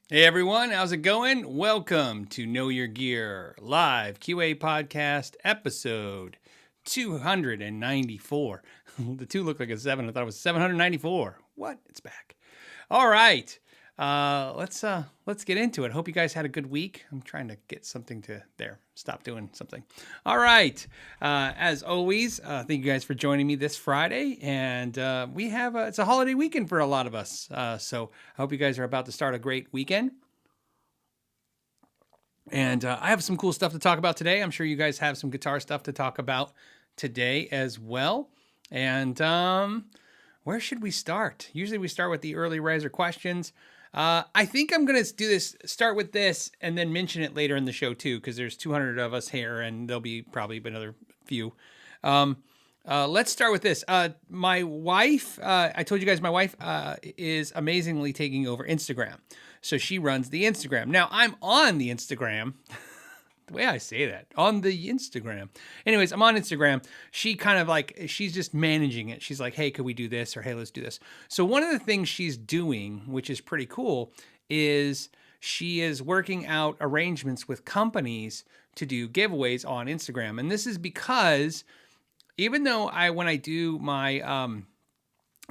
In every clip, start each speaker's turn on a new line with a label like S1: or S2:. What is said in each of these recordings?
S1: Hey everyone, how's it going? Welcome to Know Your Gear Live QA Podcast episode 294. The two look like a 7. I thought it was 794. What? It's back. All right. Let's get into it. Hope you guys had a good week. I'm trying to get something to there. Stop doing something. All right. As always, thank you guys for joining me this Friday, and we have it's a holiday weekend for a lot of us. So I hope you guys are about to start a great weekend. And I have some cool stuff to talk about today. I'm sure you guys have some guitar stuff to talk about today as well. And where should we start? Usually we start with the early riser questions. I think I'm going to start with this and then mention it later in the show too, because there's 200 of us here and there'll be probably another few. Let's start with this. My wife, I told you guys my wife is amazingly taking over Instagram. So she runs the Instagram. Now I'm on the Instagram. The way I say that, on the Instagram. Anyways, I'm on Instagram. She kind of she's just managing it. She's like, hey, could we do this? Or hey, let's do this. So one of the things she's doing, which is pretty cool, is she is working out arrangements with companies to do giveaways on Instagram. And this is because even though when I do my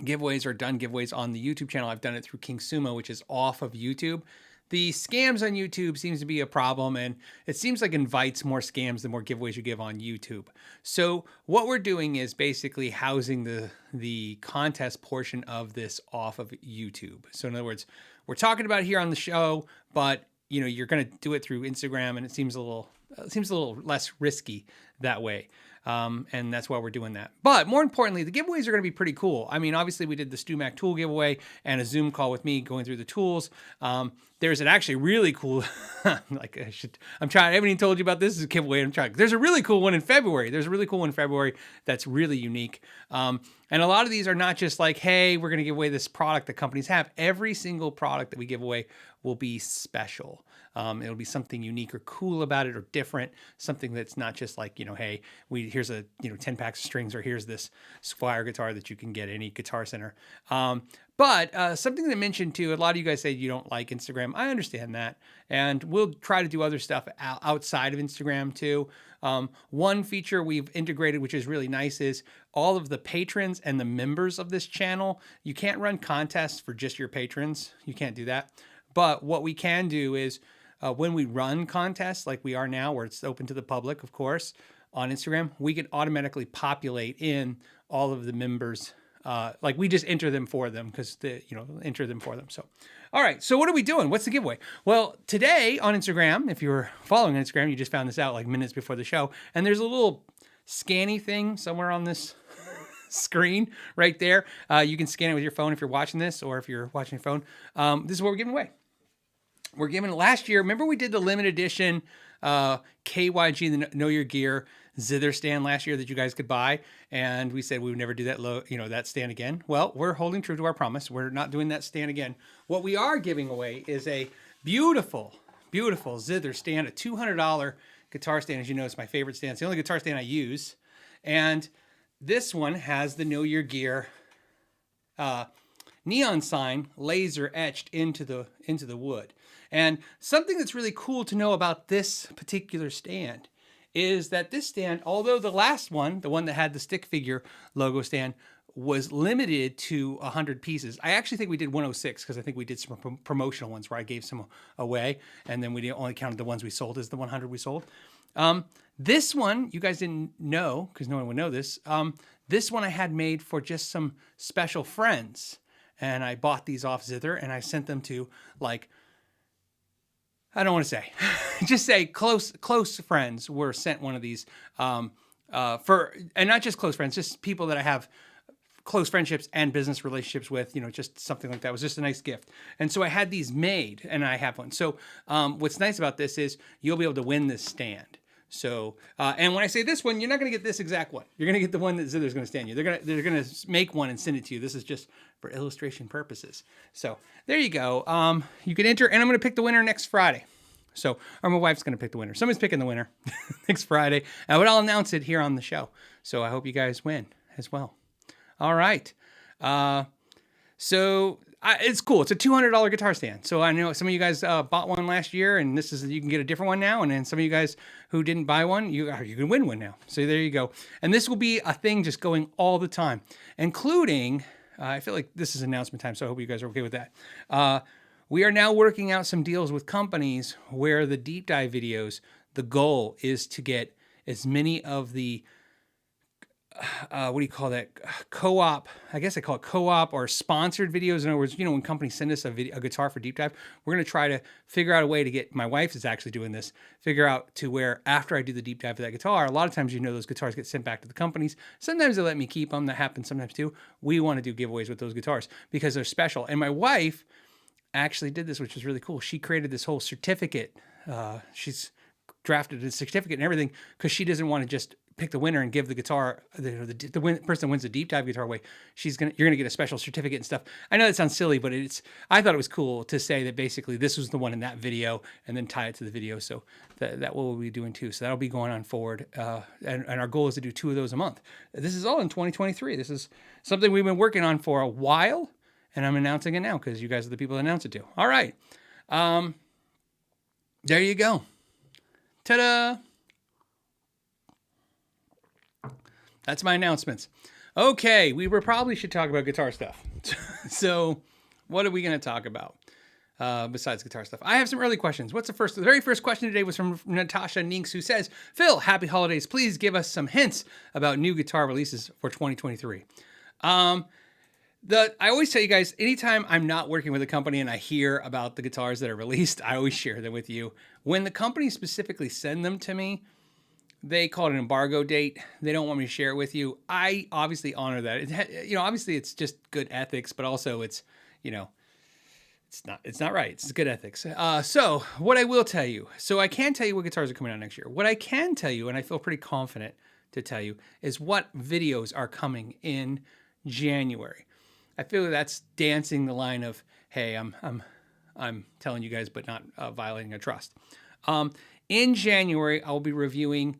S1: giveaways or done giveaways on the YouTube channel, I've done it through King Sumo, which is off of YouTube. The scams on YouTube seems to be a problem, and it seems like invites more scams the more giveaways you give on YouTube. So what we're doing is basically housing the contest portion of this off of YouTube. So in other words, we're talking about it here on the show, but you're going to do it through Instagram, and it seems a little less risky that way. And that's why we're doing that. But more importantly, the giveaways are going to be pretty cool. I mean, obviously we did the StewMac tool giveaway and a Zoom call with me going through the tools. There's an actually really cool, I haven't even told you about this giveaway. There's a really cool one in February. That's really unique. And a lot of these are not just like, hey, we're going to give away this product that companies have. Every single product that we give away will be special. It'll be something unique or cool about it or different, something that's not just like, hey, here's a 10 packs of strings, or here's this Squire guitar that you can get at any Guitar Center. But something to mention too, a lot of you guys say you don't like Instagram. I understand that. And we'll try to do other stuff outside of Instagram too. One feature we've integrated, which is really nice, is all of the patrons and the members of this channel. You can't run contests for just your patrons. You can't do that. But what we can do is when we run contests like we are now, where it's open to the public, of course, on Instagram, we can automatically populate in all of the members. Like we just enter them for them enter them for them. So, all right. So what are we doing? What's the giveaway? Well, today on Instagram, if you were following Instagram, you just found this out like minutes before the show. And there's a little scanny thing somewhere on this screen right there. You can scan it with your phone if you're watching this, or if you're watching your phone. This is what we're giving away. We're giving last year. Remember we did the limited edition KYG, the Know Your Gear Zither stand last year that you guys could buy, and we said we would never do that that stand again. Well, we're holding true to our promise. We're not doing that stand again. What we are giving away is a beautiful, beautiful Zither stand, a $200 guitar stand. As you know, it's my favorite stand. It's the only guitar stand I use, and this one has the Know Your Gear neon sign laser etched into the wood. And something that's really cool to know about this particular stand is that this stand, although the last one, the one that had the stick figure logo stand, was limited to 100 pieces. I actually think we did 106 because I think we did some promotional ones where I gave some away, and then we only counted the ones we sold as the 100 we sold. This one, you guys didn't know because no one would know this. This one I had made for just some special friends. And I bought these off Zither, and I sent them to, I don't want to say, just say close friends were sent one of these and not just close friends, just people that I have close friendships and business relationships with, just something like that. It was just a nice gift. And so I had these made, and I have one. So what's nice about this is you'll be able to win this stand. So, and when I say this one, you're not going to get this exact one. You're going to get the one that Zither's going to stand you. They're going to make one and send it to you. This is just for illustration purposes. So there you go. You can enter, and I'm going to pick the winner next Friday. So, or my wife's going to pick the winner. Somebody's picking the winner next Friday. But I'll announce it here on the show. So I hope you guys win as well. All right. So It's cool. It's a $200 guitar stand. So I know some of you guys bought one last year, and you can get a different one now. And then some of you guys who didn't buy one, you can win one now. So there you go. And this will be a thing just going all the time, including, I feel like this is announcement time, so I hope you guys are okay with that. We are now working out some deals with companies where the deep dive videos, the goal is to get as many of the what do you call that? Co-op. I guess I call it co-op or sponsored videos. In other words, when companies send us a guitar for deep dive, we're going to try to figure out a way to get, my wife is actually doing this, figure out to where after I do the deep dive for that guitar, a lot of times, those guitars get sent back to the companies. Sometimes they let me keep them. That happens sometimes too. We want to do giveaways with those guitars because they're special. And my wife actually did this, which is really cool. She created this whole certificate. She's drafted a certificate and everything because she doesn't want to just pick the winner and give the guitar, the person that wins the deep dive guitar away. You're gonna get a special certificate and stuff. I know that sounds silly, but I thought it was cool to say that basically this was the one in that video and then tie it to the video. So that we'll be doing too. So that'll be going on forward. And our goal is to do 2 of those a month. This is all in 2023. This is something we've been working on for a while, and I'm announcing it now because you guys are the people that announce it to. All right. There you go. Ta-da! That's my announcements. Okay, we probably should talk about guitar stuff. So what are we going to talk about besides guitar stuff? I have some early questions. The very first question today was from Natasha Ninks, who says, Phil, happy holidays. Please give us some hints about new guitar releases for 2023. I always tell you guys, anytime I'm not working with a company and I hear about the guitars that are released, I always share them with you. When the company specifically send them to me, they call it an embargo date. They don't want me to share it with you. I obviously honor that. Obviously it's just good ethics, but also it's not right. It's good ethics. So what I will tell you, I can't tell you what guitars are coming out next year. What I can tell you, and I feel pretty confident to tell you, is what videos are coming in January. I feel that's dancing the line of, hey, I'm telling you guys, but not violating a trust. In January, I'll be reviewing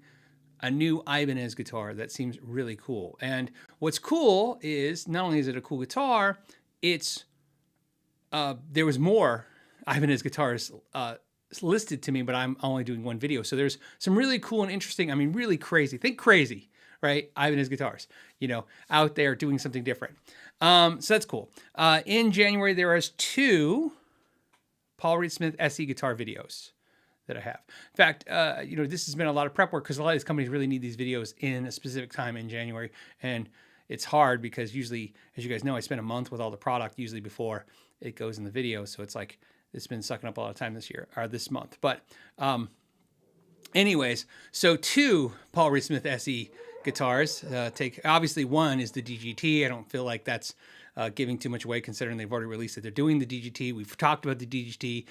S1: a new Ibanez guitar that seems really cool. And what's cool is not only is it a cool guitar, there was more Ibanez guitars listed to me, but I'm only doing one video. So there's some really cool and interesting, really crazy, think crazy, right? Ibanez guitars, out there doing something different. So that's cool. In January, there is 2 Paul Reed Smith SE guitar videos that I have. In fact, this has been a lot of prep work because a lot of these companies really need these videos in a specific time in January. And it's hard because usually, as you guys know, I spend a month with all the product usually before it goes in the video. So it's like, it's been sucking up a lot of time this month. But anyways, so 2 Paul Reed Smith SE guitars. Obviously one is the DGT. I don't feel like that's giving too much away considering they've already released it. They're doing the DGT. We've talked about the DGT.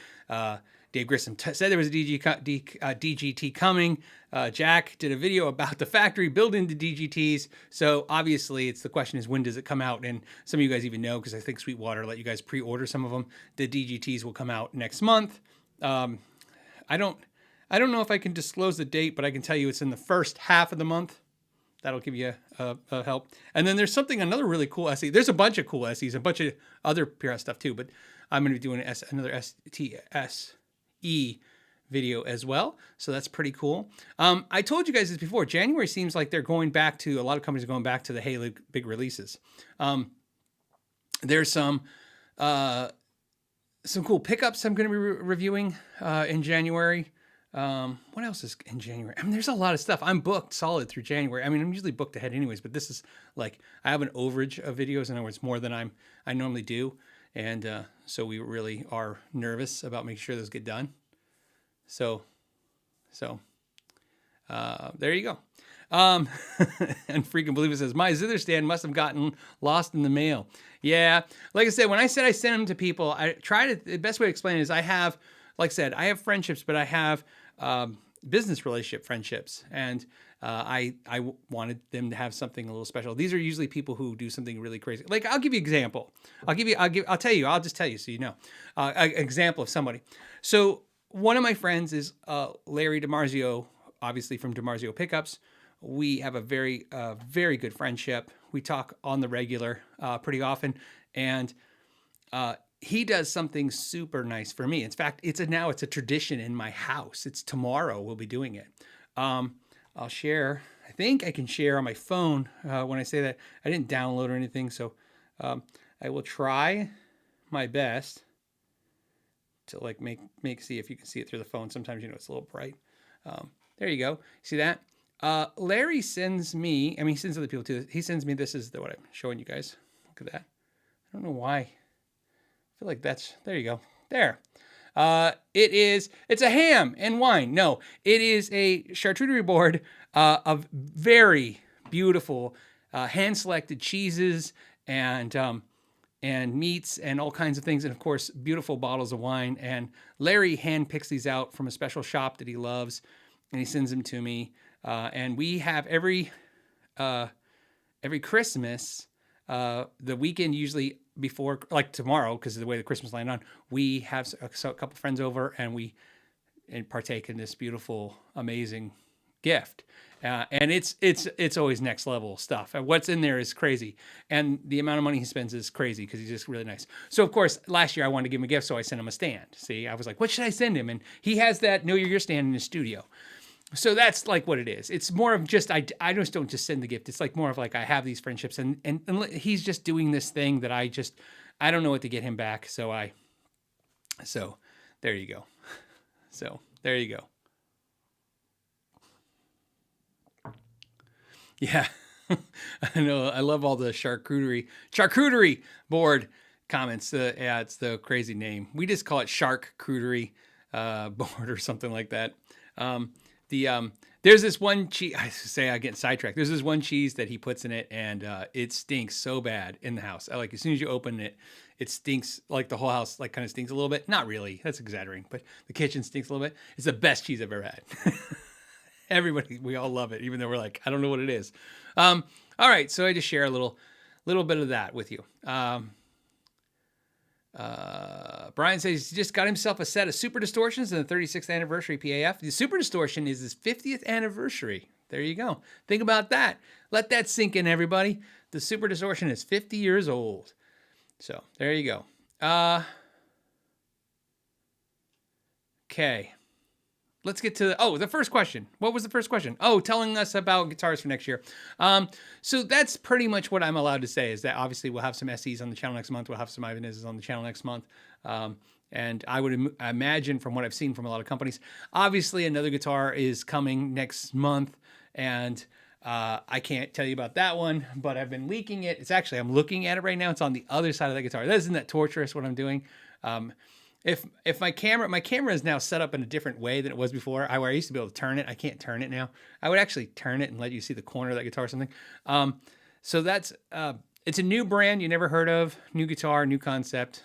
S1: Dave Grissom said there was a DGT coming. Jack did a video about the factory building the DGTs. So obviously the question is, when does it come out? And some of you guys even know, because I think Sweetwater let you guys pre-order some of them. The DGTs will come out next month. I don't know if I can disclose the date, but I can tell you it's in the first half of the month. That'll give you a help. And then there's another really cool SE. There's a bunch of cool SEs, a bunch of other PRS stuff too, but I'm going to be doing another STSE video as well. So that's pretty cool. I told you guys this before. January seems like they're going back to, a lot of companies are going back to the Hey big releases. There's some cool pickups I'm going to be reviewing in January. What else is in January? There's a lot of stuff. I'm booked solid through January. I'm usually booked ahead anyways, but this is like, I have an overage of videos. In other words, more than I normally do. And so we really are nervous about making sure those get done. So there you go. And Freaking Believer says, my Zither stand must have gotten lost in the mail. Yeah. Like I said, when I said I sent them to people, the best way to explain it is I have friendships, but I have business relationship friendships. And I wanted them to have something a little special. These are usually people who do something really crazy. Like, I'll give you an example. I'll just tell you so you know. An example of somebody. So one of my friends is Larry DiMarzio, obviously from DiMarzio Pickups. We have a very, very good friendship. We talk on the regular pretty often. And he does something super nice for me. In fact, now it's a tradition in my house. It's tomorrow we'll be doing it. I'll share. I think I can share on my phone when I say that. I didn't download or anything, so I will try my best to like see if you can see it through the phone. Sometimes it's a little bright. There you go. See that? Larry sends me. I mean, he sends other people too. He sends me. This is what I'm showing you guys. Look at that. I don't know why. I feel like there you go. There. It's a ham and wine. No, it is a charcuterie board of very beautiful hand-selected cheeses and meats and all kinds of things. And of course, beautiful bottles of wine. And Larry hand picks these out from a special shop that he loves, and he sends them to me. And we have every Christmas, the weekend usually before, like tomorrow, because of the way the Christmas land on, we have a couple friends over and we partake in this beautiful, amazing gift. And it's always next level stuff. And what's in there is crazy. And the amount of money he spends is crazy because he's just really nice. So of course, last year I wanted to give him a gift, so I sent him a stand. See, I was like, what should I send him? And he has that Know Your Gear stand in his studio. So that's like what it is. It's more of just, I just don't just send the gift. It's like more of like, I have these friendships and he's just doing this thing that I don't know what to get him back. So there you go. So there you go. Yeah. I know. I love all the charcuterie board comments. Yeah, it's the crazy name. We just call it charcuterie board or something like that. There's this one cheese, I get sidetracked. There's this one cheese that he puts in it and it stinks so bad in the house. Like as soon as you open it, it stinks, like the whole house like kind of stinks a little bit. Not really, that's exaggerating, but the kitchen stinks a little bit. It's the best cheese I've ever had. Everybody, we all love it, even though we're like, I don't know what it is. All right, so I just share a little bit of that with you. Brian says he just got himself a set of Super Distortions in the 36th anniversary PAF. The Super Distortion is his 50th anniversary. There you go. Think about that. Let that sink in, everybody. The Super Distortion is 50 years old. So there you go. Okay. Let's get to the first question. What was the first question? Oh, telling us about guitars for next year. So that's pretty much what I'm allowed to say, is that obviously we'll have some SEs on the channel next month. We'll have some Ibanez's on the channel next month. And I would imagine from what I've seen from a lot of companies, obviously another guitar is coming next month. And I can't tell you about that one, but I've been leaking it. I'm looking at it right now. It's on the other side of the guitar. Isn't that torturous what I'm doing? If my camera is now set up in a different way than it was before. I used to be able to turn it. I can't turn it now. I would actually turn it and let you see the corner of that guitar or something. So that's, it's a new brand you never heard of, new guitar, new concept,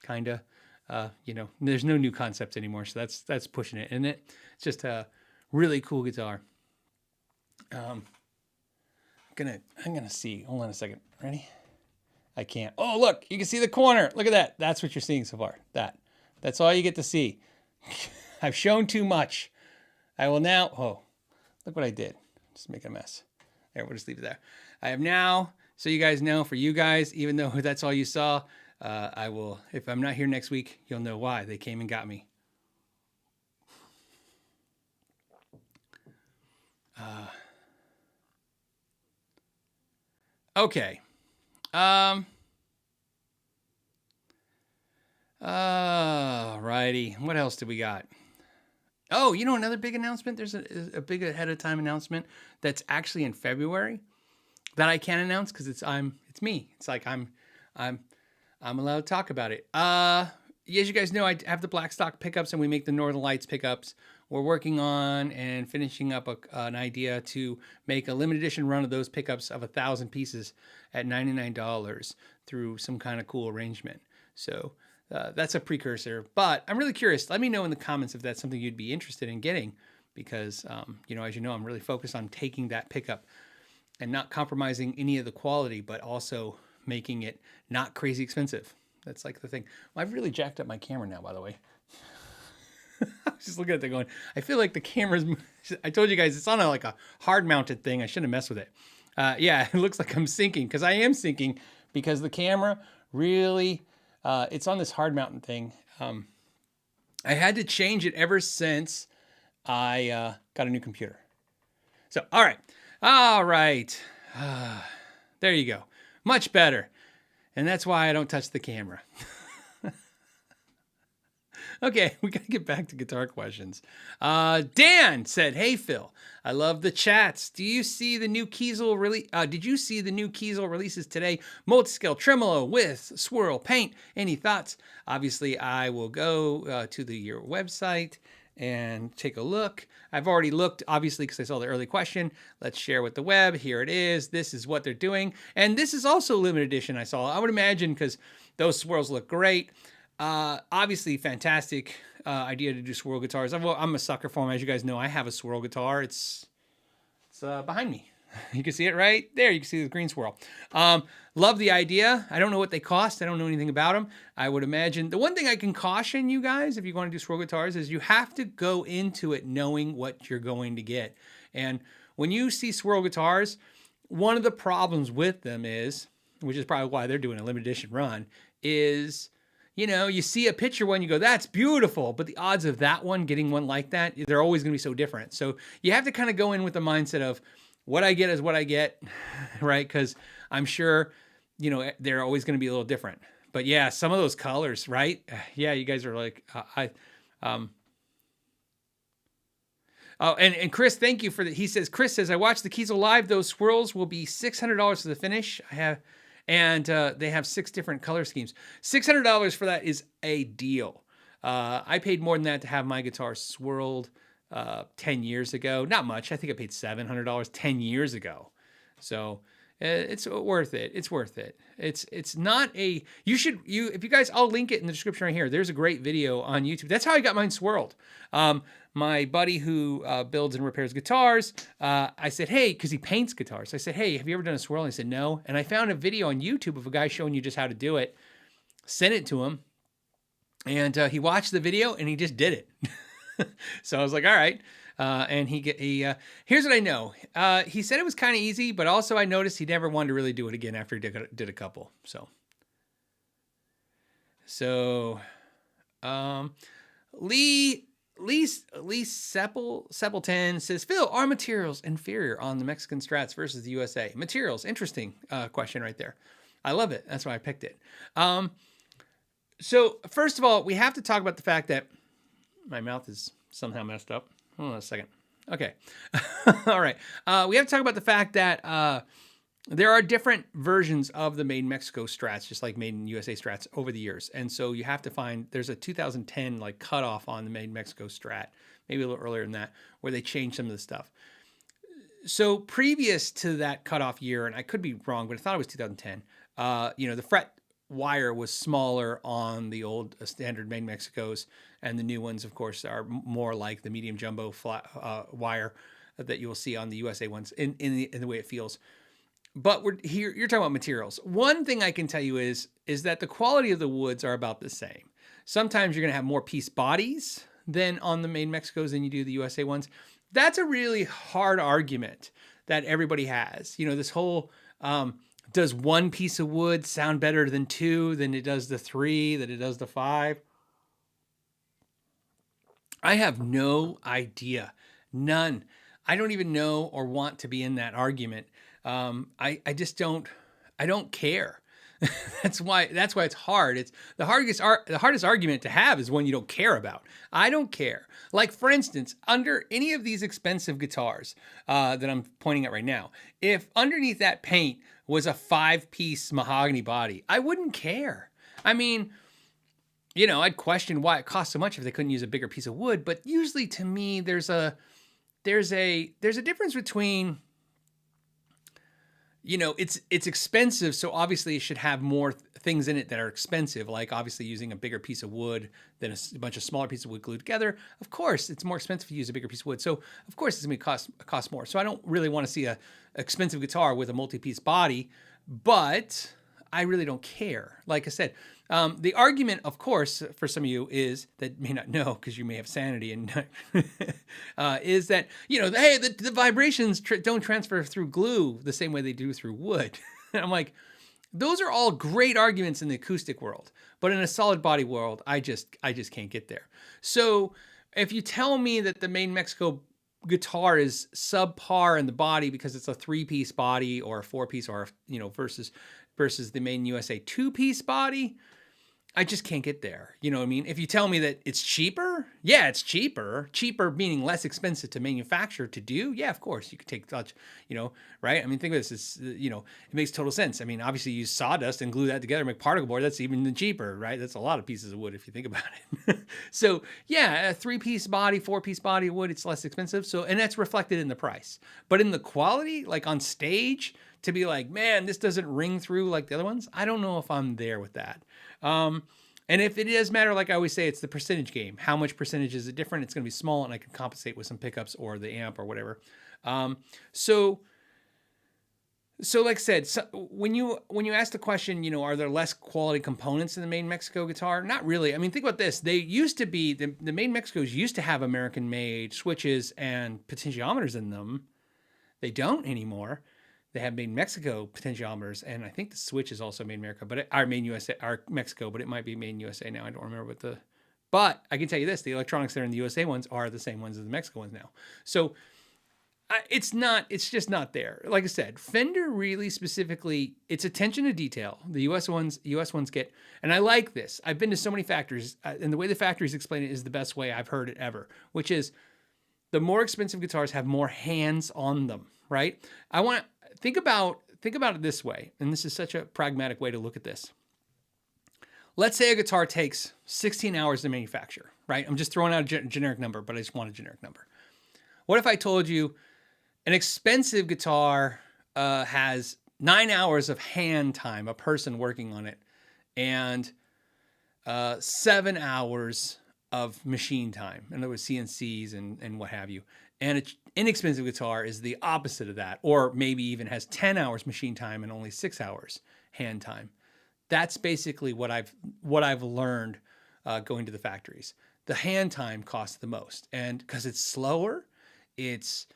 S1: kinda. There's no new concepts anymore. So that's pushing it, isn't it? It's just a really cool guitar. I'm gonna see, hold on a second. Ready? I can't. Oh, look, you can see the corner. Look at that. That's what you're seeing so far. That's all you get to see. I've shown too much. I will now, look what I did. Just make a mess. There, we'll just leave it there. I have now, so you guys know, for you guys, even though that's all you saw, I will, if I'm not here next week, you'll know why. They came and got me. Okay. Righty. What else do we got? Oh, another big announcement. There's a big ahead of time announcement that's actually in February that I can't announce because it's me. It's like I'm allowed to talk about it. As you guys know, I have the Blackstock pickups and we make the Northern Lights pickups. We're working on and finishing up an idea to make a limited edition run of those pickups of 1,000 pieces at $99 through some kind of cool arrangement. So that's a precursor, but I'm really curious. Let me know in the comments if that's something you'd be interested in getting, because, as you know, I'm really focused on taking that pickup and not compromising any of the quality, but also making it not crazy expensive. That's like the thing. Well, I've really jacked up my camera now, by the way. I was just looking at it going, I feel like the camera's, I told you guys, it's on a hard mounted thing. I shouldn't have messed with it. Yeah, it looks like I'm sinking, because I am sinking, because the camera really It's on this hard mountain thing. I had to change it ever since I got a new computer. So, all right. There you go. Much better. And that's why I don't touch the camera. Okay, we got to get back to guitar questions. Dan said, "Hey Phil, I love the chats. Did you see the new Kiesel releases today? Multiscale tremolo with swirl paint. Any thoughts? Obviously, I will go to your website and take a look. I've already looked, obviously, because I saw the early question. Let's share with the web. Here it is. This is what they're doing. And this is also limited edition, I saw. I would imagine, because those swirls look great. Obviously, fantastic idea to do swirl guitars. I'm a sucker for them. As you guys know, I have a swirl guitar. It's behind me. You can see it right there. You can see the green swirl. Love the idea. I don't know what they cost. I don't know anything about them. I would imagine the one thing I can caution you guys, if you want to do swirl guitars, is you have to go into it knowing what you're going to get. And when you see swirl guitars, one of the problems with them is, which is probably why they're doing a limited edition run, is, you know, you see a picture one, you go, that's beautiful. But the odds of that one getting one like that, they're always going to be so different. So you have to kind of go in with the mindset of what I get is what I get, right? Because I'm sure, you know, they're always going to be a little different. But yeah, some of those colors, right? Yeah, you guys are like, Oh, and Chris, thank you for that. He says, Chris says, I watched the Kiesel live. Those swirls will be $600 for the finish. They have 6 different color schemes. $600 for that is a deal. I paid more than that to have my guitar swirled 10 years ago. Not much. I think I paid $700 10 years ago. So it's worth it. It's worth it. It's not a, if you guys, I'll link it in the description right here. There's a great video on YouTube. That's how I got mine swirled. My buddy who builds and repairs guitars, I said, hey, because he paints guitars. I said, hey, have you ever done a swirl? And he said, no. And I found a video on YouTube of a guy showing you just how to do it. Sent it to him. And he watched the video and he just did it. So I was like, all right. And here's what I know. He said it was kind of easy, but also I noticed he never wanted to really do it again after he did a couple. Lee Seppleton says, Phil, are materials inferior on the Mexican Strats versus the USA? Materials, interesting question right there. I love it. That's why I picked it. So first of all, we have to talk about the fact that my mouth is somehow messed up. Hold on a second. Okay. All right. We have to talk about the fact that there are different versions of the Made in Mexico Strats, just like Made in USA Strats over the years. And so you have to find, there's a 2010 like cutoff on the Made in Mexico Strat, maybe a little earlier than that, where they changed some of the stuff. So previous to that cutoff year, and I could be wrong, but I thought it was 2010, the fret wire was smaller on the old standard Made in Mexicos, and the new ones, of course, are more like the medium jumbo flat wire that you will see on the USA ones in the way it feels. But you're talking about materials. One thing I can tell you is that the quality of the woods are about the same. Sometimes you're going to have more piece bodies than on the Made in Mexicos than you do the USA ones. That's a really hard argument that everybody has. You know, this whole, does one piece of wood sound better than 2 than it does the 3, than it does the 5? I have no idea. None. I don't even know or want to be in that argument. I don't care. That's why it's hard. It's the hardest argument to have is one you don't care about. I don't care. Like, for instance, under any of these expensive guitars that I'm pointing at right now, if underneath that paint was a 5-piece mahogany body, I wouldn't care. I mean, I'd question why it costs so much if they couldn't use a bigger piece of wood. But usually, to me, there's a difference between, it's expensive, so obviously it should have more things in it that are expensive, like obviously using a bigger piece of wood than a bunch of smaller pieces of wood glued together. Of course, it's more expensive to use a bigger piece of wood, so of course it's going to cost more. So I don't really want to see a expensive guitar with a multi-piece body, but I really don't care. Like I said, the argument, of course, for some of you is that may not know because you may have sanity, and is that hey, the vibrations don't transfer through glue the same way they do through wood. And I'm like, Those are all great arguments in the acoustic world, but in a solid body world, I just can't get there. So if you tell me that the Made in Mexico guitar is subpar in the body because it's a 3-piece body or a 4-piece, or versus the Made in USA 2-piece body, I just can't get there. You know what I mean? If you tell me that it's cheaper, yeah, it's cheaper. Cheaper meaning less expensive to manufacture, to do. Yeah, of course, you could take touch, right? I mean, think of this as, it makes total sense. I mean, obviously you use sawdust and glue that together, make particle board. That's even cheaper, right? That's a lot of pieces of wood if you think about it. So yeah, a 3-piece body, 4-piece body of wood, it's less expensive. So, and that's reflected in the price. But in the quality, like on stage, to be like, man, this doesn't ring through like the other ones, I don't know if I'm there with that. And if it does matter, like I always say, it's the percentage game. How much percentage is it different? It's going to be small, and I can compensate with some pickups or the amp or whatever. So like I said, when you ask the question, are there less quality components in the Made in Mexico guitar? Not really. I mean, think about this. They used to be, the Made in Mexicos used to have American-made switches and potentiometers in them. They don't anymore. They have Made in Mexico potentiometers, and I think the switch is also made in America, but Made in USA, or Mexico, but it might be Made in USA now. I don't remember but I can tell you this: the electronics that are in the USA ones are the same ones as the Mexico ones now. So it's just not there. Like I said, Fender really specifically, its attention to detail. The US ones get, and I like this. I've been to so many factories, and the way the factories explain it is the best way I've heard it ever, which is the more expensive guitars have more hands on them, right? Think about it this way, and this is such a pragmatic way to look at this. Let's say a guitar takes 16 hours to manufacture, right? I'm just throwing out a generic number, but I just want a generic number. What if I told you an expensive guitar has 9 hours of hand time, a person working on it, and 7 hours of machine time, in other words, CNCs and what have you. And an inexpensive guitar is the opposite of that, or maybe even has 10 hours machine time and only 6 hours hand time. That's basically what I've learned going to the factories. The hand time costs the most, and because it's slower, it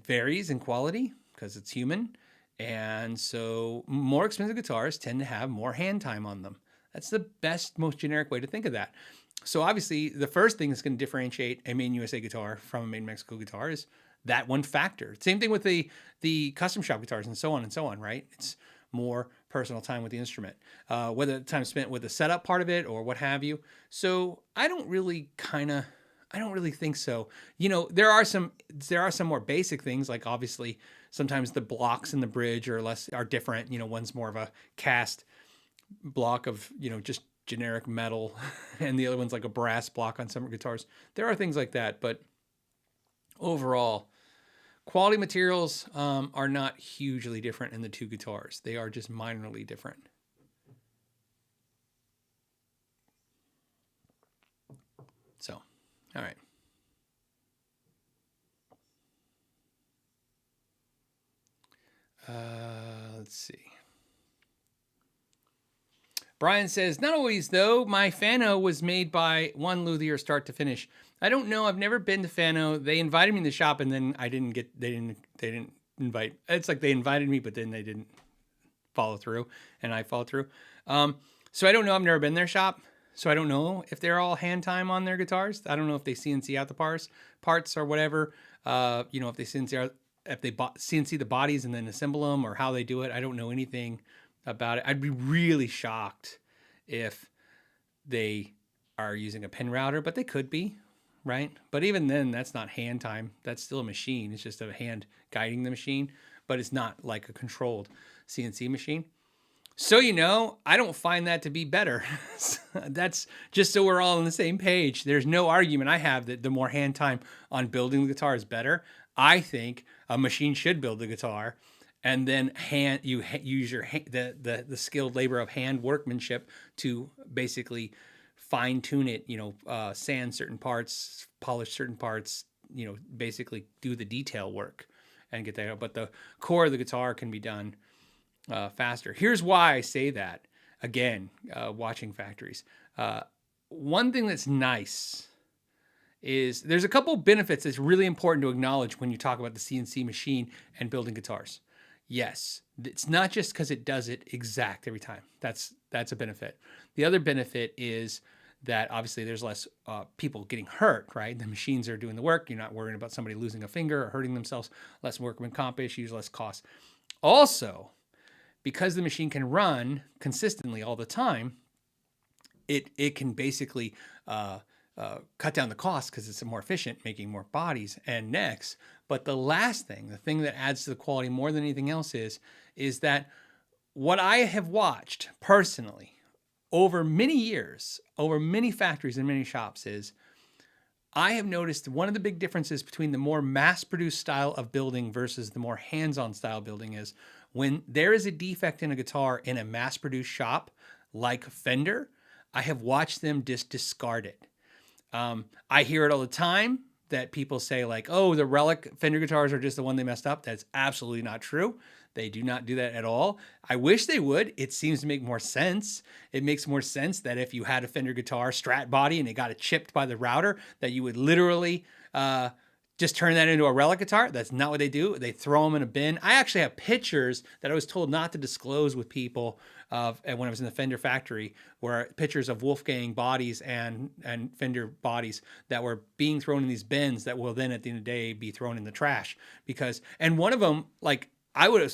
S1: varies in quality because it's human, and so more expensive guitars tend to have more hand time on them. That's the best, most generic way to think of that. So obviously, the first thing that's going to differentiate a Made in USA guitar from a Made in Mexico guitar is that one factor. Same thing with the custom shop guitars and so on, right? It's more personal time with the instrument, whether the time spent with the setup part of it or what have you. So I don't really think so. There are some more basic things, like obviously sometimes the blocks in the bridge are different. One's more of a cast block of, just generic metal, and the other one's like a brass block on some guitars. There are things like that, but overall, quality materials are not hugely different in the two guitars. They are just minorly different. So, all right. Let's see. Brian says, not always though. My Fano was made by one luthier start to finish. I don't know. I've never been to Fano. They invited me in the shop, and then they didn't invite. It's like they invited me, but then they didn't follow through, and I followed through. So I don't know. I've never been in their shop, so I don't know if they're all hand time on their guitars. I don't know if they CNC out the parts or whatever. If they CNC the bodies and then assemble them, or how they do it. I don't know anything about it. I'd be really shocked if they are using a pin router, but they could be, right? But even then, that's not hand time. That's still a machine. It's just a hand guiding the machine, but it's not like a controlled CNC machine. So, I don't find that to be better. That's just so we're all on the same page. There's no argument I have that the more hand time on building the guitar is better. I think a machine should build the guitar, and then you use the skilled labor of hand workmanship to basically fine tune it, sand certain parts, polish certain parts, basically do the detail work and get that out. But the core of the guitar can be done faster. Here's why I say that. Again, watching factories. One thing that's nice is there's a couple benefits that's really important to acknowledge when you talk about the CNC machine and building guitars. Yes, it's not just because it does it exact every time. That's a benefit. The other benefit is that obviously there's less people getting hurt, right? The machines are doing the work. You're not worrying about somebody losing a finger or hurting themselves. Less workman comp issues, less cost. Also, because the machine can run consistently all the time, it can basically cut down the cost because it's more efficient, making more bodies and necks. But the last thing, the thing that adds to the quality more than anything else is that what I have watched personally over many years, over many factories and many shops is I have noticed one of the big differences between the more mass-produced style of building versus the more hands-on style building is when there is a defect in a guitar in a mass-produced shop like Fender, I have watched them just discard it. I hear it all the time that people say like, oh, the relic Fender guitars are just the one they messed up. That's absolutely not true. They do not do that at all. I wish they would. It seems to make more sense. It makes more sense that if you had a Fender guitar Strat body and it got chipped by the router, that you would literally just turn that into a relic guitar. That's not what they do. They throw them in a bin. I actually have pictures that I was told not to disclose with people when I was in the Fender factory, where pictures of Wolfgang bodies and Fender bodies that were being thrown in these bins that will then at the end of the day be thrown in the trash. And one of them, like,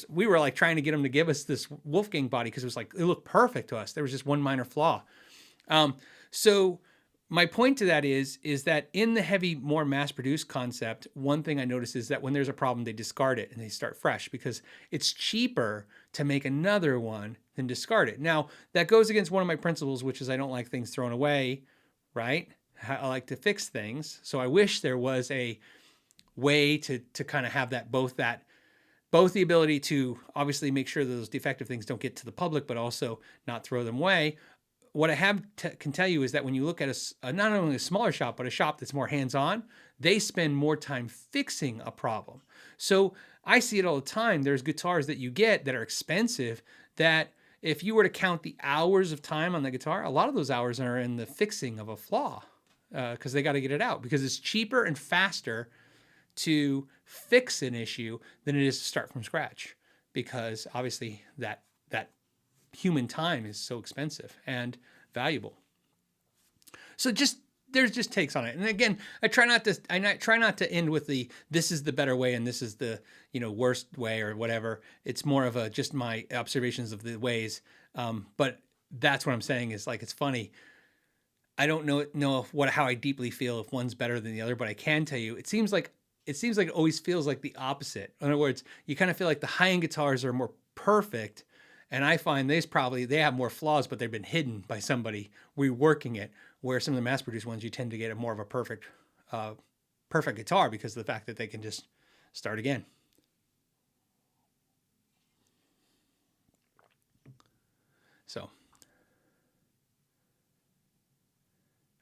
S1: we were like trying to get them to give us this Wolfgang body because it was like, it looked perfect to us. There was just one minor flaw. So my point to that is that in the heavy, more mass-produced concept, one thing I noticed is that when there's a problem, they discard it and they start fresh because it's cheaper to make another one than discard it. Now, that goes against one of my principles, which is I don't like things thrown away, right? I like to fix things. So I wish there was a way to kind of have that both the ability to obviously make sure that those defective things don't get to the public, but also not throw them away. What I can tell you is that when you look at not only a smaller shop, but a shop that's more hands-on, they spend more time fixing a problem. So I see it all the time. There's guitars that you get that are expensive that if you were to count the hours of time on the guitar, a lot of those hours are in the fixing of a flaw because they got to get it out because it's cheaper and faster to fix an issue than it is to start from scratch because obviously that human time is so expensive and valuable. So there's just takes on it. And again, I try not to end with this is the better way and this is the worst way or whatever. It's more of just my observations of the ways. But that's what I'm saying is like, it's funny. I don't know how I deeply feel if one's better than the other, but I can tell you, it seems like it always feels like the opposite. In other words, you kind of feel like the high-end guitars are more perfect. And I find they have more flaws, but they've been hidden by somebody reworking it. Where some of the mass-produced ones, you tend to get more of a perfect guitar because of the fact that they can just start again. So,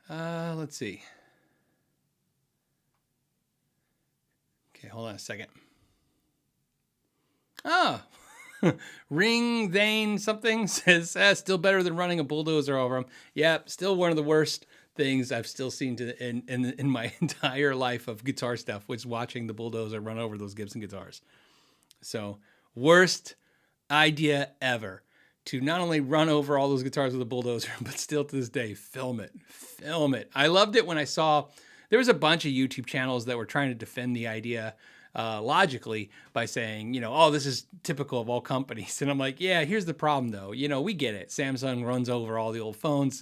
S1: let's see. Okay, hold on a second. Oh. Ring Zane something says still better than running a bulldozer over them. Yep, still one of the worst things I've still seen in my entire life of guitar stuff, was watching the bulldozer run over those Gibson guitars. So worst idea ever to not only run over all those guitars with a bulldozer, but still to this day film it. I loved it when I saw there was a bunch of YouTube channels that were trying to defend the idea logically by saying, oh, this is typical of all companies. And I'm like, yeah, here's the problem though. We get it. Samsung runs over all the old phones.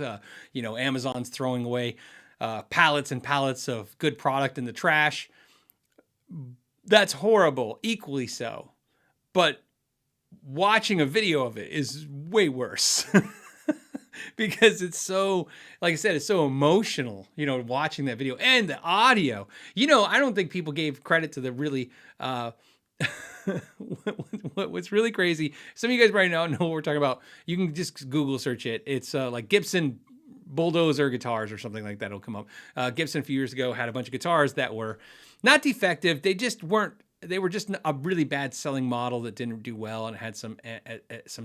S1: Amazon's throwing away pallets and pallets of good product in the trash. That's horrible. Equally so. But watching a video of it is way worse. Because it's so, like I said, it's so emotional, watching that video and the audio. I don't think people gave credit to the really, what's really crazy. Some of you guys right now know what we're talking about. You can just Google search it. It's like Gibson bulldozer guitars or something like that. It'll come up. Gibson a few years ago had a bunch of guitars that were not defective. They were just a really bad selling model that didn't do well and had some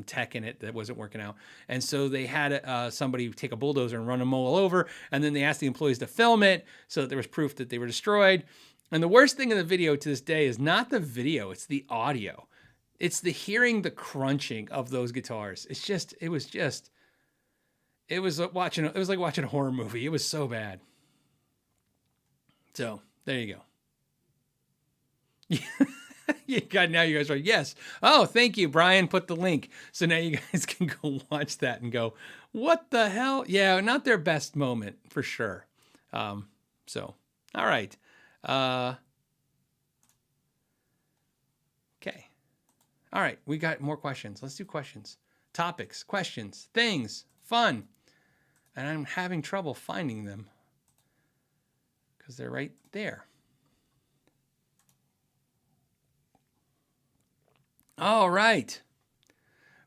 S1: tech in it that wasn't working out. And so they had somebody take a bulldozer and run them all over. And then they asked the employees to film it so that there was proof that they were destroyed. And the worst thing in the video to this day is not the video, it's the audio. it's the hearing the crunching of those guitars. It was like watching a horror movie. It was so bad. So there you go. Now you guys are like, yes. Oh, thank you, Brian. Put the link. So now you guys can go watch that and go, what the hell? Yeah, not their best moment for sure. So, all right. Okay. All right. We got more questions. Let's do questions. Topics, questions, things, fun. And I'm having trouble finding them because they're right there. All right.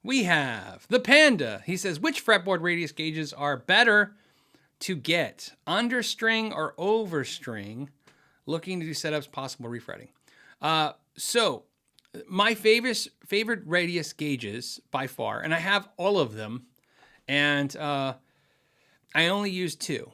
S1: We have the Panda. He says, which fretboard radius gauges are better to get? Understring or overstring? Looking to do setups, possible refretting. So my favorite radius gauges by far, and I have all of them, and I only use two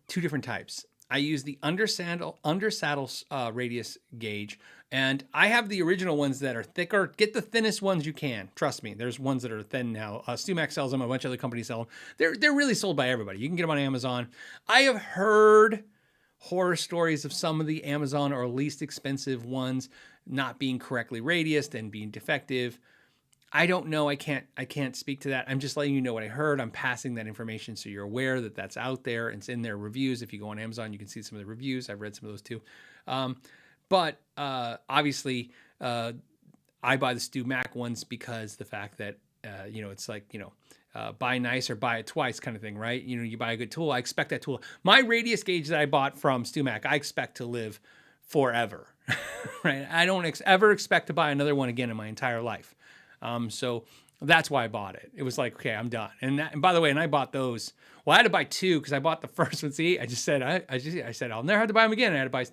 S1: different types. I use the undersaddle radius gauge, and I have the original ones that are thicker. Get the thinnest ones you can. Trust me, there's ones that are thin now. StewMac sells them. A bunch of other companies sell them. They're really sold by everybody. You can get them on Amazon. I have heard horror stories of some of the Amazon or least expensive ones not being correctly radiused and being defective. I don't know. I can't speak to that. I'm just letting you know what I heard. I'm passing that information so you're aware that that's out there. It's in their reviews. If you go on Amazon, you can see some of the reviews. I've read some of those too. But obviously, I buy the StewMac ones because the fact that, it's like, buy nice or buy it twice kind of thing, right? You buy a good tool. I expect that tool. My radius gauge that I bought from StewMac, I expect to live forever, right? I don't ever expect to buy another one again in my entire life. So that's why I bought it. It was like, okay, I'm done. And by the way, I bought those. Well, I had to buy two because I bought the first one. See, I said I'll never have to buy them again. I had to buy,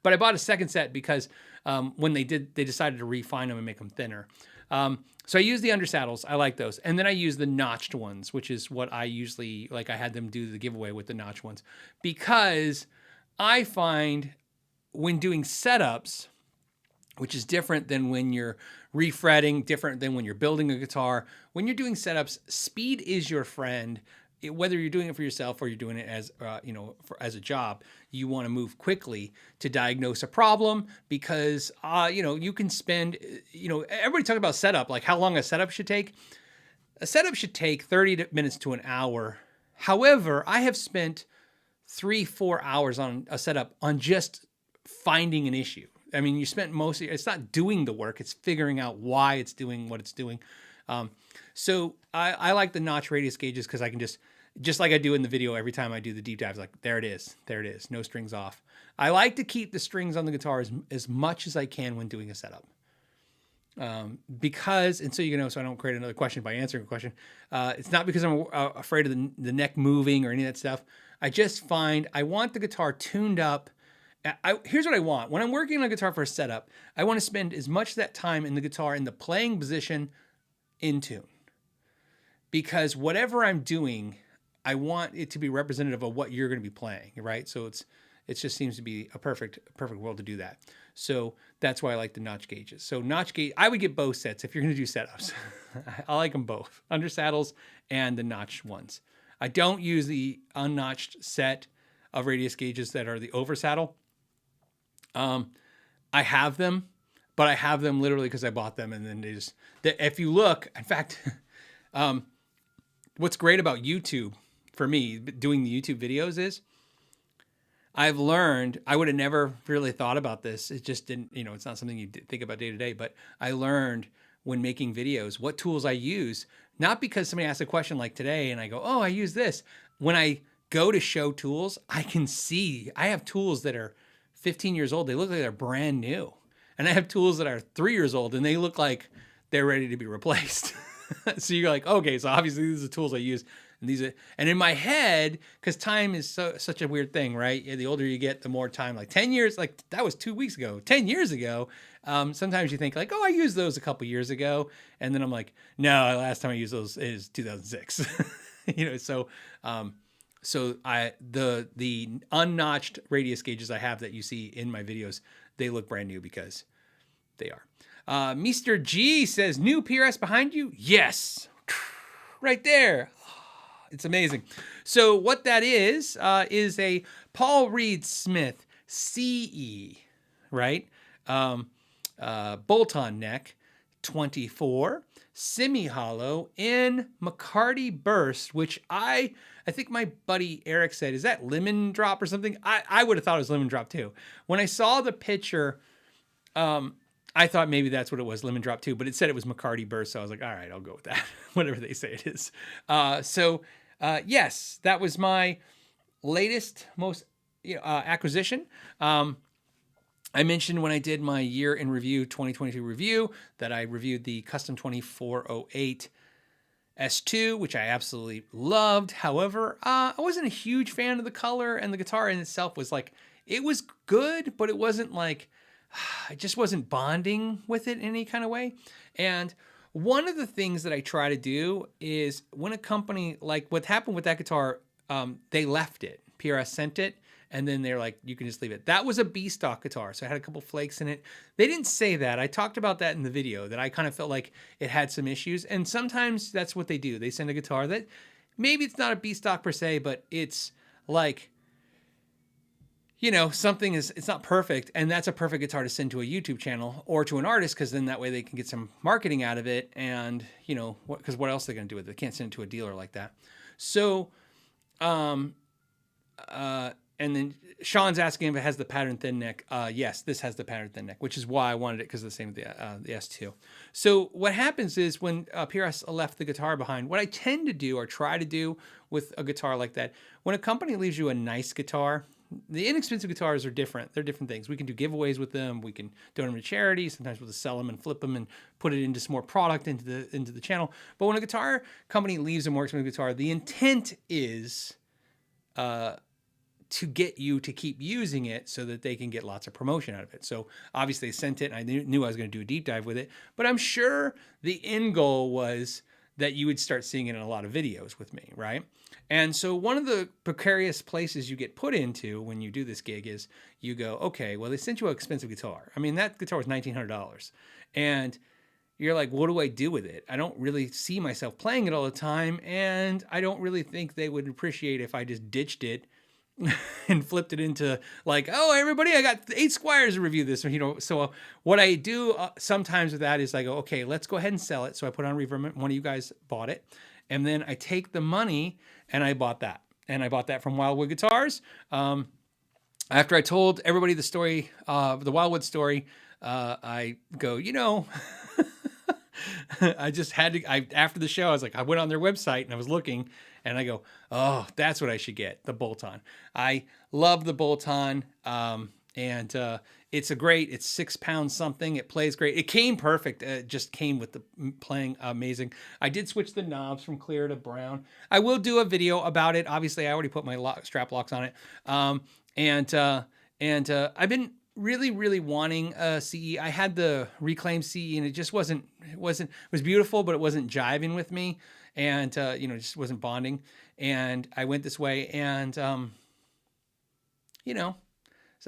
S1: but I bought a second set because when they decided to refine them and make them thinner. So I use the undersaddles. I like those. And then I use the notched ones, which is what I usually, like I had them do the giveaway with the notched ones, because I find when doing setups, which is different than when you're refretting, different than when you're building a guitar. When you're doing setups, speed is your friend. Whether you're doing it for yourself or you're doing it as as a job, you want to move quickly to diagnose a problem because you can spend everybody talks about setup, like how long a setup should take. A setup should take 30 minutes to an hour. However, I have spent 3-4 hours on a setup on just finding an issue. I mean, you spent it's not doing the work, it's figuring out why it's doing what it's doing. So I like the notch radius gauges because I can just like I do in the video every time I do the deep dives, like there it is, no strings off. I like to keep the strings on the guitar as much as I can when doing a setup. Because, and so so I don't create another question by answering a question. It's not because I'm afraid of the neck moving or any of that stuff. I just find I want the guitar tuned up. Here's what I want. When I'm working on a guitar for a setup, I want to spend as much of that time in the guitar in the playing position in tune. Because whatever I'm doing, I want it to be representative of what you're going to be playing, right? So it just seems to be a perfect world to do that. So that's why I like the notch gauges. So notch gauge, I would get both sets if you're going to do setups. I like them both, undersaddles and the notched ones. I don't use the unnotched set of radius gauges that are the oversaddle. I have them, but I have them literally because I bought them, and then if you look, in fact, what's great about YouTube for me doing the YouTube videos is I've learned, I would have never really thought about this. It just didn't, it's not something you think about day to day, but I learned when making videos what tools I use, not because somebody asked a question like today and I go, oh, I use this. When I go to show tools, I can see I have tools that are 15 years old. They look like they're brand new. And I have tools that are 3 years old and they look like they're ready to be replaced. So you're like, okay, so obviously these are the tools I use. And in my head, because time is such a weird thing, right? The older you get, the more time, like 10 years, like that was 2 weeks ago, 10 years ago. Sometimes you think like, oh, I used those a couple years ago. And then I'm like, no, the last time I used those is 2006. So the unnotched radius gauges I have that you see in my videos, they look brand new because they are. Mr. G says, new PRS behind you? Yes. Right there. It's amazing. So what that is a Paul Reed Smith CE, right? Bolt-on neck, 24, semi-hollow in McCarty burst, which I think my buddy Eric said, is that lemon drop or something? I would have thought it was lemon drop too. When I saw the picture, I thought maybe that's what it was, lemon drop too, but it said it was McCarty burst, so I was like, all right, I'll go with that, whatever they say it is. Yes, that was my latest, most acquisition. I mentioned when I did my year in review, 2022 review, that I reviewed the Custom 2408 S2, which I absolutely loved. However, I wasn't a huge fan of the color, and the guitar in itself was like, it was good, but it wasn't like, I just wasn't bonding with it in any kind of way. And one of the things that I try to do is when a company, like what happened with that guitar, they left it. PRS sent it, and then they're like, you can just leave it. That was a B stock guitar, so it had a couple flakes in it. They didn't say that. I talked about that in the video, that I kind of felt like it had some issues. And sometimes that's what they do. They send a guitar that maybe it's not a B stock per se, but it's like, something it's not perfect, and that's a perfect guitar to send to a YouTube channel or to an artist, because then that way they can get some marketing out of it, and because what else are they going to do with it? They can't send it to a dealer like that. So, and then Sean's asking if it has the pattern thin neck. Yes, this has the pattern thin neck, which is why I wanted it, because of the same with the S2. So what happens is when PRS left the guitar behind, what I tend to do or try to do with a guitar like that, when a company leaves you a nice guitar, the inexpensive guitars are different. They're different things. We can do giveaways with them. We can donate them to charity. Sometimes we'll just sell them and flip them and put it into some more product into the channel. But when a guitar company leaves a more expensive guitar, the intent is to get you to keep using it so that they can get lots of promotion out of it. So obviously they sent it, and I knew I was going to do a deep dive with it. But I'm sure the end goal was that you would start seeing it in a lot of videos with me, right? And so one of the precarious places you get put into when you do this gig is you go, okay, well, they sent you an expensive guitar. I mean, that guitar was $1,900. And you're like, what do I do with it? I don't really see myself playing it all the time, and I don't really think they would appreciate if I just ditched it and flipped it into like, oh, everybody, I got 8 Squires to review this. So what I do sometimes with that is I go, okay, let's go ahead and sell it. So I put on Reverb. One of you guys bought it. And then I take the money and I bought that. And I bought that from Wildwood Guitars. After I told everybody the story, the Wildwood story, I go, I just had to, after the show, I was like, I went on their website and I was looking, and I go, oh, that's what I should get, the bolt-on. I love the bolt-on, and it's it's 6 pounds something. It plays great. It came perfect. It just came with the playing amazing. I did switch the knobs from clear to brown. I will do a video about it. Obviously, I already put my strap locks on it. I've been really wanting a CE. I had the Reclaim CE, and it just it was beautiful, but it wasn't jiving with me, and just wasn't bonding. And I went this way, and so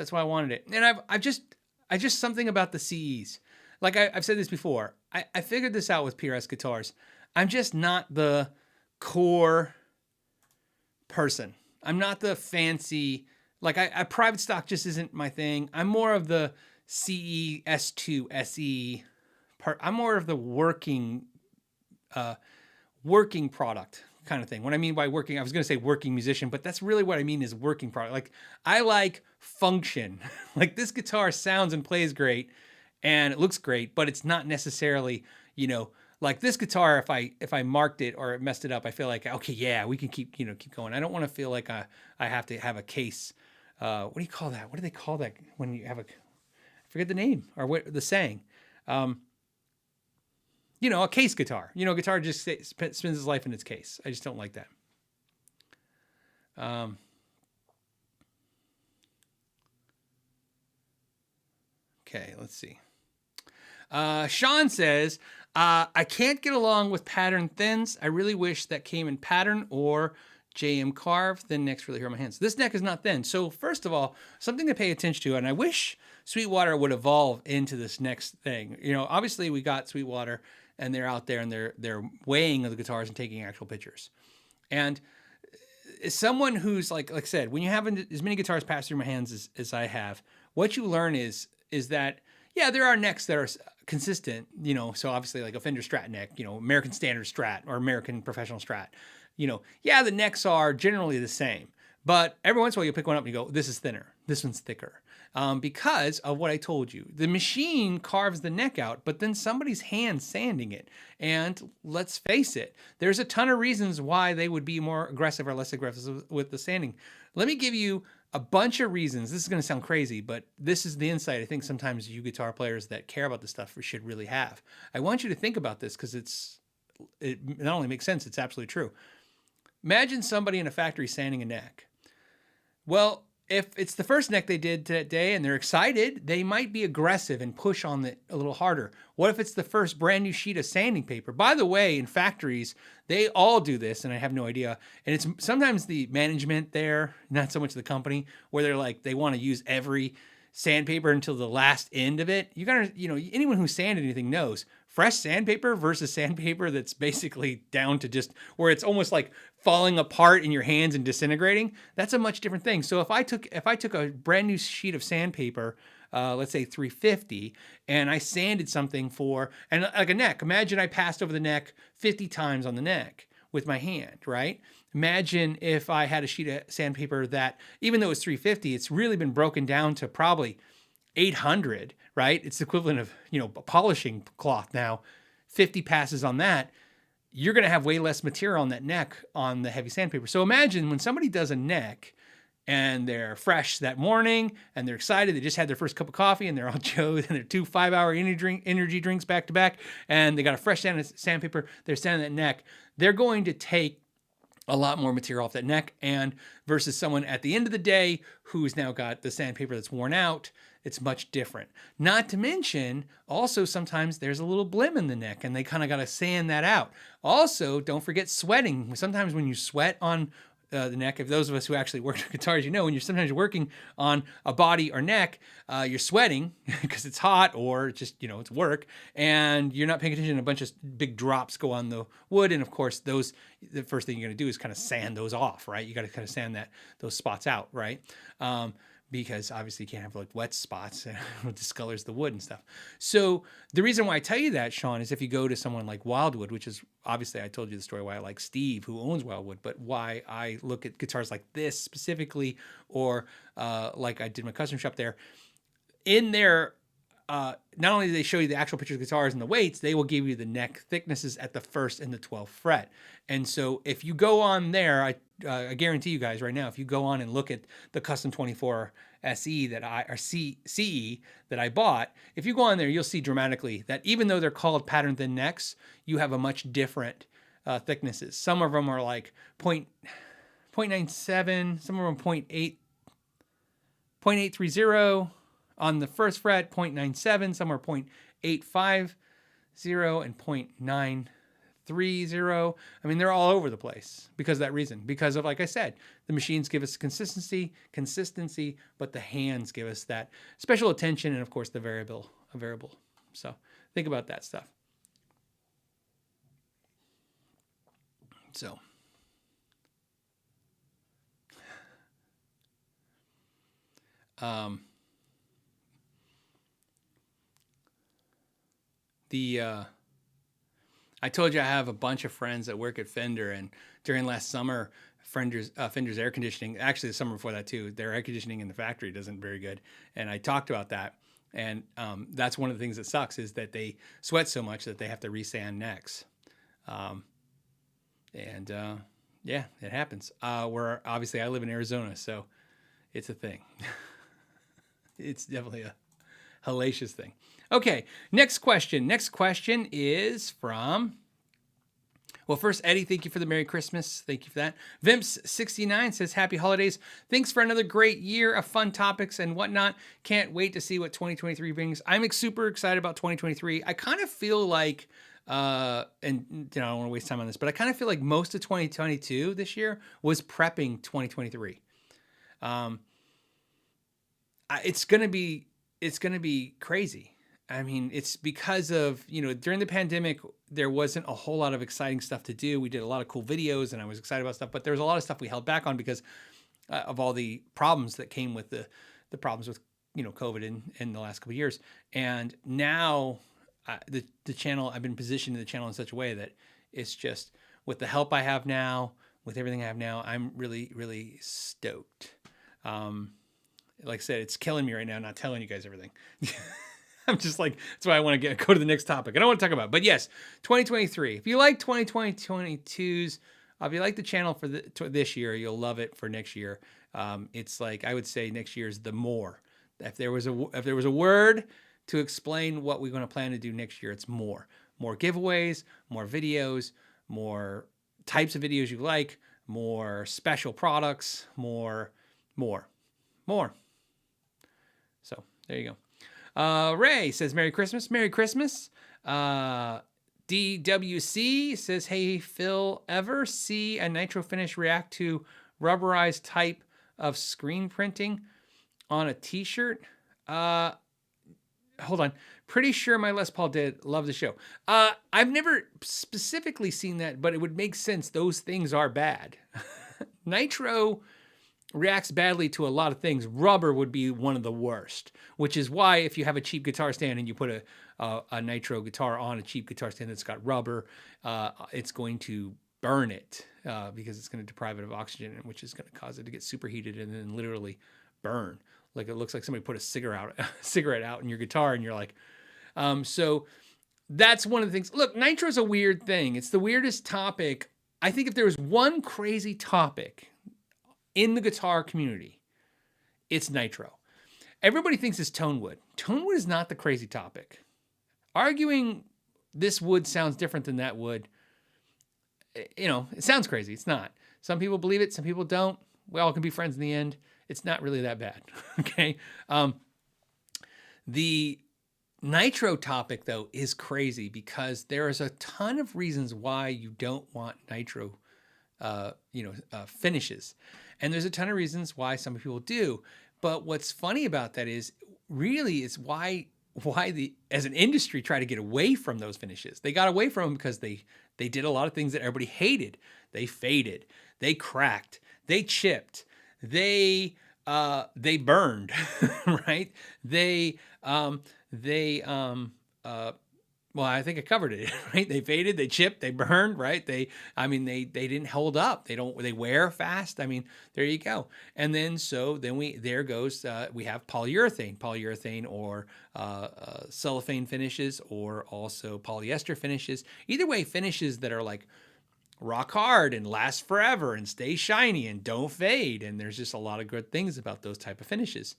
S1: that's why I wanted it. And I just something about the CEs. Like I've said this before, I figured this out with PRS guitars. I'm just not the core person. I'm not the fancy. Like I private stock just isn't my thing. I'm more of the CE, S2, SE part. I'm more of the working product kind of thing. What I mean by working, I was going to say working musician, but that's really what I mean is working product. Like I like function. Like this guitar sounds and plays great, and it looks great, but it's not necessarily, like this guitar, if I marked it or messed it up, I feel like, okay, yeah, we can keep going. I don't want to feel like I have to have a case. What do you call that? What do they call that when you have I forget the name or what the saying. A case guitar. Guitar just spends its life in its case. I just don't like that. Okay, let's see. Sean says, I can't get along with pattern thins. I really wish that came in pattern or JM carve. Thin necks really hurt my hands. This neck is not thin. So first of all, something to pay attention to, and I wish Sweetwater would evolve into this next thing. You know, obviously we got Sweetwater and they're out there and they're weighing the guitars and taking actual pictures. And as someone who's like I said, when you have as many guitars pass through my hands as I have, what you learn is that, yeah, there are necks that are consistent, you know, so obviously like a Fender Strat neck, you know, American Standard Strat or American Professional Strat, you know, yeah, the necks are generally the same, but every once in a while you pick one up and you go, this is thinner, this one's thicker. Because of what I told you. The machine carves the neck out, but then somebody's hand sanding it. And let's face it, there's a ton of reasons why they would be more aggressive or less aggressive with the sanding. Let me give you a bunch of reasons. This is going to sound crazy, but this is the insight I think sometimes you guitar players that care about this stuff should really have. I want you to think about this because it not only makes sense, it's absolutely true. Imagine somebody in a factory sanding a neck. Well, if it's the first neck they did that day and they're excited, they might be aggressive and push on it a little harder. What if it's the first brand new sheet of sanding paper? By the way, in factories, they all do this, and I have no idea. And it's sometimes the management there, not so much the company, where they're like, they want to use every sandpaper until the last end of it. You gotta, you know, anyone who sanded anything knows fresh sandpaper versus sandpaper that's basically down to just where it's almost like falling apart in your hands and disintegrating. That's a much different thing. So if I took a brand new sheet of sandpaper, let's say 350, and I sanded something and like a neck, imagine I passed over the neck 50 times on the neck with my hand, right? Imagine if I had a sheet of sandpaper that, even though it's 350, it's really been broken down to probably 800, right? It's the equivalent of, you know, a polishing cloth now. 50 passes on that, you're going to have way less material on that neck on the heavy sandpaper. So imagine when somebody does a neck and they're fresh that morning and they're excited, they just had their first cup of coffee and they're all Joe and they're 2 5-hour energy drinks back to back, and they got a fresh sandpaper, they're sanding that neck. They're going to take a lot more material off that neck, and versus someone at the end of the day who's now got the sandpaper that's worn out, it's much different. Not to mention, also sometimes there's a little blim in the neck and they kind of got to sand that out. Also, don't forget sweating. Sometimes when you sweat on the neck, if those of us who actually work on guitars, you know, when you're working on a body or neck, you're sweating because it's hot or just, you know, it's work, and you're not paying attention. A bunch of big drops go on the wood, and of course the first thing you're going to do is kind of sand those off, right? You got to kind of sand those spots out, right? Because obviously you can't have like wet spots, it discolors the wood and stuff. So the reason why I tell you that, Sean, is if you go to someone like Wildwood, which is obviously, I told you the story why I like Steve, who owns Wildwood, but why I look at guitars like this specifically, or like I did my custom shop there. In there, not only do they show you the actual pictures of guitars and the weights, they will give you the neck thicknesses at the 1st and the 12th fret. And so if you go on there, I guarantee you guys right now, if you go on and look at the Custom 24 SE CE that I bought, if you go on there, you'll see dramatically that even though they're called pattern thin necks, you have a much different thicknesses. Some of them are like 0.97, some of them 0.830 on the 1st fret, 0.97, some are 0.850 and 0.930. I mean, they're all over the place because of that reason. Because of, like I said, the machines give us consistency, but the hands give us that special attention and, of course, the variable. So think about that stuff. So. I told you I have a bunch of friends that work at Fender, and during last summer, Fender's air conditioning, actually the summer before that too, their air conditioning in the factory isn't very good. And I talked about that. And that's one of the things that sucks, is that they sweat so much that they have to resand necks. Yeah, it happens. Where obviously I live in Arizona, so it's a thing. It's definitely a hellacious thing. Okay, next question. Next question is from, well, first, Eddie, thank you for the Merry Christmas. Thank you for that. Vimps69 says, Happy Holidays. Thanks for another great year of fun topics and whatnot. Can't wait to see what 2023 brings. I'm super excited about 2023. I kind of feel like, and you know, I don't want to waste time on this, but I kind of feel like most of 2022 this year was prepping 2023. It's going to be it's going to be crazy. I mean, it's because of, during the pandemic, there wasn't a whole lot of exciting stuff to do. We did a lot of cool videos and I was excited about stuff, but there was a lot of stuff we held back on because of all the problems that came with the problems with, COVID in the last couple of years. And now the channel, I've been positioning the channel in such a way that it's just with the help I have now, with everything I have now, I'm really, really stoked. Like I said, it's killing me right now, not telling you guys everything. I'm just like, that's why I want to go to the next topic. I don't want to talk about it. But yes, 2023. If you like 2022s, if you like the channel for this year, you'll love it for next year. It's like, I would say next year is the more. If there was a word to explain what we're going to plan to do next year, it's more. More giveaways, more videos, more types of videos you like, more special products, more. So there you go. Ray says, Merry Christmas. Merry Christmas. DWC says, hey, Phil, ever see a nitro finish react to rubberized type of screen printing on a t-shirt? Hold on. Pretty sure my Les Paul did. Love the show. I've never specifically seen that, but it would make sense. Those things are bad. Nitro reacts badly to a lot of things. Rubber would be one of the worst, which is why if you have a cheap guitar stand and you put a nitro guitar on a cheap guitar stand that's got rubber, it's going to burn it because it's going to deprive it of oxygen, which is going to cause it to get superheated and then literally burn. Like it looks like somebody put a cigarette out in your guitar, and you're like, so that's one of the things. Look, nitro is a weird thing. It's the weirdest topic. I think if there was one crazy topic in the guitar community, it's nitro. Everybody thinks it's tone wood. Tone wood is not the crazy topic. Arguing this wood sounds different than that wood, it sounds crazy. It's not. Some people believe it. Some people don't. We all can be friends in the end. It's not really that bad. Okay. The nitro topic though is crazy because there is a ton of reasons why you don't want nitro, finishes. And there's a ton of reasons why some people do. But what's funny about that is really it's why as an industry try to get away from those finishes. They got away from them because they did a lot of things that everybody hated. They faded, they cracked, they chipped, they burned, right? Well, I think I covered it, right? They faded, they chipped, they burned, right? They didn't hold up. They wear fast. I mean, there you go. And then, we have polyurethane or cellophane finishes, or also polyester finishes. Either way, finishes that are like rock hard and last forever and stay shiny and don't fade. And there's just a lot of good things about those type of finishes.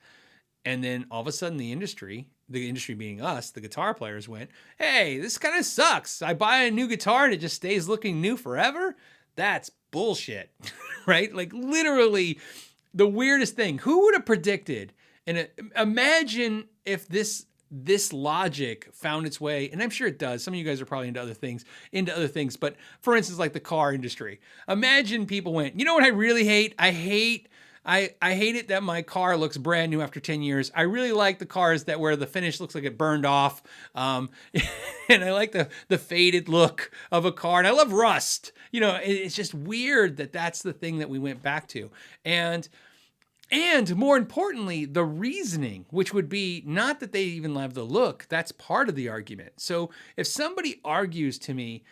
S1: And then all of a sudden the industry being us, the guitar players, went, hey, this kind of sucks. I buy a new guitar and it just stays looking new forever. That's bullshit, right? Like literally the weirdest thing. Who would have predicted? And imagine if this logic found its way, and I'm sure it does. Some of you guys are probably into other things, but for instance, like the car industry. Imagine people went, you know what I really hate? I hate it that my car looks brand new after 10 years. I really like the cars where the finish looks like it burned off. And I like the faded look of a car. And I love rust. It's just weird that that's the thing that we went back to. And more importantly, the reasoning, which would be not that they even love the look. That's part of the argument. So if somebody argues to me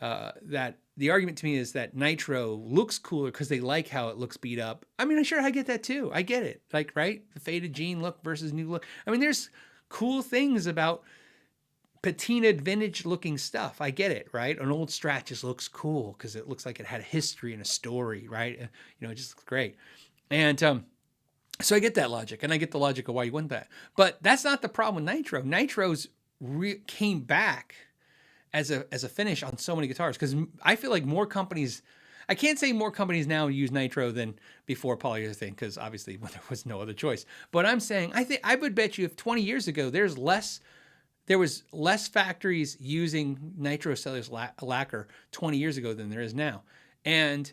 S1: that the argument to me is that nitro looks cooler because they like how it looks beat up. I mean, I get that too. I get it. Like, right? The faded jean look versus new look. I mean, there's cool things about patinaed vintage looking stuff. I get it, right? An old Strat just looks cool because it looks like it had a history and a story, right? It just looks great. And so I get that logic, and I get the logic of why you want that. But that's not the problem with nitro. Nitro's came back as a finish on so many guitars, because I feel like more companies, I can't say more companies now use nitro than before polyurethane, because obviously there was no other choice. But I'm saying, I would bet you if 20 years ago there was less factories using nitrocellulose lacquer 20 years ago than there is now. And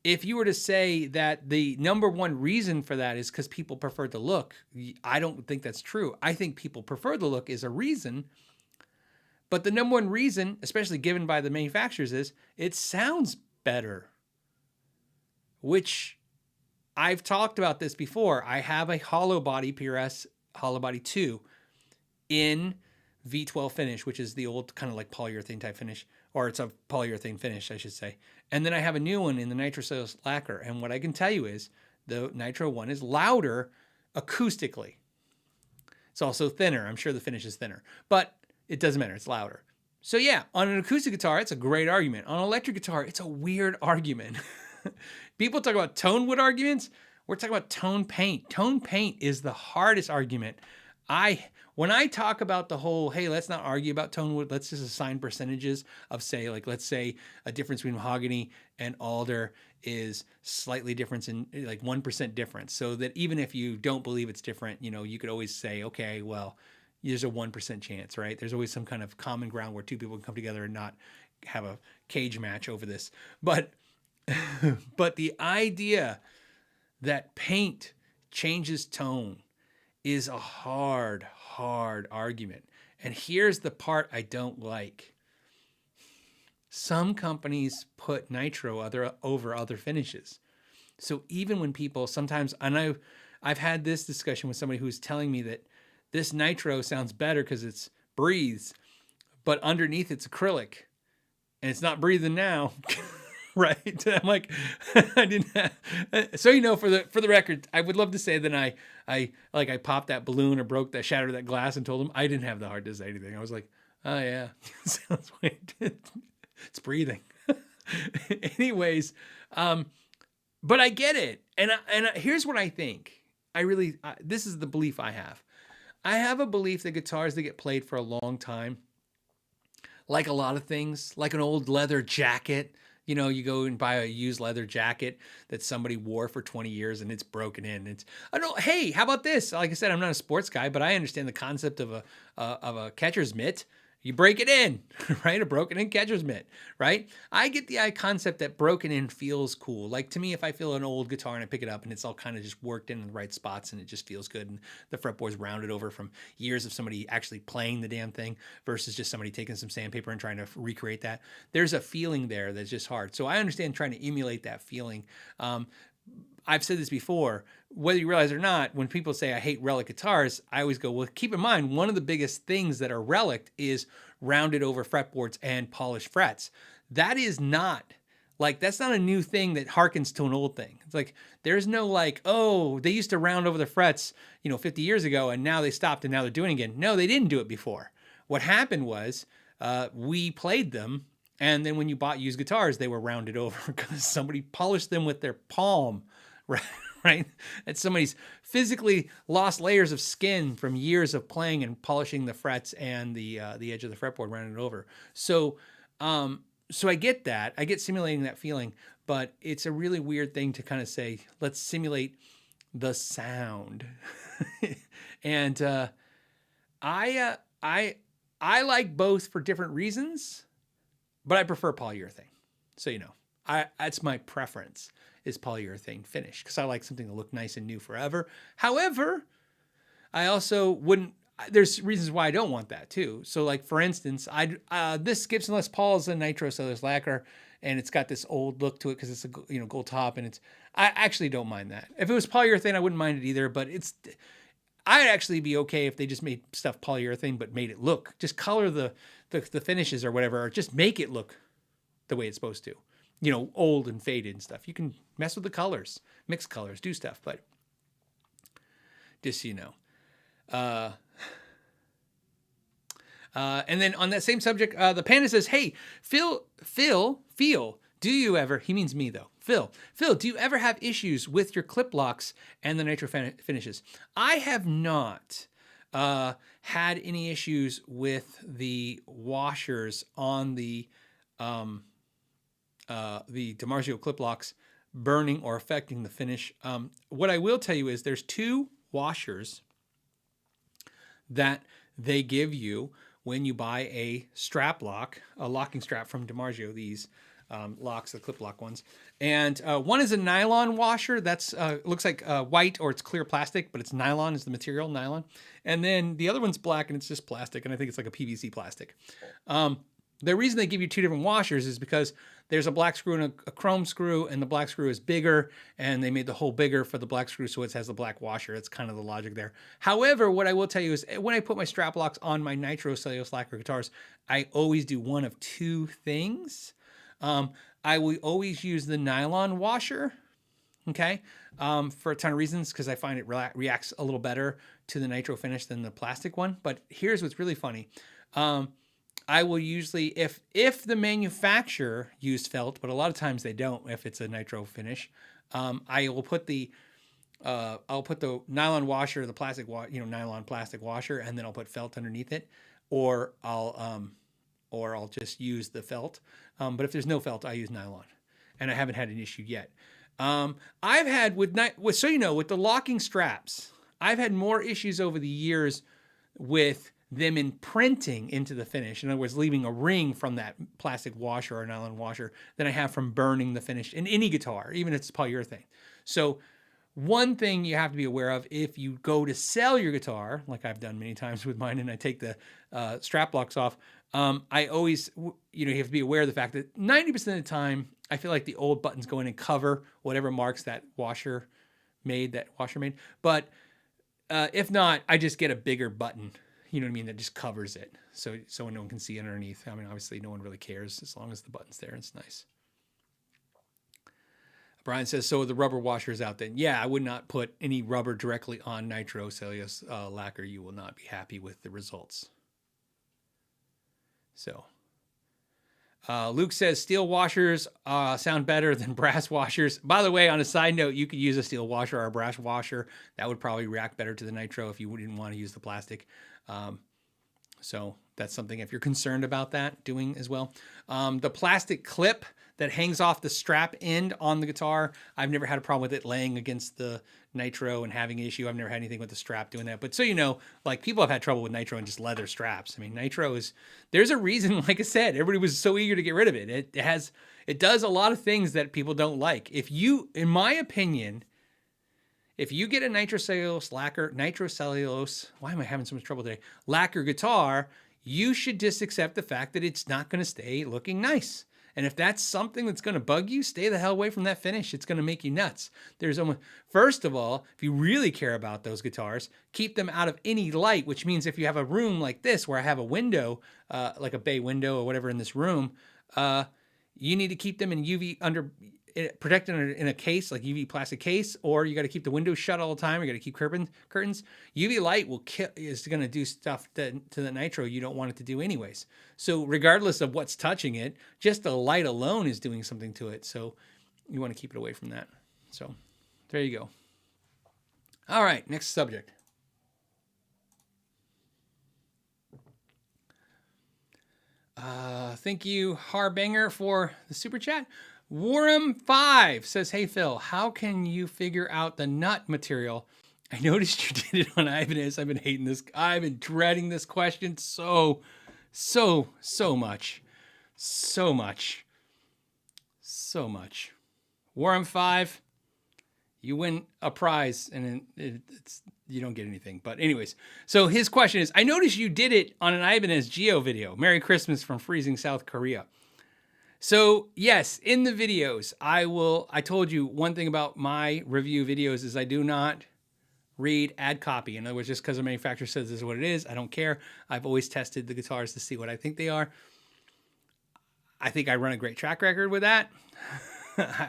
S1: if you were to say that the number one reason for that is because people prefer the look, I don't think that's true. I think people prefer the look is a reason. But the number one reason, especially given by the manufacturers, is it sounds better. Which I've talked about this before. I have a hollow body PRS hollow body 2 in V12 finish, which is the old kind of like polyurethane type finish, or it's a polyurethane finish, I should say. And then I have a new one in the Nitrocellulose Lacquer. And what I can tell you is the Nitro one is louder acoustically. It's also thinner. I'm sure the finish is thinner, but it doesn't matter. It's louder. So yeah, on an acoustic guitar, it's a great argument. On an electric guitar, it's a weird argument. People talk about tone wood arguments. We're talking about tone paint. Tone paint is the hardest argument. When I talk about the whole, hey, let's not argue about tone wood, let's just assign percentages of, say, like, let's say a difference between mahogany and alder is slightly different in like 1% difference. So that even if you don't believe it's different, you could always say, okay, well, there's a 1% chance, right? There's always some kind of common ground where two people can come together and not have a cage match over this. But the idea that paint changes tone is a hard argument. And here's the part I don't like. Some companies put nitro over other finishes. So even when people sometimes, and I've had this discussion with somebody who's telling me that this nitro sounds better because it's breathes, but underneath it's acrylic and it's not breathing now. Right. I'm like, I didn't have, so, for the record, I would love to say that I popped that balloon or shattered that glass and told them I didn't have the heart to say anything. I was like, oh yeah, sounds like it's breathing. Anyways. But I get it. And here's what I think. This is the belief I have. I have a belief that guitars that get played for a long time, like a lot of things, like an old leather jacket, you go and buy a used leather jacket that somebody wore for 20 years and it's broken in. Hey, how about this? Like I said, I'm not a sports guy, but I understand the concept of a catcher's mitt. You break it in, right? A broken in catcher's mitt, right? I get the concept that broken in feels cool. Like to me, if I feel an old guitar and I pick it up and it's all kind of just worked in the right spots and it just feels good and the fretboard's rounded over from years of somebody actually playing the damn thing versus just somebody taking some sandpaper and trying to recreate that, there's a feeling there that's just hard. So I understand trying to emulate that feeling. I've said this before, whether you realize it or not, when people say I hate relic guitars, I always go, well, keep in mind, one of the biggest things that are relic is rounded over fretboards and polished frets. That is not, that's not a new thing that harkens to an old thing. It's like, there's no oh, they used to round over the frets, 50 years ago, and now they stopped and now they're doing it again. No, they didn't do it before. What happened was we played them, and then when you bought used guitars, they were rounded over because somebody polished them with their palm. Right? And somebody's physically lost layers of skin from years of playing and polishing the frets and the edge of the fretboard, rounded over. So I get that. I get simulating that feeling, but it's a really weird thing to kind of say, let's simulate the sound. And I like both for different reasons, but I prefer polyurethane. So that's my preference. Is polyurethane finish because I like something to look nice and new forever. However, I also wouldn't. There's reasons why I don't want that too. So, for instance, this Gibson Les Paul is a Nitrocellulose Lacquer, and it's got this old look to it because it's a gold top, and I actually don't mind that. If it was polyurethane, I wouldn't mind it either. But I'd actually be okay if they just made stuff polyurethane but made it look, just color the finishes or whatever, or just make it look the way it's supposed to. Old and faded and stuff. You can mess with the colors, mix colors, do stuff, but just so you know. And then on that same subject, the Panda says, hey, Phil, do you ever, he means me though, Phil, do you ever have issues with your clip locks and the nitro finishes? I have not had any issues with the washers on the DiMarzio clip locks burning or affecting the finish. What I will tell you is there's two washers that they give you when you buy a strap lock, a locking strap from DiMarzio, these locks, the clip lock ones. And one is a nylon washer. That's looks like white or it's clear plastic, but it's nylon is the material, nylon. And then the other one's black and it's just plastic. And I think it's like a PVC plastic. The reason they give you two different washers is because there's a black screw and a chrome screw, and the black screw is bigger, and they made the hole bigger for the black screw, so it has the black washer. It's kind of the logic there. However, what I will tell you is when I put my strap locks on my Nitrocellulose Lacquer guitars, I always do one of two things. I will always use the nylon washer, okay, for a ton of reasons, because I find it reacts a little better to the nitro finish than the plastic one. But here's what's really funny. I will usually, if the manufacturer used felt, but a lot of times they don't if it's a nitro finish, I will put I'll put the nylon washer, the plastic, nylon plastic washer, and then I'll put felt underneath it, or I'll just use the felt. But if there's no felt, I use nylon, and I haven't had an issue yet. I've had with the locking straps, I've had more issues over the years with them imprinting into the finish. In other words, leaving a ring from that plastic washer or nylon washer than I have from burning the finish in any guitar, even if it's polyurethane. So one thing you have to be aware of if you go to sell your guitar, like I've done many times with mine, and I take the strap locks off, I always, you have to be aware of the fact that 90% of the time, I feel like the old buttons go in and cover whatever marks that washer made. But if not, I just get a bigger button, you know what I mean, that just covers it, so no one can see underneath. I mean, obviously, no one really cares as long as the button's there. It's nice. Brian says, so the rubber washer is out then. Yeah, I would not put any rubber directly on Nitrocellulose Lacquer. You will not be happy with the results. So, Luke says steel washers sound better than brass washers. By the way, on a side note, you could use a steel washer or a brass washer. That would probably react better to the nitro if you didn't want to use the plastic. So that's something if you're concerned about that doing as well. The plastic clip that hangs off the strap end on the guitar, I've never had a problem with it laying against the nitro and having an issue. I've never had anything with the strap doing that. But so like people have had trouble with nitro and just leather straps. I mean, nitro there's a reason, like I said, everybody was so eager to get rid of it. It does a lot of things that people don't like. In my opinion, if you get a Nitrocellulose Lacquer, why am I having so much trouble today? Lacquer guitar, you should just accept the fact that it's not going to stay looking nice. And if that's something that's going to bug you, stay the hell away from that finish. It's going to make you nuts. First of all, if you really care about those guitars, keep them out of any light, which means if you have a room like this where I have a window, like a bay window or whatever in this room, you need to keep them in UV protected in a case, like UV plastic case, or you got to keep the windows shut all the time. You got to keep curtains. UV light is going to do stuff to the nitro you don't want it to do anyways. So regardless of what's touching it, just the light alone is doing something to it. So you want to keep it away from that. So there you go. All right, next subject. Thank you, Harbanger, for the super chat. Warham5 says, hey, Phil, how can you figure out the nut material? I noticed you did it on Ibanez. I've been hating this. I've been dreading this question so much. Warham5, you win a prize, and you don't get anything. But anyways, so his question is, I noticed you did it on an Ibanez Gio video. Merry Christmas from freezing South Korea. So yes, in the videos, I told you one thing about my review videos is I do not read ad copy. In other words, just because the manufacturer says this is what it is, I don't care. I've always tested the guitars to see what I think they are. I think I run a great track record with that.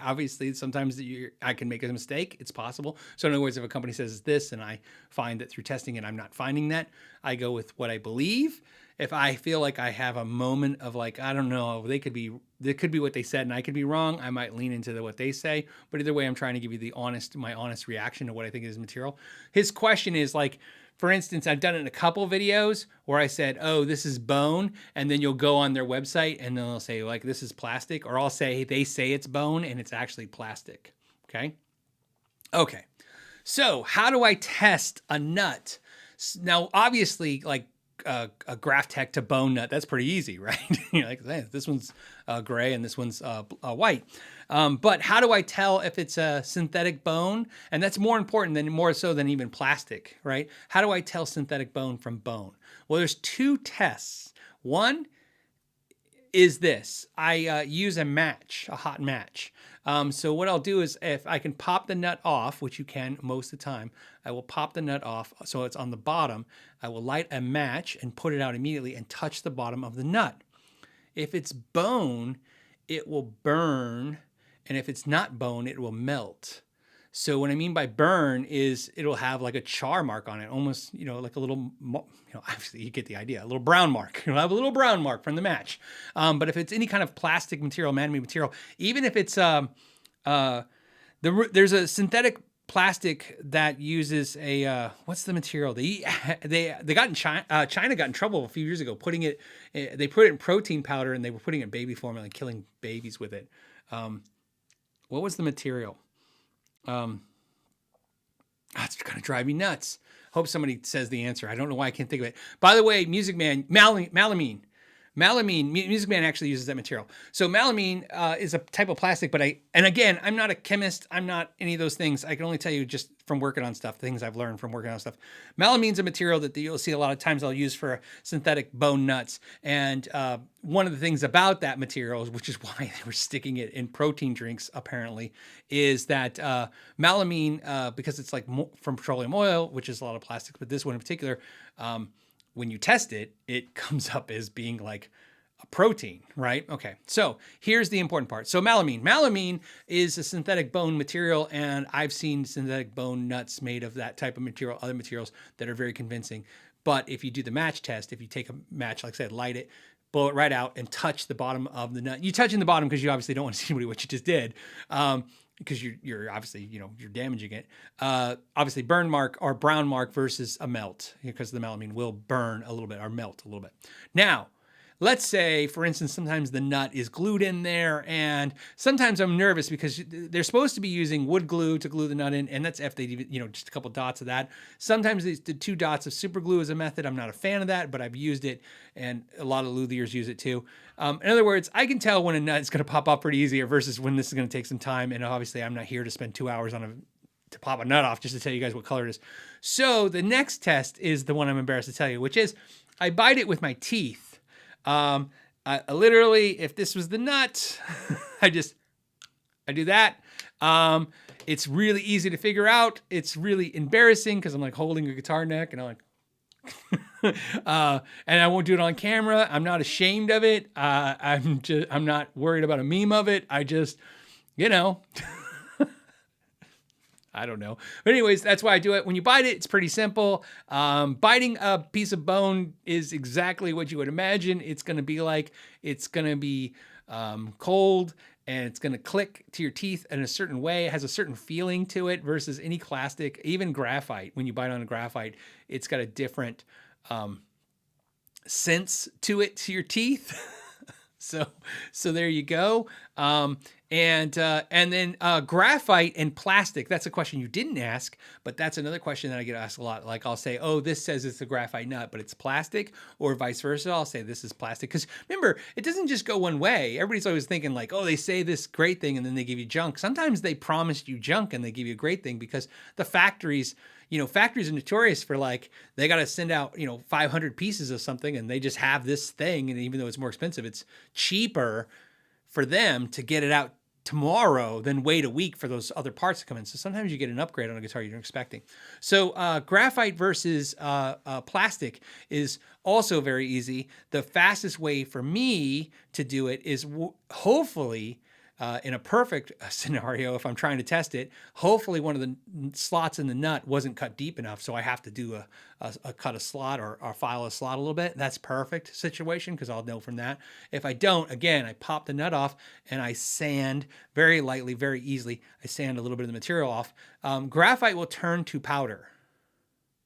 S1: Obviously, sometimes I can make a mistake. It's possible. So in other words, if a company says it's this and I find that through testing it, I'm not finding that, I go with what I believe. If I feel like I have a moment of like, I don't know, they could be what they said and I could be wrong, I might lean into what they say. But either way, I'm trying to give you my honest reaction to what I think is material. His question is like, for instance, I've done it in a couple videos where I said, oh, this is bone. And then you'll go on their website and they'll say like, this is plastic. Or I'll say, they say it's bone and it's actually plastic. Okay. So how do I test a nut? Now, obviously, like a Graphtec to bone nut. That's pretty easy, right? You're like, hey, this one's gray and this one's white. But how do I tell if it's a synthetic bone? And that's more so than even plastic, right? How do I tell synthetic bone from bone? Well, there's two tests. One is this. I use a hot match. So what I'll do is if I can pop the nut off, which you can most of the time, I will pop the nut off so it's on the bottom. I will light a match and put it out immediately and touch the bottom of the nut. If it's bone, it will burn, and if it's not bone, it will melt. So what I mean by burn is it'll have like a char mark on it, almost, like a little, obviously you get the idea, a little brown mark. You'll have a little brown mark from the match. But if it's any kind of plastic material, man-made material, even if it's, there's a synthetic plastic that uses a, what's the material? They got in China, China got in trouble a few years ago, they put it in protein powder and they were putting it in baby formula and killing babies with it. What was the material? It's going to drive me nuts. Hope somebody says the answer. I don't know why I can't think of it. By the way, Music Man, melamine. Music Man actually uses that material. So melamine is a type of plastic, and again, I'm not a chemist. I'm not any of those things. I can only tell you just from working on stuff, things I've learned from working on stuff. Melamine's a material that you'll see a lot of times I'll use for synthetic bone nuts. And one of the things about that material, which is why they were sticking it in protein drinks apparently, is that melamine, because it's like from petroleum oil, which is a lot of plastics, but this one in particular, when you test it, it comes up as being like a protein, right? Okay, so here's the important part. So melamine. Melamine is a synthetic bone material, and I've seen synthetic bone nuts made of that type of material, other materials that are very convincing. But if you do the match test, if you take a match, like I said, light it, blow it right out, and touch the bottom of the nut. You touch in the bottom because you obviously don't want to see what you just did. Because you're obviously, you're damaging it. Obviously burn mark or brown mark versus a melt, because the melamine will burn a little bit or melt a little bit. Now, let's say, for instance, sometimes the nut is glued in there, and sometimes I'm nervous because they're supposed to be using wood glue to glue the nut in, and that's if they, just a couple dots of that. Sometimes the 2 dots of super glue is a method. I'm not a fan of that, but I've used it, and a lot of luthiers use it too. In other words, I can tell when a nut is going to pop up pretty easy versus when this is going to take some time, and obviously I'm not here to spend 2 hours to pop a nut off just to tell you guys what color it is. So the next test is the one I'm embarrassed to tell you, which is I bite it with my teeth. I literally, if this was the nut, I do that. It's really easy to figure out. It's really embarrassing because I'm like holding a guitar neck and I'm like, and I won't do it on camera. I'm not ashamed of it. I'm not worried about a meme of it. I just, I don't know. But anyways, that's why I do it. When you bite it, it's pretty simple. Biting a piece of bone is exactly what you would imagine. It's going to be like, it's going to be cold, and it's going to click to your teeth in a certain way. It has a certain feeling to it versus any plastic, even graphite. When you bite on a graphite, it's got a different sense to it, to your teeth. So there you go. And then graphite and plastic. That's a question you didn't ask, but that's another question that I get asked a lot. Like I'll say, oh, this says it's a graphite nut, but it's plastic, or vice versa. I'll say this is plastic. Because remember, it doesn't just go one way. Everybody's always thinking like, oh, they say this great thing and then they give you junk. Sometimes they promised you junk and they give you a great thing because the factories are notorious for like, they got to send out, 500 pieces of something and they just have this thing. And even though it's more expensive, it's cheaper for them to get it out tomorrow than wait a week for those other parts to come in. So sometimes you get an upgrade on a guitar you're expecting. So graphite versus plastic is also very easy. The fastest way for me to do it is hopefully in a perfect scenario, if I'm trying to test it, hopefully one of the slots in the nut wasn't cut deep enough, so I have to do a cut a slot or file a slot a little bit. That's perfect situation because I'll know from that. If I don't, again, I pop the nut off and I sand very lightly, very easily. I sand a little bit of the material off. Graphite will turn to powder.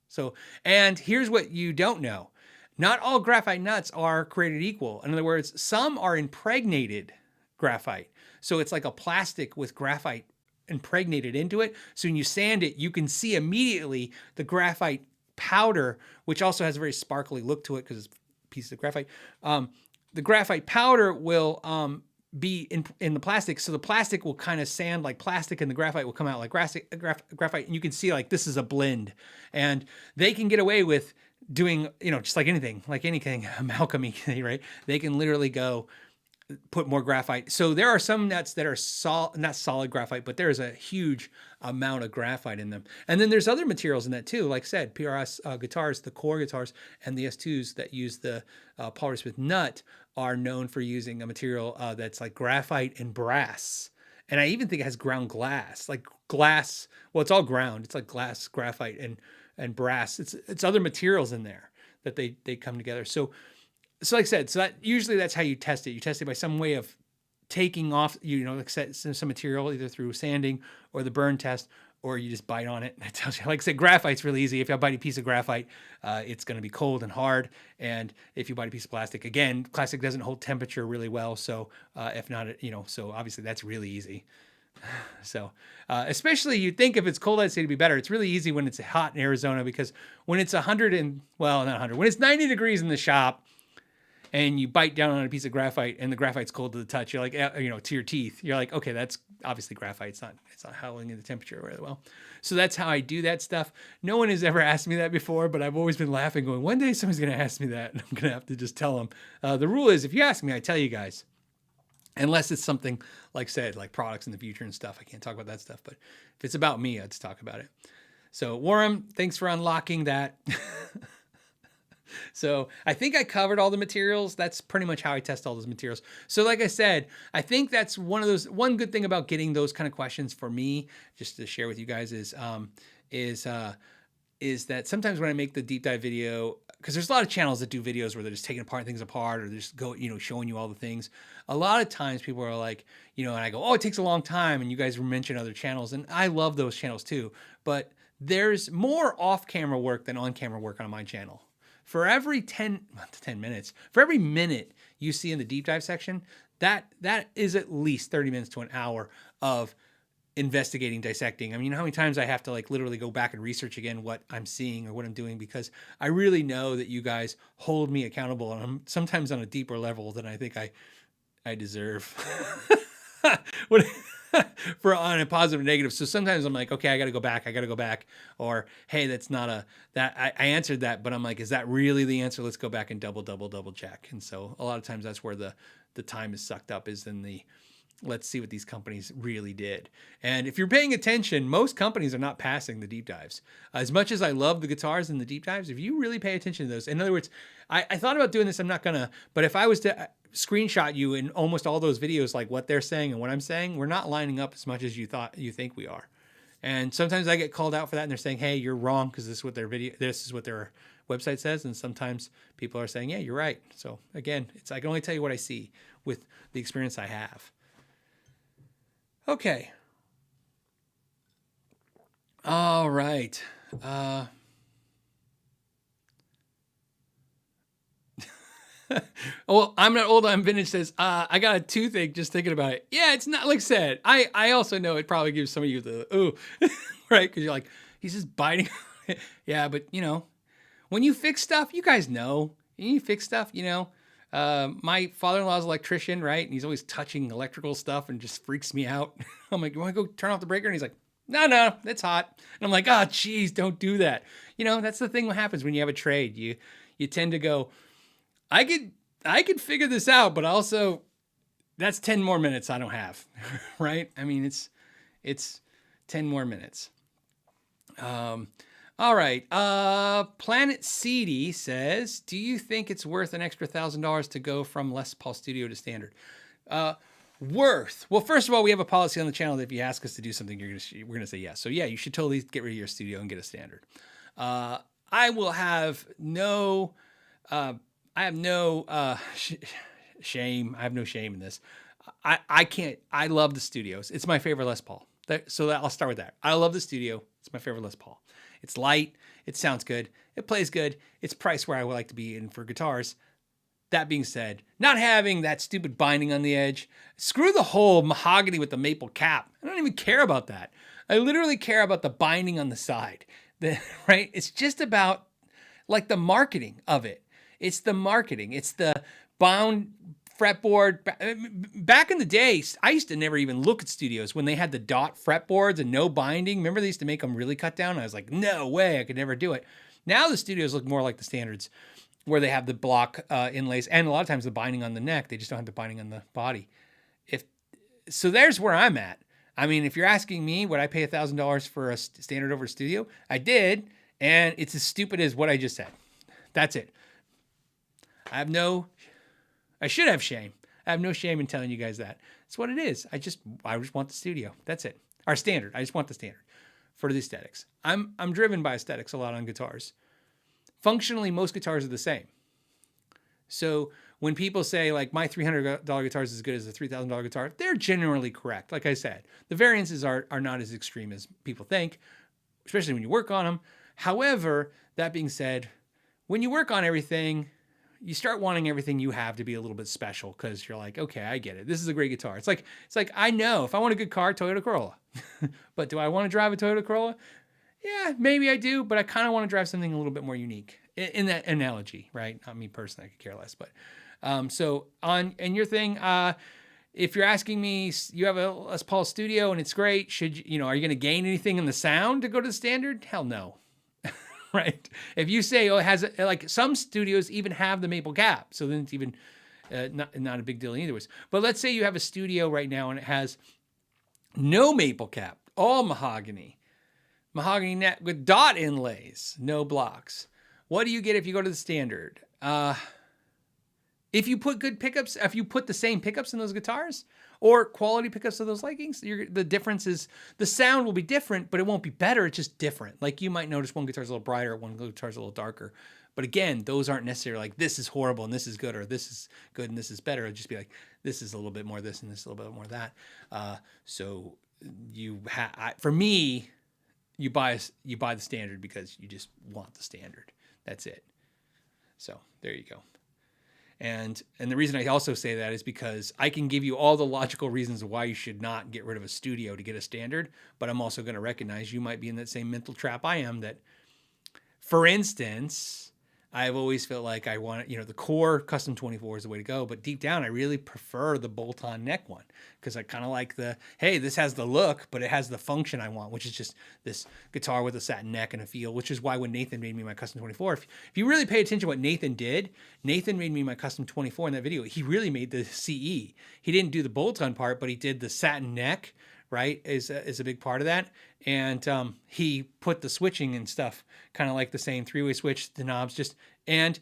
S1: So, and here's what you don't know. Not all graphite nuts are created equal. In other words, some are impregnated graphite. So it's like a plastic with graphite impregnated into it. So when you sand it, you can see immediately the graphite powder, which also has a very sparkly look to it because it's pieces of graphite. The graphite powder will be in the plastic. So the plastic will kind of sand like plastic and the graphite will come out like graphite. And you can see like this is a blend. And they can get away with doing, just like anything, amalgamy, right? They can literally go put more graphite. So there are some nuts that are not solid graphite, but there's a huge amount of graphite in them. And then there's other materials in that too. Like I said, PRS guitars, the core guitars and the S2s that use the polymer with nut are known for using a material that's like graphite and brass. And I even think it has ground glass, like glass. Well, it's all ground. It's like glass, graphite and brass. It's other materials in there that they come together. So like I said, so that usually that's how you test it. You test it by some way of taking off, like some material either through sanding or the burn test, or you just bite on it. And it tells you, like I said, graphite's really easy. If you bite a piece of graphite, it's going to be cold and hard. And if you bite a piece of plastic, again, plastic doesn't hold temperature really well. So if not, so obviously that's really easy. So especially you'd think if it's cold, I'd say it'd be better. It's really easy when it's hot in Arizona, because when it's 100 and, well, not 100, when it's 90 degrees in the shop, and you bite down on a piece of graphite and the graphite's cold to the touch, you're like, to your teeth, you're like, okay, that's obviously graphite. It's not howling in the temperature really well. So that's how I do that stuff. No one has ever asked me that before, but I've always been laughing going, one day someone's going to ask me that and I'm going to have to just tell them. The rule is if you ask me, I tell you guys, unless it's something like said, like products in the future and stuff. I can't talk about that stuff, but if it's about me, I'd just talk about it. So Warren, thanks for unlocking that. So I think I covered all the materials. That's pretty much how I test all those materials. So like I said, I think that's one good thing about getting those kind of questions for me, just to share with you guys, is that sometimes when I make the deep dive video, because there's a lot of channels that do videos where they're just taking things apart, or they're just showing you all the things. A lot of times people are like, and I go, oh, it takes a long time. And you guys mention other channels, and I love those channels too. But there's more off-camera work than on-camera work on my channel. For every 10 minutes, for every minute you see in the deep dive section, that is at least 30 minutes to an hour of investigating, dissecting. I mean, how many times I have to like literally go back and research again what I'm seeing or what I'm doing, because I really know that you guys hold me accountable, and I'm sometimes on a deeper level than I think I deserve. For on a positive and negative. So sometimes I'm like, okay, I got to go back. Or, hey, that's not I answered that, but I'm like, is that really the answer? Let's go back and double check. And so a lot of times that's where the time is sucked up, is in the, let's see what these companies really did. And if you're paying attention, most companies are not passing the deep dives. As much as I love the guitars and the deep dives, if you really pay attention to those, in other words, I thought about doing this, I'm not gonna, but if I was to screenshot you in almost all those videos, like what they're saying and what I'm saying, we're not lining up as much as you think we are. And sometimes I get called out for that, and they're saying, hey, you're wrong, because this is what their website says. And sometimes people are saying, yeah, you're right. So again, I can only tell you what I see with the experience I have. Okay. All right. Well, I'm not old, I'm vintage says, I got a toothache just thinking about it. Yeah, it's not, like I said, I also know it probably gives some of you the, ooh, right? Because you're like, he's just biting. Yeah, but when you fix stuff, you guys know, you fix stuff, my father-in-law's an electrician, right? And he's always touching electrical stuff and just freaks me out. I'm like, you want to go turn off the breaker? And he's like, no, it's hot. And I'm like, oh, geez, don't do that. That's the thing that happens when you have a trade. You tend to go, I could figure this out, but also that's 10 more minutes I don't have, right? I mean, it's 10 more minutes. All right. Planet CD says, do you think it's worth an extra $1,000 to go from Les Paul Studio to standard? Worth. Well, first of all, we have a policy on the channel that if you ask us to do something, we're going to say yes. So yeah, you should totally get rid of your studio and get a standard. I will have no, I have no shame. I have no shame in this. I love the studios. It's my favorite Les Paul. So I'll start with that. I love the studio. It's my favorite Les Paul. It's light. It sounds good. It plays good. It's priced where I would like to be in for guitars. That being said, not having that stupid binding on the edge, screw the whole mahogany with the maple cap. I don't even care about that. I literally care about the binding on the side, right? It's just about like the marketing of it. It's the marketing. It's the bound fretboard. Back in the day, I used to never even look at studios when they had the dot fretboards and no binding. Remember they used to make them really cut down? I was like, no way, I could never do it. Now the studios look more like the standards where they have the block inlays and a lot of times the binding on the neck. They just don't have the binding on the body. So there's where I'm at. I mean, if you're asking me, would I pay $1,000 for a standard over studio? I did, and it's as stupid as what I just said. That's it. I should have shame. I have no shame in telling you guys that. It's what it is. I just want the studio. That's it. Our standard. I just want the standard for the aesthetics. I'm driven by aesthetics a lot on guitars. Functionally, most guitars are the same. So when people say like my $300 guitar is as good as a $3,000 guitar, they're generally correct. Like I said, the variances are not as extreme as people think, especially when you work on them. However, that being said, when you work on everything, you start wanting everything you have to be a little bit special because you're like, okay, I get it. This is a great guitar. It's like I know if I want a good car, Toyota Corolla. But do I want to drive a Toyota Corolla? Yeah, maybe I do, but I kind of want to drive something a little bit more unique in that analogy, right? Not me personally, I could care less. But so and your thing, if you're asking me, you have a Les Paul Studio and it's great. Are you going to gain anything in the sound to go to the standard? Hell no. Right? If you say, it has like some studios even have the maple cap, so then it's even not a big deal either. But let's say you have a studio right now and it has no maple cap, all mahogany net with dot inlays, no blocks. What do you get if you go to the standard? If you put good pickups, if you put the same pickups in those guitars or quality pickups of those leggings, the difference is the sound will be different, but it won't be better. It's just different. Like you might notice one guitar's a little brighter, one guitar's a little darker. But again, those aren't necessarily like this is horrible and this is good or this is good and this is better. It'll just be like this is a little bit more this and this is a little bit more that. So for me, you buy the standard because you just want the standard. That's it. So there you go. And the reason I also say that is because I can give you all the logical reasons why you should not get rid of a studio to get a standard, but I'm also going to recognize you might be in that same mental trap I am that, for instance, I've always felt like I want, the core custom 24 is the way to go, but deep down I really prefer the bolt-on neck one because I kind of like hey, this has the look, but it has the function I want, which is just this guitar with a satin neck and a feel, which is why when Nathan made me my custom 24, if you really pay attention to what Nathan did, Nathan made me my custom 24 in that video. He really made the CE. He didn't do the bolt-on part, but he did the satin neck, right, is a big part of that. And he put the switching and stuff kind of like the same three-way switch, the knobs just, and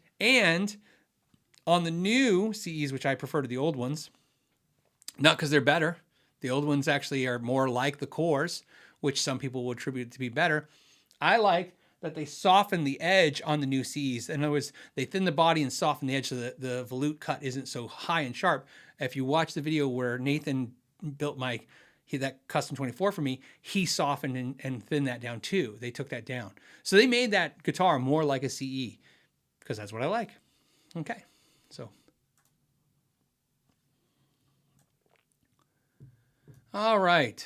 S1: on the new CEs, which I prefer to the old ones, not because they're better. The old ones actually are more like the cores, which some people will attribute to be better. I like that they soften the edge on the new CEs. In other words, they thin the body and soften the edge so that the volute cut isn't so high and sharp. If you watch the video where Nathan built that custom 24 for me, he softened and thinned that down too. They took that down. So they made that guitar more like a CE because that's what I like. Okay, so. All right.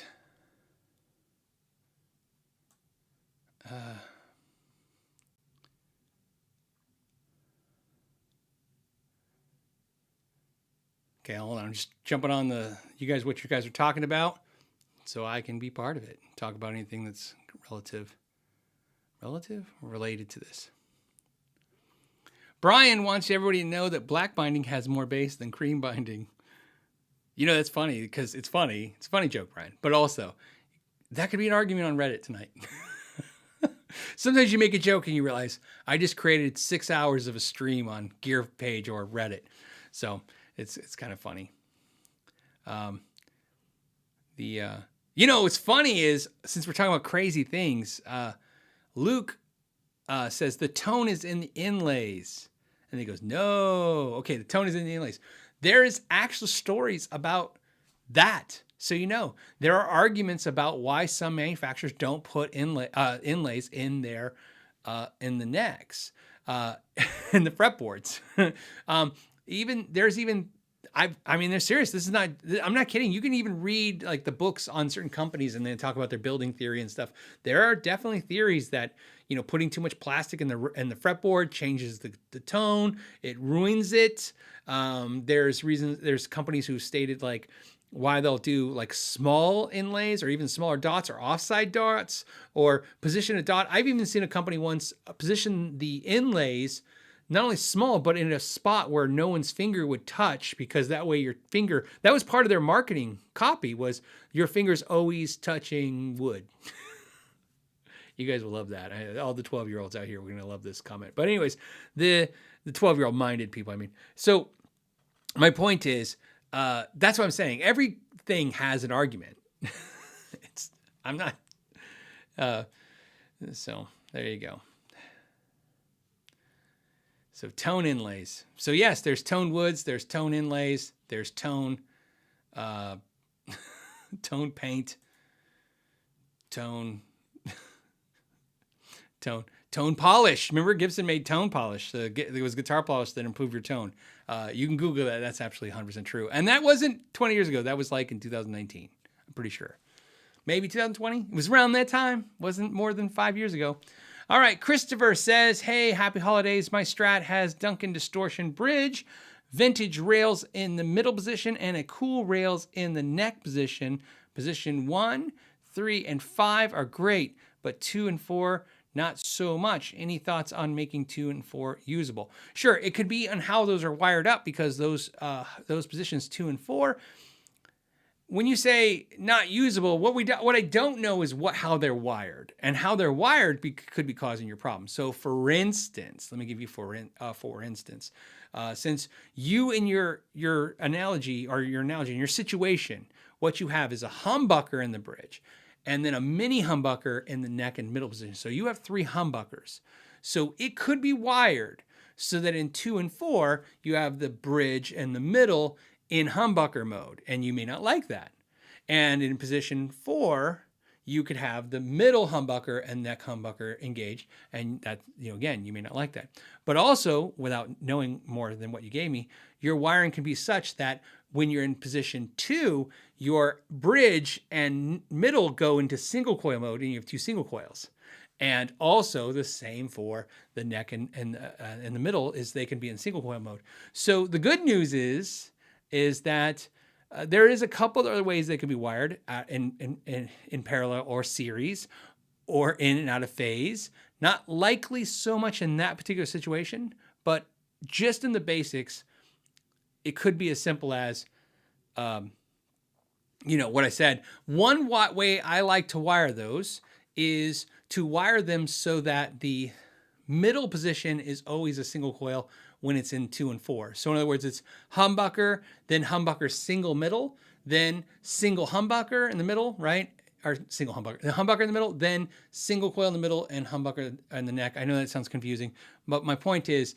S1: Okay, hold on. I'm just jumping on what you guys are talking about so I can be part of it. Talk about anything that's related to this. Brian wants everybody to know that black binding has more bass than cream binding. That's funny because it's funny. It's a funny joke, Brian. But also, that could be an argument on Reddit tonight. Sometimes you make a joke and you realize I just created 6 hours of a stream on Gear Page or Reddit. So it's kind of funny. What's funny is, since we're talking about crazy things, Luke says the tone is in the inlays. And he goes, no. Okay, the tone is in the inlays. There is actual stories about that. So there are arguments about why some manufacturers don't put inlays in their in the necks, in the fretboards. They're serious. This is not, I'm not kidding. You can even read like the books on certain companies and then talk about their building theory and stuff. There are definitely theories that, putting too much plastic in the fretboard changes the tone. It ruins it. There's companies who stated like why they'll do like small inlays or even smaller dots or offside dots or position a dot. I've even seen a company once position the inlays not only small, but in a spot where no one's finger would touch, because that way your finger, that was part of their marketing copy, was your finger's always touching wood. You guys will love that. All the 12-year-olds out here, we're going to love this comment. But anyways, the 12-year-old minded people, I mean. So my point is, that's what I'm saying. Everything has an argument. I'm not, so there you go. So tone inlays. So yes, there's tone woods, there's tone inlays, there's tone, tone paint, tone polish. Remember Gibson made tone polish. There was guitar polish that improved your tone. You can Google that. That's absolutely 100% true. And that wasn't 20 years ago. That was like in 2019. I'm pretty sure. Maybe 2020. It was around that time. Wasn't more than 5 years ago. All right, Christopher says, hey, happy holidays. My Strat has Duncan distortion bridge, vintage rails in the middle position, and a cool rails in the neck position. Position 1, 3, and 5 are great, but 2 and 4, not so much. Any thoughts on making 2 and 4 usable? Sure, it could be on how those are wired up, because those positions 2 and 4, when you say not usable, what I don't know is how they're wired, and how they're wired could be causing your problem. So for instance, let me give you for instance, since you in your analogy in your situation, what you have is a humbucker in the bridge and then a mini humbucker in the neck and middle position. So you have 3 humbuckers. So it could be wired so that in 2 and 4, you have the bridge and the middle in humbucker mode, and you may not like that. And in position 4, you could have the middle humbucker and neck humbucker engaged, and that, again, you may not like that. But also, without knowing more than what you gave me, your wiring can be such that when you're in position 2, your bridge and middle go into single coil mode, and you have 2 single coils. And also the same for the neck and the middle, is they can be in single coil mode. So the good news is that there is a couple other ways they can be wired in parallel or series or in and out of phase. Not likely so much in that particular situation, but just in the basics, it could be as simple as, what I said. One way I like to wire those is to wire them so that the middle position is always a single coil when it's in 2 and 4. So in other words, it's humbucker, then humbucker single middle, then single humbucker in the middle, right? Or single humbucker, the humbucker in the middle, then single coil in the middle and humbucker in the neck. I know that sounds confusing, but my point is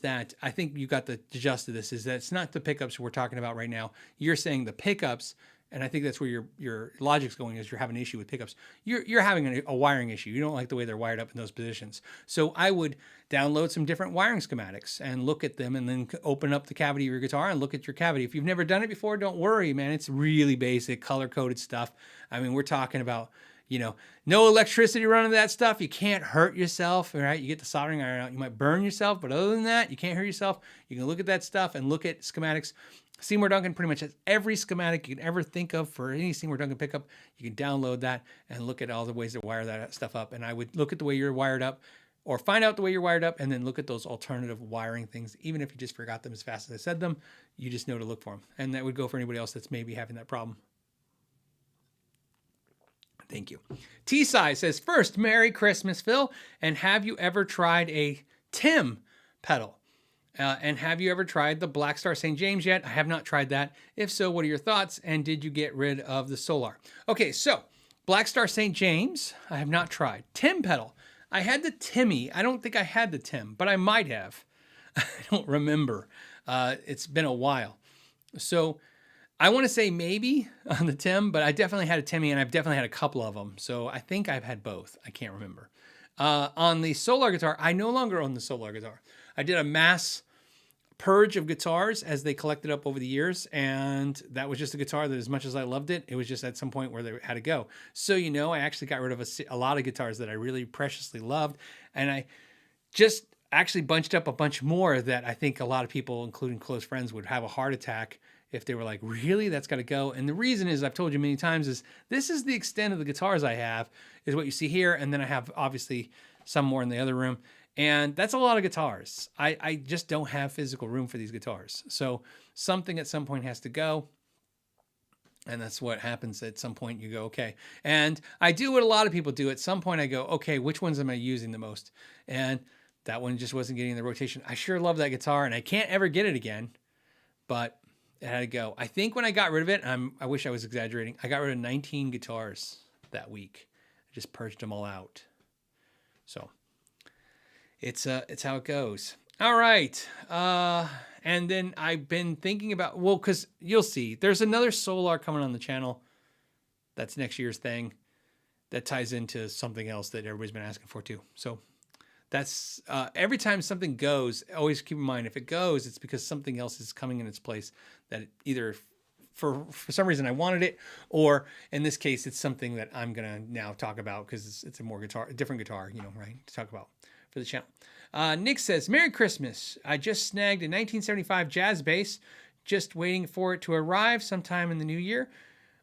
S1: that I think you got the gist of this, is that it's not the pickups we're talking about right now. You're saying the pickups, and I think that's where your logic's going, is you're having an issue with pickups. You're having a wiring issue. You don't like the way they're wired up in those positions. So I would download some different wiring schematics and look at them, and then open up the cavity of your guitar and look at your cavity. If you've never done it before, don't worry, man. It's really basic, color-coded stuff. I mean, we're talking about, no electricity running that stuff. You can't hurt yourself, right? You get the soldering iron out, you might burn yourself, but other than that, you can't hurt yourself. You can look at that stuff and look at schematics. Seymour Duncan pretty much has every schematic you can ever think of for any Seymour Duncan pickup. You can download that and look at all the ways to wire that stuff up. And I would look at the way you're wired up, or find out the way you're wired up, and then look at those alternative wiring things. Even if you just forgot them as fast as I said them, you just know to look for them. And that would go for anybody else that's maybe having that problem. Thank you. T-Size says, first, Merry Christmas, Phil. And have you ever tried a Tim pedal? And have you ever tried the Black Star St. James yet? I have not tried that. If so, what are your thoughts? And did you get rid of the Solar? Okay, so Black Star St. James, I have not tried. Tim pedal. I had the Timmy. I don't think I had the Tim, but I might have. I don't remember. It's been a while. So I want to say maybe on the Tim, but I definitely had a Timmy, and I've definitely had a couple of them. So I think I've had both. I can't remember. On the Solar guitar, I no longer own the Solar guitar. I did a mass purge of guitars as they collected up over the years. And that was just a guitar that, as much as I loved it, it was just at some point where they had to go. So, I actually got rid of a lot of guitars that I really preciously loved. And I just actually bunched up a bunch more that I think a lot of people, including close friends, would have a heart attack if they were like, really, that's got to go. And the reason is, I've told you many times, is this is the extent of the guitars I have, is what you see here. And then I have obviously some more in the other room. And that's a lot of guitars. I just don't have physical room for these guitars. So something at some point has to go. And that's what happens at some point. You go, okay. And I do what a lot of people do. At some point I go, okay, which ones am I using the most? And that one just wasn't getting the rotation. I sure love that guitar and I can't ever get it again, but it had to go. I think when I got rid of it, I wish I was exaggerating, I got rid of 19 guitars that week. I just purged them all out. So it's how it goes. All right. And then I've been thinking about, well, because you'll see, there's another Solar coming on the channel. That's next year's thing. That ties into something else that everybody's been asking for too. So that's every time something goes, always keep in mind, if it goes, it's because something else is coming in its place that either for some reason I wanted it, or in this case, it's something that I'm going to now talk about because it's a different guitar, right, to talk about for the channel. Nick says, Merry Christmas. I just snagged a 1975 jazz bass, just waiting for it to arrive sometime in the new year.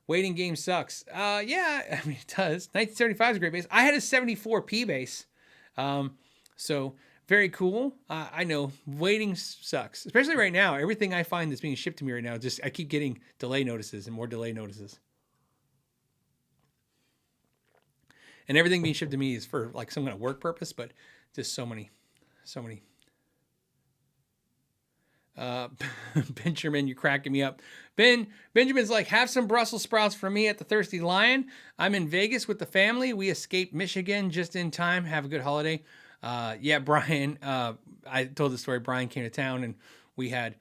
S1: Waiting game sucks. Yeah, I mean, it does. 1975 is a great bass. I had a 74 P bass. So very cool. I know waiting sucks, especially right now. Everything I find that's being shipped to me right now, I keep getting delay notices and more delay notices. And everything being shipped to me is for like some kind of work purpose, but just so many. Benjamin, you're cracking me up. Benjamin's like, have some Brussels sprouts for me at the Thirsty Lion. I'm in Vegas with the family. We escaped Michigan just in time. Have a good holiday. Yeah, Brian, I told the story. Brian came to town and we had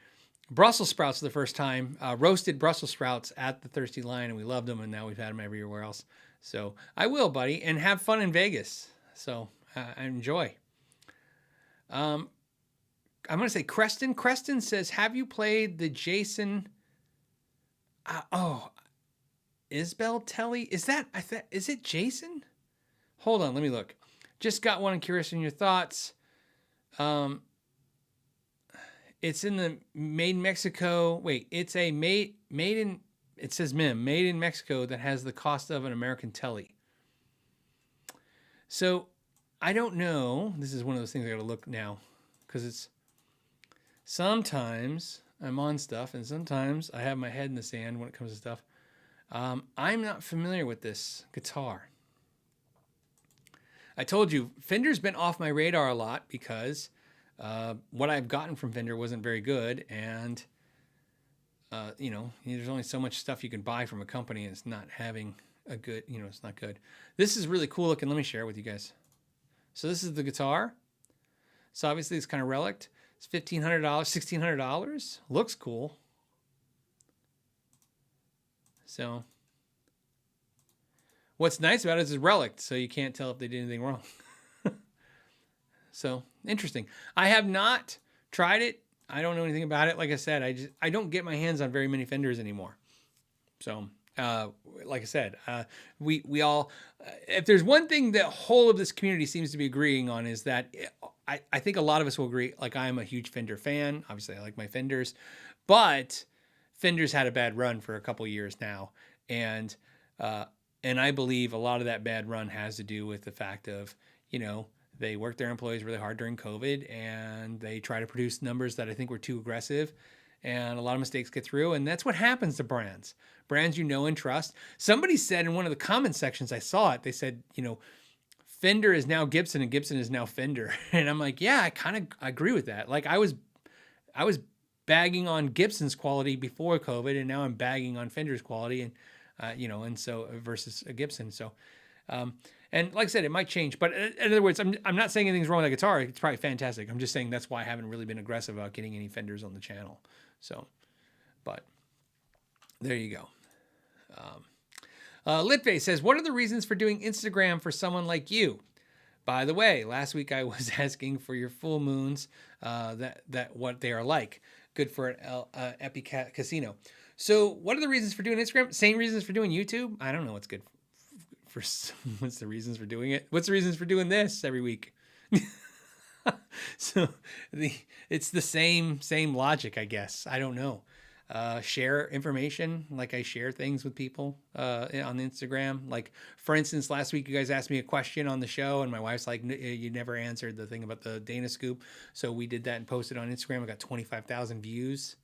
S1: Brussels sprouts for the first time, roasted Brussels sprouts at the Thirsty Lion, and we loved them. And now we've had them everywhere else. So I will, buddy, and have fun in Vegas. So enjoy. I'm going to say Creston. Creston says, have you played the Jason? Isbell Telly? Is it Jason? Hold on, let me look. Just got one. I'm curious in your thoughts. It's in the made in Mexico. Wait, it's a made in, it says MIM, made in Mexico that has the cost of an American Telly. So I don't know. This is one of those things I got to look now because it's sometimes I'm on stuff and sometimes I have my head in the sand when it comes to stuff. I'm not familiar with this guitar. I told you, Fender's been off my radar a lot because what I've gotten from Fender wasn't very good. And, there's only so much stuff you can buy from a company and it's not having a good, it's not good. This is really cool looking. Let me share it with you guys. So this is the guitar. So obviously it's kind of relic. It's $1,500, $1,600. Looks cool. So what's nice about it is it's relic, so you can't tell if they did anything wrong. So interesting. I have not tried it. I don't know anything about it. Like I said, I don't get my hands on very many Fenders anymore. So like I said, we all, if there's one thing the whole of this community seems to be agreeing on is that I think a lot of us will agree, like I'm a huge Fender fan. Obviously I like my Fenders, but Fender's had a bad run for a couple years now. And I believe a lot of that bad run has to do with the fact of, they worked their employees really hard during COVID and they try to produce numbers that I think were too aggressive. And a lot of mistakes get through. And that's what happens to brands you know and trust. Somebody said in one of the comment sections, I saw it, they said, Fender is now Gibson and Gibson is now Fender. And I'm like, yeah, I agree with that. Like I was bagging on Gibson's quality before COVID and now I'm bagging on Fender's quality and, and so versus a Gibson. So, and like I said, it might change, but in other words, I'm not saying anything's wrong with that guitar. It's probably fantastic. I'm just saying that's why I haven't really been aggressive about getting any Fenders on the channel. So, but there you go. Litface says, what are the reasons for doing Instagram for someone like you? By the way, last week I was asking for your full moons, that what they are like. Good for an Epi Casino. So what are the reasons for doing Instagram? Same reasons for doing YouTube? I don't know what's good for what's the reasons for doing it? What's the reasons for doing this every week? So it's the same logic, I guess. I don't know. Share information, like I share things with people on Instagram. Like, for instance, last week you guys asked me a question on the show, and my wife's like, you never answered the thing about the Dana Scoop. So we did that and posted on Instagram. I got 25,000 views.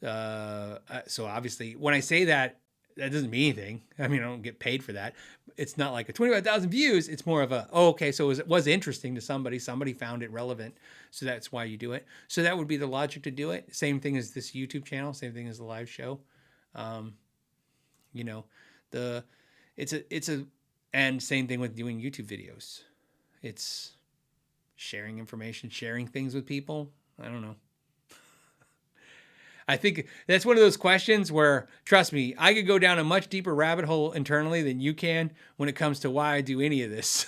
S1: So obviously, when I say that, that doesn't mean anything. I mean, I don't get paid for that. It's not like a 25,000 views. It's more of a, oh, okay, so it was interesting to somebody. Somebody found it relevant. So that's why you do it. So that would be the logic to do it. Same thing as this YouTube channel. Same thing as the live show. You know, and same thing with doing YouTube videos. It's sharing information, sharing things with people. I don't know. I think that's one of those questions where, trust me, I could go down a much deeper rabbit hole internally than you can when it comes to why I do any of this.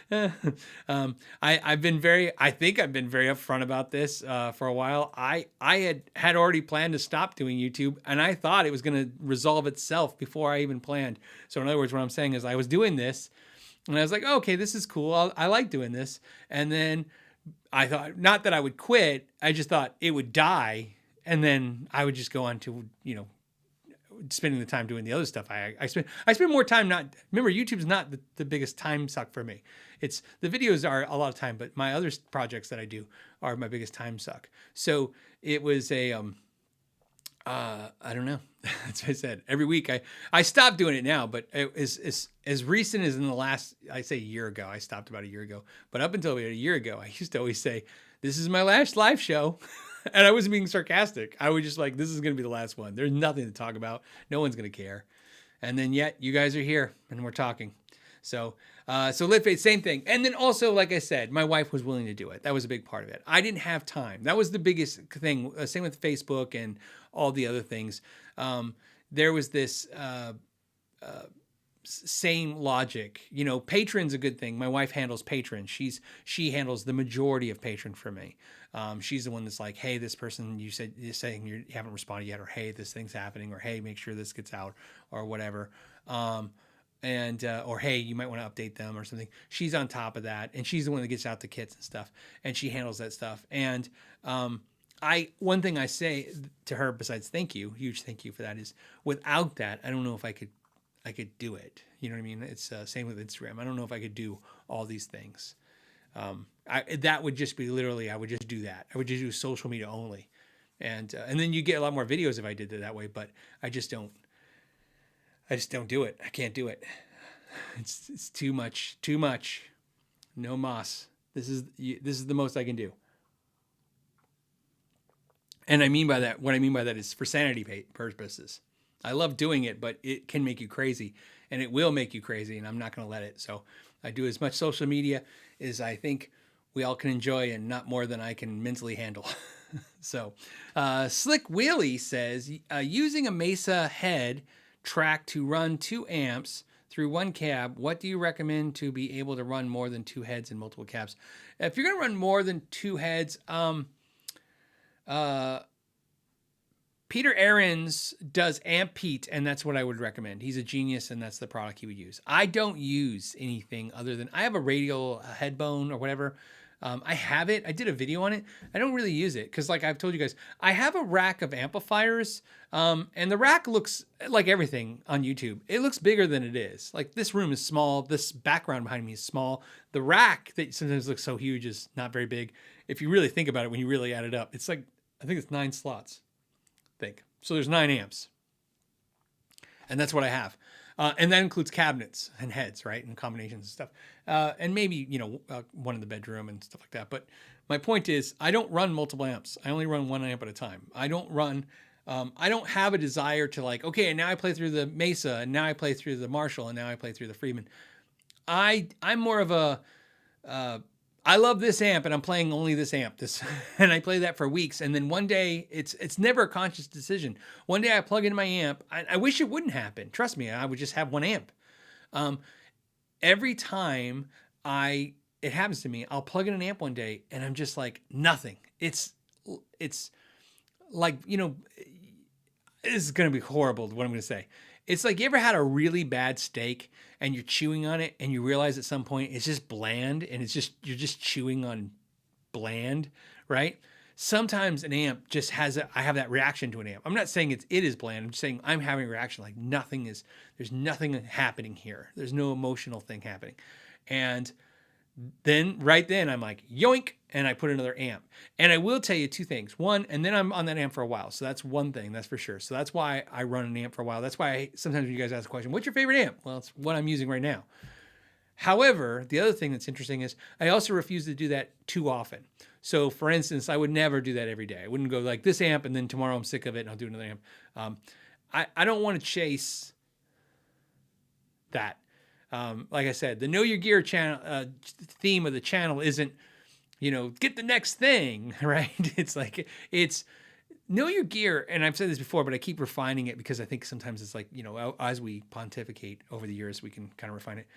S1: I've been very upfront about this for a while. I had already planned to stop doing YouTube, and I thought it was going to resolve itself before I even planned. So in other words, what I'm saying is I was doing this, and I was like, oh, okay, this is cool. I like doing this. And then I thought, not that I would quit, I just thought it would die, and then I would just go on to, spending the time doing the other stuff. I spend more time remember, YouTube's not the biggest time suck for me. It's the videos are a lot of time, but my other projects that I do are my biggest time suck. So it was I don't know. That's what I said. Every week I stopped doing it now, but it is as recent as in the last, I say a year ago. I stopped about a year ago, but up until about a year ago, I used to always say, this is my last live show. And I wasn't being sarcastic. I was just like, this is going to be the last one. There's nothing to talk about. No one's going to care. And then yet you guys are here and we're talking. So Lit Faith, same thing. And then also, like I said, my wife was willing to do it. That was a big part of it. I didn't have time. That was the biggest thing. Same with Facebook and all the other things. There was this same logic. Patron's a good thing. My wife handles Patron. She handles the majority of Patron for me. She's the one that's like, hey, this person you're saying you haven't responded yet, or hey, this thing's happening, or hey, make sure this gets out, or whatever. Or hey, you might want to update them or something. She's on top of that, and she's the one that gets out the kits and stuff, and she handles that stuff. And one thing I say to her besides thank you, huge thank you for that, is without that, I don't know if I could do it. You know what I mean? It's same with Instagram. I don't know if I could do all these things. That would just be literally, I would just do that. I would just do social media only. And then you get a lot more videos if I did it that way, but I just don't do it. I can't do it. It's too much. No mas. This is the most I can do. And what I mean by that is for sanity purposes. I love doing it, but it can make you crazy, and it will make you crazy, and I'm not going to let it. So I do as much social media as I think we all can enjoy, and not more than I can mentally handle. So Slick Wheelie says, using a Mesa head track to run 2 amps through one cab, what do you recommend to be able to run more than 2 heads in multiple cabs? If you're going to run more than 2 heads, Peter Ahrens does Amp Pete, and that's what I would recommend. He's a genius, and that's the product he would use. I don't use anything other than, I have a radial headbone or whatever. I have it. I did a video on it. I don't really use it because, like I've told you guys, I have a rack of amplifiers, and the rack looks like everything on YouTube. It looks bigger than it is. Like, this room is small. This background behind me is small. The rack that sometimes looks so huge is not very big. If you really think about it, when you really add it up, it's like, I think it's 9 slots. So there's 9 amps, and that's what I have. And that includes cabinets and heads, right? And combinations and stuff. And maybe, one in the bedroom and stuff like that. But my point is, I don't run multiple amps. I only run 1 amp at a time. I don't have a desire to like, okay, and now I play through the Mesa, and now I play through the Marshall, and now I play through the Friedman. I'm more of a, I love this amp, and I'm playing only this amp. And I play that for weeks, and then one day, it's never a conscious decision. One day I plug in my amp. I wish it wouldn't happen. Trust me, I would just have 1 amp. Every time it happens to me, I'll plug in an amp one day and I'm just like, nothing. It's like, this is going to be horrible what I'm going to say. It's like, you ever had a really bad steak and you're chewing on it and you realize at some point it's just bland and you're just chewing on bland, right? Sometimes an amp just I have that reaction to an amp. I'm not saying it is bland. I'm just saying I'm having a reaction like there's nothing happening here. There's no emotional thing happening. And then right then I'm like, yoink, and I put another amp. And I will tell you two things. One, and then I'm on that amp for a while. So that's one thing, that's for sure. So that's why I run an amp for a while. That's why sometimes when you guys ask the question, what's your favorite amp? Well, it's what I'm using right now. However, the other thing that's interesting is I also refuse to do that too often. So for instance, I would never do that every day. I wouldn't go like this amp and then tomorrow I'm sick of it and I'll do another amp. I don't want to chase that. Like I said, the Know Your Gear channel theme of the channel isn't, get the next thing, right? It's like, it's know your gear. And I've said this before, but I keep refining it because I think sometimes it's like, as we pontificate over the years, we can kind of refine it.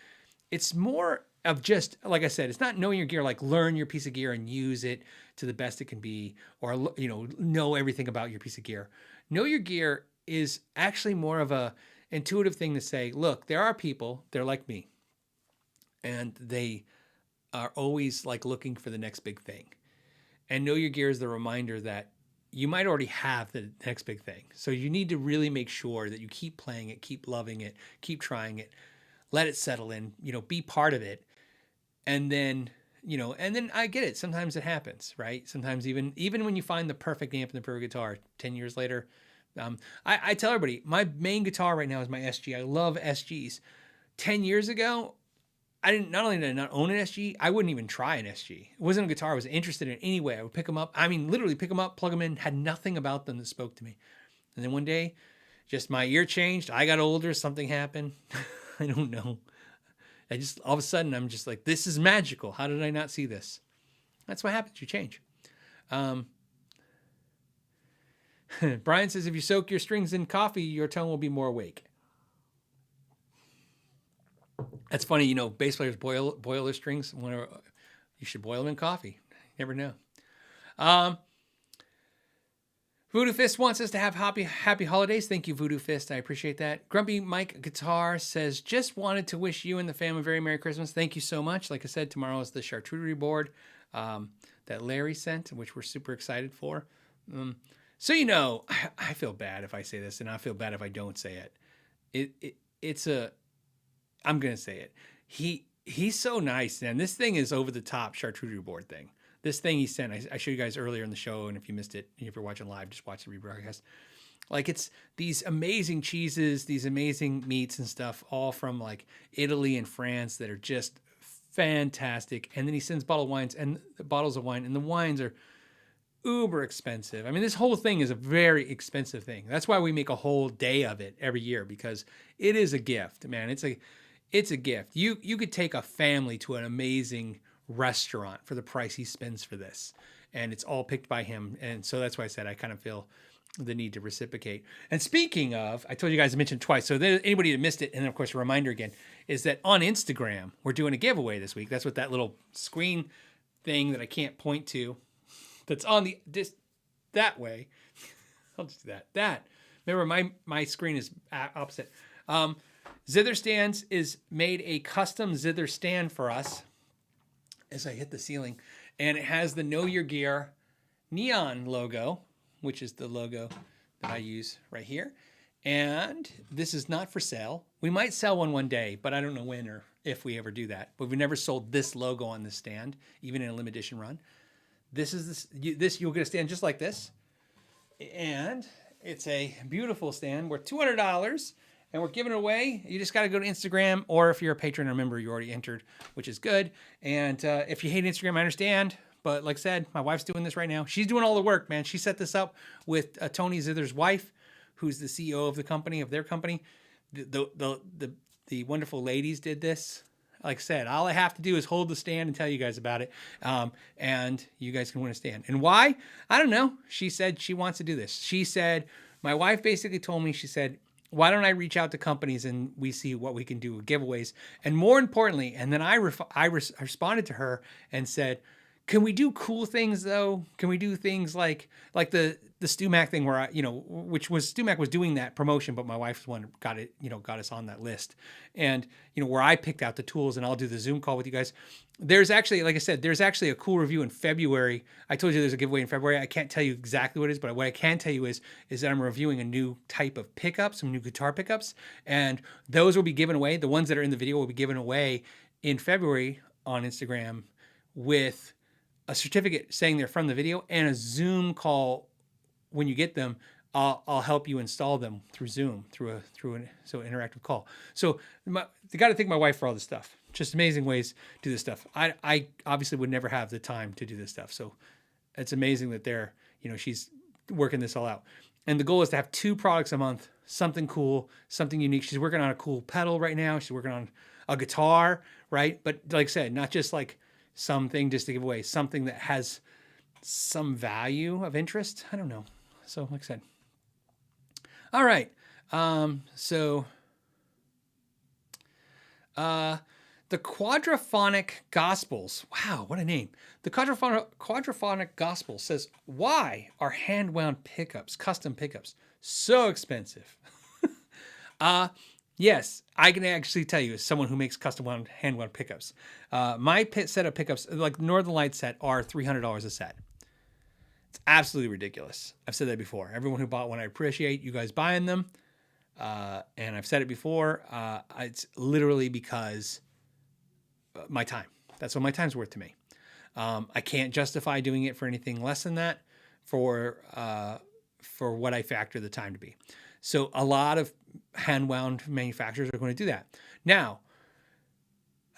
S1: It's more of just, like I said, it's not knowing your gear, like learn your piece of gear and use it to the best it can be, or, know everything about your piece of gear. Know your gear is actually more of a intuitive thing to say, look, there are people, they're like me, and they are always like looking for the next big thing. And know your gear is the reminder that you might already have the next big thing. So you need to really make sure that you keep playing it, keep loving it, keep trying it, let it settle in, be part of it. And then, and then I get it. Sometimes it happens, right? Sometimes even when you find the perfect amp and the perfect guitar 10 years later, I tell everybody, my main guitar right now is my SG. I love SGs. 10 years ago, not only did I not own an SG, I wouldn't even try an SG. It wasn't a guitar I was interested in anyway. I would pick them up. I mean, literally pick them up, plug them in, had nothing about them that spoke to me. And then one day, just my ear changed. I got older. Something happened. I don't know. All of a sudden, I'm just like, this is magical. How did I not see this? That's what happens. You change. Brian says, if you soak your strings in coffee, your tone will be more awake. That's funny. Bass players boil their strings. You should boil them in coffee. You never know. Voodoo Fist wants us to have happy holidays. Thank you, Voodoo Fist. I appreciate that. Grumpy Mike Guitar says, just wanted to wish you and the family a very Merry Christmas. Thank you so much. Like I said, tomorrow is the charcuterie board that Larry sent, which we're super excited for. So, I feel bad if I say this, and I feel bad if I don't say it. I'm going to say it. He's so nice, man. This thing is over the top charcuterie board thing. This thing he sent, I showed you guys earlier in the show, and if you missed it, if you're watching live, just watch the rebroadcast. Like, it's these amazing cheeses, these amazing meats and stuff, all from like Italy and France that are just fantastic. And then he sends bottles of wine, and the wines are uber expensive. I mean, this whole thing is a very expensive thing. That's why we make a whole day of it every year, because it is a gift, man. It's a gift. You could take a family to an amazing restaurant for the price he spends for this, and it's all picked by him. And so that's why I said I kind of feel the need to reciprocate. And speaking of, I told you guys, I mentioned twice, so anybody that missed it, and then of course a reminder again, is that on Instagram we're doing a giveaway this week. That's what that little screen thing that I can't point to, that's on that way. I'll just do that. Remember, my screen is opposite. Zither Stands is made a custom Zither stand for us as I hit the ceiling, and it has the Know Your Gear neon logo, which is the logo that I use right here. And this is not for sale. We might sell one day, but I don't know when or if we ever do that. But we've never sold this logo on this stand, even in a limited edition run. You'll get a stand just like this, and it's a beautiful stand. We're $200. And we're giving it away. You just got to go to Instagram, or if you're a patron or member, you already entered, which is good. And if you hate Instagram, I understand. But like I said, my wife's doing this right now. She's doing all the work, man. She set this up with Tony Zither's wife, who's the CEO of the company, of their company. The wonderful ladies did this. Like I said, all I have to do is hold the stand and tell you guys about it. And you guys can win a stand. And why? I don't know. She said she wants to do this. She said, my wife basically told me, she said, why don't I reach out to companies and we see what we can do with giveaways? And more importantly, and then I responded to her and said, can we do cool things though? Can we do things like the Stu Mac thing where I, which was Stu Mac was doing that promotion, but my wife's one got it, got us on that list. And, where I picked out the tools and I'll do the Zoom call with you guys. There's actually, like I said, there's actually a cool review in February. I told you there's a giveaway in February. I can't tell you exactly what it is, but what I can tell you is that I'm reviewing a new type of pickups, some new guitar pickups, and those will be given away. The ones that are in the video will be given away in February on Instagram with a certificate saying they're from the video and a Zoom call when you get them. I'll help you install them through Zoom, through an interactive call. So you got to thank my wife for all this stuff. Just amazing ways to do this stuff. I obviously would never have the time to do this stuff. So it's amazing that she's working this all out. And the goal is to have 2 products a month, something cool, something unique. She's working on a cool pedal right now. She's working on a guitar, right? But like I said, not just like something just to give away, something that has some value of interest. I don't know. So like I said, all right. The Quadraphonic Gospels. Wow, what a name. The Quadraphonic Gospel says, why are hand-wound pickups, custom pickups, so expensive? Yes, I can actually tell you as someone who makes custom hand-wound pickups. My set of pickups, like Northern Lights set, are $300 a set. It's absolutely ridiculous. I've said that before. Everyone who bought one, I appreciate you guys buying them. And I've said it before. It's literally because my time. That's what my time's worth to me. I can't justify doing it for anything less than that for what I factor the time to be. So a lot of hand-wound manufacturers are going to do that. Now,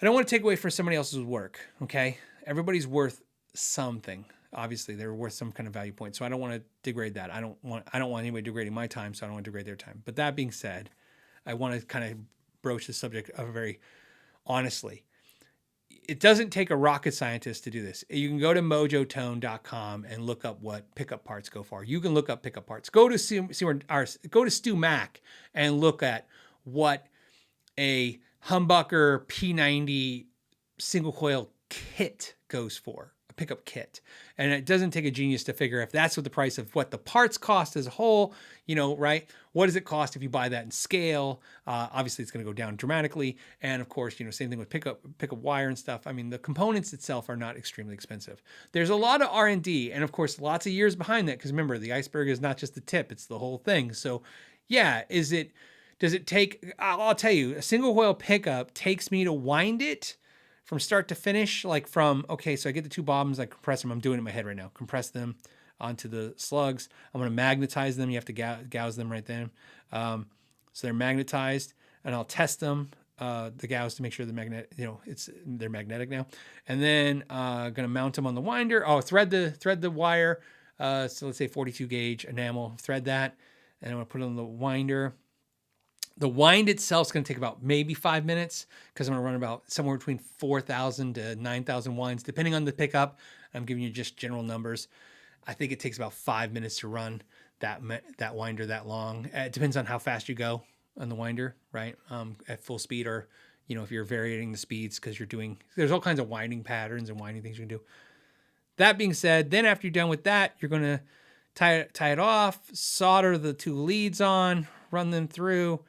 S1: I don't want to take away from somebody else's work, okay? Everybody's worth something. Obviously, they're worth some kind of value point. So I don't want to degrade that. I don't want anybody degrading my time, so I don't want to degrade their time. But that being said, I want to kind of broach the subject of very honestly. It doesn't take a rocket scientist to do this. You can go to mojotone.com and look up what pickup parts go for. You can look up pickup parts. Go to Stu Mac and look at what a humbucker P90 single coil kit goes for, a pickup kit. And it doesn't take a genius to figure if that's what the price of what the parts cost as a whole, right? What does it cost if you buy that in scale? Obviously it's going to go down dramatically. And of course, same thing with pickup wire and stuff. I mean, the components itself are not extremely expensive. There's a lot of R&D and of course, lots of years behind that. Cause remember the iceberg is not just the tip, it's the whole thing. So yeah, does it take, I'll tell you, a single coil pickup takes me to wind it from start to finish, okay, so I get the 2 bobbins, I compress them. I'm doing it in my head right now. Compress them onto the slugs. I'm going to magnetize them. You have to gauze them right then. So they're magnetized, and I'll test them, the gauze, to make sure they're magnetic now. And then going to mount them on the winder. Oh, thread the wire. So let's say 42 gauge enamel. Thread that, and I'm going to put it on the winder. The wind itself is going to take about maybe 5 minutes because I'm going to run about somewhere between 4,000 to 9,000 winds, depending on the pickup. I'm giving you just general numbers. I think it takes about 5 minutes to run that winder that long. It depends on how fast you go on the winder, right? At full speed, or if you're varying the speeds because there's all kinds of winding patterns and winding things you can do. That being said, then after you're done with that, you're going to tie it off, solder the 2 leads on, run them through,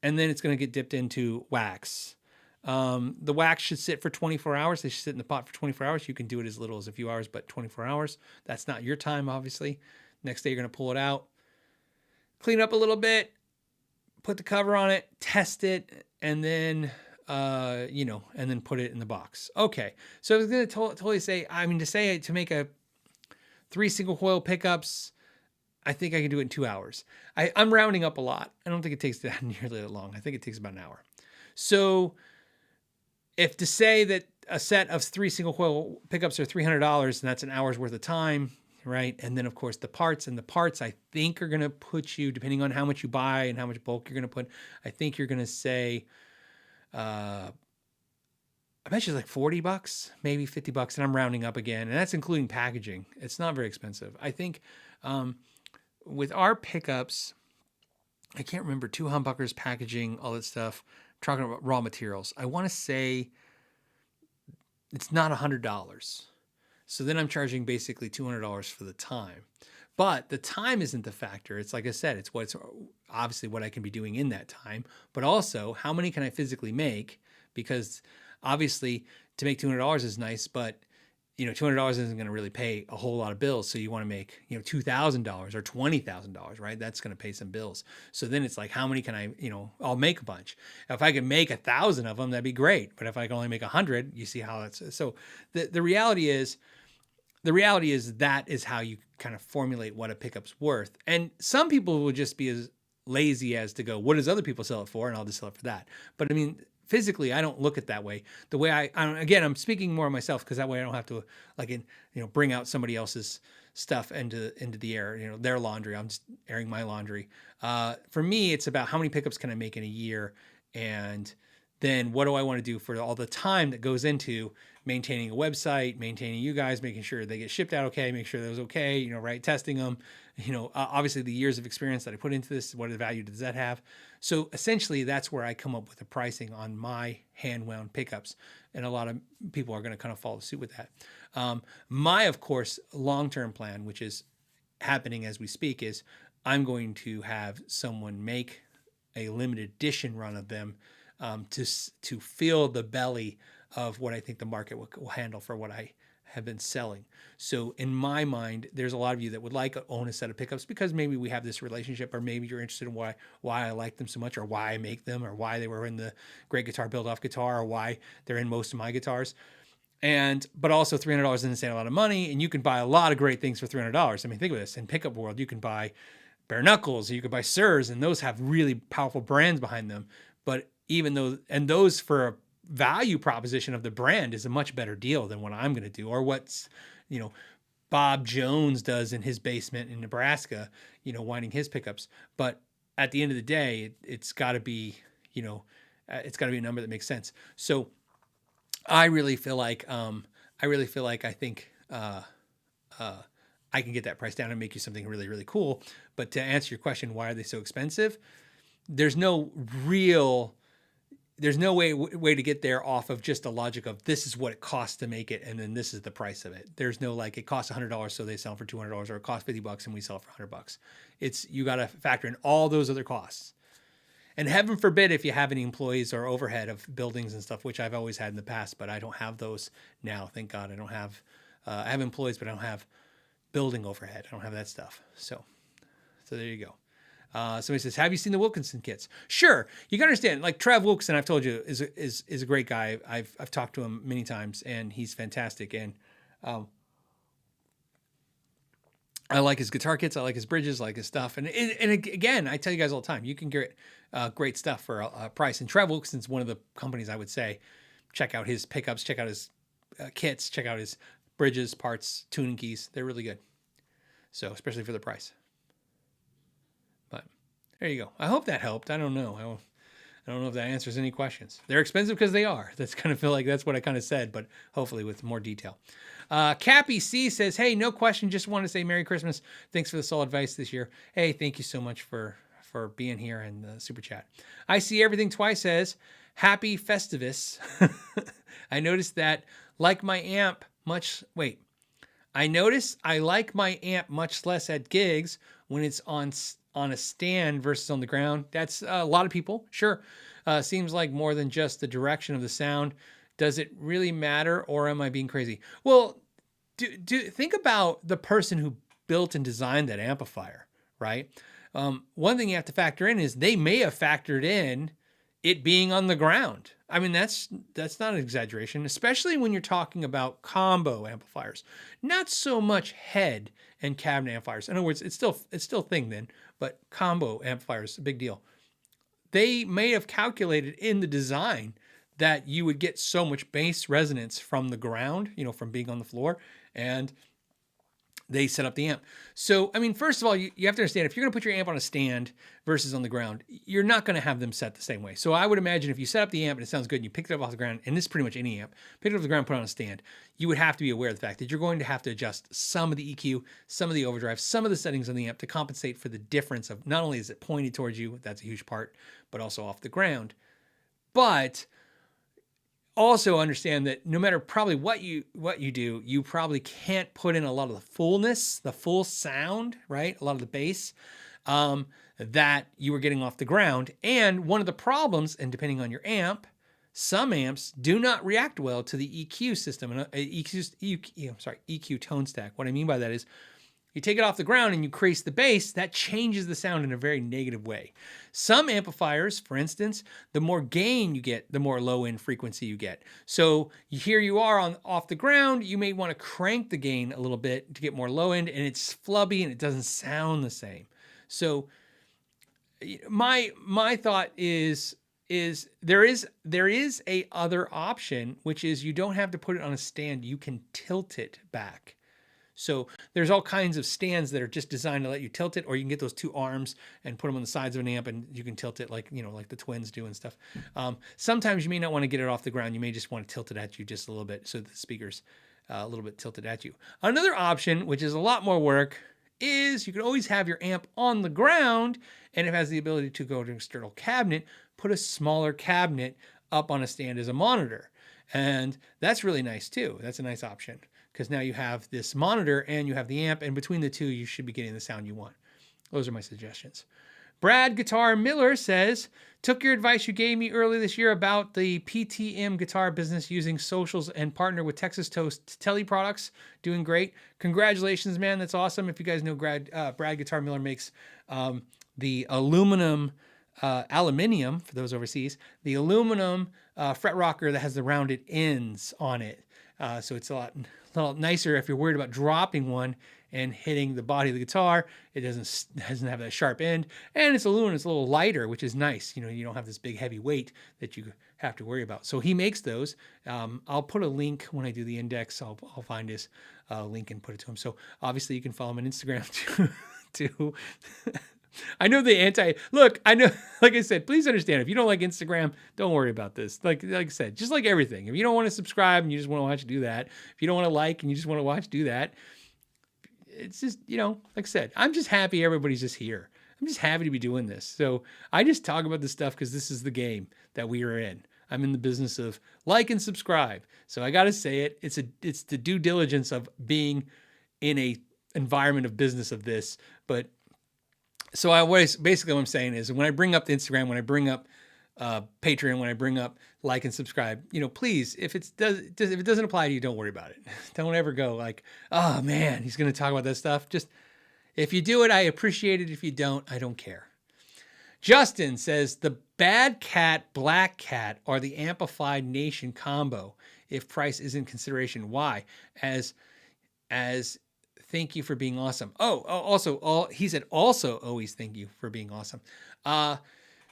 S1: and then it's going to get dipped into wax. The wax should sit for 24 hours. They should sit in the pot for 24 hours. You can do it as little as a few hours, but 24 hours. That's not your time, obviously. Next day, you're going to pull it out, clean up a little bit, put the cover on it, test it, and then, and then put it in the box. Okay. So I was going to totally say, to make 3 single coil pickups, I think I can do it in 2 hours. I'm rounding up a lot. I don't think it takes that nearly that long. I think it takes about an hour. So if to say that a set of 3 single coil pickups are $300 and that's an hour's worth of time, right? And then of course the parts I think are going to put you, depending on how much you buy and how much bulk you're going to put, I think you're going to say, I bet you it's like $40, maybe $50, and I'm rounding up again. And that's including packaging. It's not very expensive. I think, with our pickups, I can't remember, 2 humbuckers, packaging, all that stuff. Talking about raw materials. I want to say it's not $100. So then I'm charging basically $200 for the time. But the time isn't the factor. It's like I said, it's obviously what I can be doing in that time, but also how many can I physically make? Because obviously to make $200 is nice, but $200 isn't going to really pay a whole lot of bills. So you want to make, $2,000 or $20,000, right? That's going to pay some bills. So then it's like, how many can I, I'll make a bunch. If I could make 1,000 of them, that'd be great. But if I can only make 100, you see how that's, so the reality is that is how you kind of formulate what a pickup's worth. And some people will just be as lazy as to go, what does other people sell it for? And I'll just sell it for that. But I mean, physically, I don't look at that way. The way I'm speaking more of myself, because that way I don't have to bring out somebody else's stuff into the air, their laundry. I'm just airing my laundry. For me, it's about how many pickups can I make in a year, and then what do I want to do for all the time that goes into maintaining a website, maintaining you guys, making sure they get shipped out okay, make sure that was okay, right, testing them, obviously the years of experience that I put into this, what value does that have? So essentially that's where I come up with the pricing on my hand wound pickups. And a lot of people are going to kind of follow suit with that. My, of course, long-term plan, which is happening as we speak, is I'm going to have someone make a limited edition run of them to fill the belly of what I think the market will handle for what I have been selling. So in my mind, there's a lot of you that would like to own a set of pickups because maybe we have this relationship, or maybe you're interested in why I like them so much, or why I make them, or why they were in the Great Guitar Build-Off guitar, or why they're in most of my guitars. But also $300 isn't saying a lot of money, and you can buy a lot of great things for $300. I mean, think of this. In pickup world, you can buy bare knuckles, you can buy Sirs, and those have really powerful brands behind them. But even though, and those for a value proposition of the brand is a much better deal than what I'm going to do, or what's, Bob Jones does in his basement in Nebraska, winding his pickups. But at the end of the day, it's got to be, it's got to be a number that makes sense. So I really feel like, I think, I can get that price down and make you something really, really cool. But to answer your question, why are they so expensive? There's no way to get there off of just the logic of this is what it costs to make it, and then this is the price of it. There's no it costs $100, so they sell for $200, or it costs $50 and we sell it for $100. You got to factor in all those other costs. And heaven forbid if you have any employees or overhead of buildings and stuff, which I've always had in the past, but I don't have those now. Thank God. I have employees, but I don't have building overhead. I don't have that stuff. So there you go. Somebody says, have you seen the Wilkinson kits? Sure. You can understand, like Trav Wilkinson, I've told you, is a great guy. I've talked to him many times, and he's fantastic. And I like his guitar kits. I like his bridges, I like his stuff. And again, I tell you guys all the time, you can get great stuff for a price. And Trav Wilkinson's one of the companies I would say, check out his pickups, check out his kits, check out his bridges, parts, tuning keys. They're really good. So especially for the price. But there you go. I hope that helped. I don't know. I don't know if that answers any questions. They're expensive because they are. That's kind of feel like that's what I kind of said, but hopefully with more detail. Cappy C says, hey, no question. Just want to say Merry Christmas. Thanks for the solid advice this year. Hey, thank you so much for being here in the super chat. I see everything twice says, Happy Festivus. I noticed that like my amp I notice I like my amp much less at gigs when it's on a stand versus on the ground. That's a lot of people. Sure. Seems like more than just the direction of the sound. Does it really matter, or am I being crazy? Well, think about the person who built and designed that amplifier, right? One thing you have to factor in is they may have factored in it being on the ground. I mean, that's not an exaggeration, especially when you're talking about combo amplifiers, not so much head and cabinet amplifiers. In other words, it's still a thing then, but combo amplifiers, a big deal. They may have calculated in the design that you would get so much bass resonance from the ground, from being on the floor, and they set up the amp. So, I mean, first of all, you have to understand, if you're going to put your amp on a stand versus on the ground, you're not going to have them set the same way. So I would imagine if you set up the amp and it sounds good and you pick it up off the ground, and this is pretty much any amp, pick it up off the ground, put it on a stand, you would have to be aware of the fact that you're going to have to adjust some of the EQ, some of the overdrive, some of the settings on the amp to compensate for the difference of not only is it pointed towards you, that's a huge part, but also off the ground. But also understand that no matter probably what you do, you probably can't put in a lot of the fullness, the full sound, right? A lot of the bass that you were getting off the ground. And one of the problems, and depending on your amp, some amps do not react well to the EQ system, and EQ tone stack. What I mean by that is, you take it off the ground and you crease the bass, that changes the sound in a very negative way. Some amplifiers, for instance, the more gain you get, the more low end frequency you get. So here you are off the ground, you may want to crank the gain a little bit to get more low end, and it's flubby and it doesn't sound the same. So my thought is there is a other option, which is you don't have to put it on a stand, you can tilt it back. So there's all kinds of stands that are just designed to let you tilt it, or you can get those two arms and put them on the sides of an amp and you can tilt it like the Twins do and stuff. Sometimes you may not want to get it off the ground. You may just want to tilt it at you just a little bit so the speaker's a little bit tilted at you. Another option, which is a lot more work, is you can always have your amp on the ground, and it has the ability to go to an external cabinet, put a smaller cabinet up on a stand as a monitor. And that's really nice too. That's a nice option, because now you have this monitor and you have the amp, and between the two, you should be getting the sound you want. Those are my suggestions. Brad Guitar Miller says, took your advice you gave me early this year about the PTM guitar business using socials and partner with Texas Toast Tele products. Doing great. Congratulations, man. That's awesome. If you guys know, Brad Guitar Miller makes the aluminum, for those overseas, the aluminum fret rocker that has the rounded ends on it. So it's a lot nicer if you're worried about dropping one and hitting the body of the guitar. It doesn't have that sharp end, and it's aluminum. It's a little lighter, which is nice. You don't have this big heavy weight that you have to worry about. So he makes those. I'll put a link when I do the index. I'll find his link and put it to him. So obviously you can follow him on Instagram too. I know I know, like I said, please understand, if you don't like Instagram, don't worry about this. Like I said, just like everything, if you don't want to subscribe and you just want to watch, do that. If you don't want to like and you just want to watch, do that. It's just, like I said, I'm just happy everybody's just here. I'm just happy to be doing this. So I just talk about this stuff because this is the game that we are in. I'm in the business of like and subscribe. So I got to say it. It's the due diligence of being in a environment of business of this, but so basically what I'm saying is, when I bring up the Instagram, when I bring up Patreon, when I bring up like and subscribe, please, if it doesn't apply to you, don't worry about it. Don't ever go like, oh man, he's going to talk about that stuff. Just, if you do it, I appreciate it. If you don't, I don't care. Justin says, the Bad Cat, Black Cat are the Amplified Nation combo. If price isn't consideration, why? As thank you for being awesome. He said also always thank you for being awesome.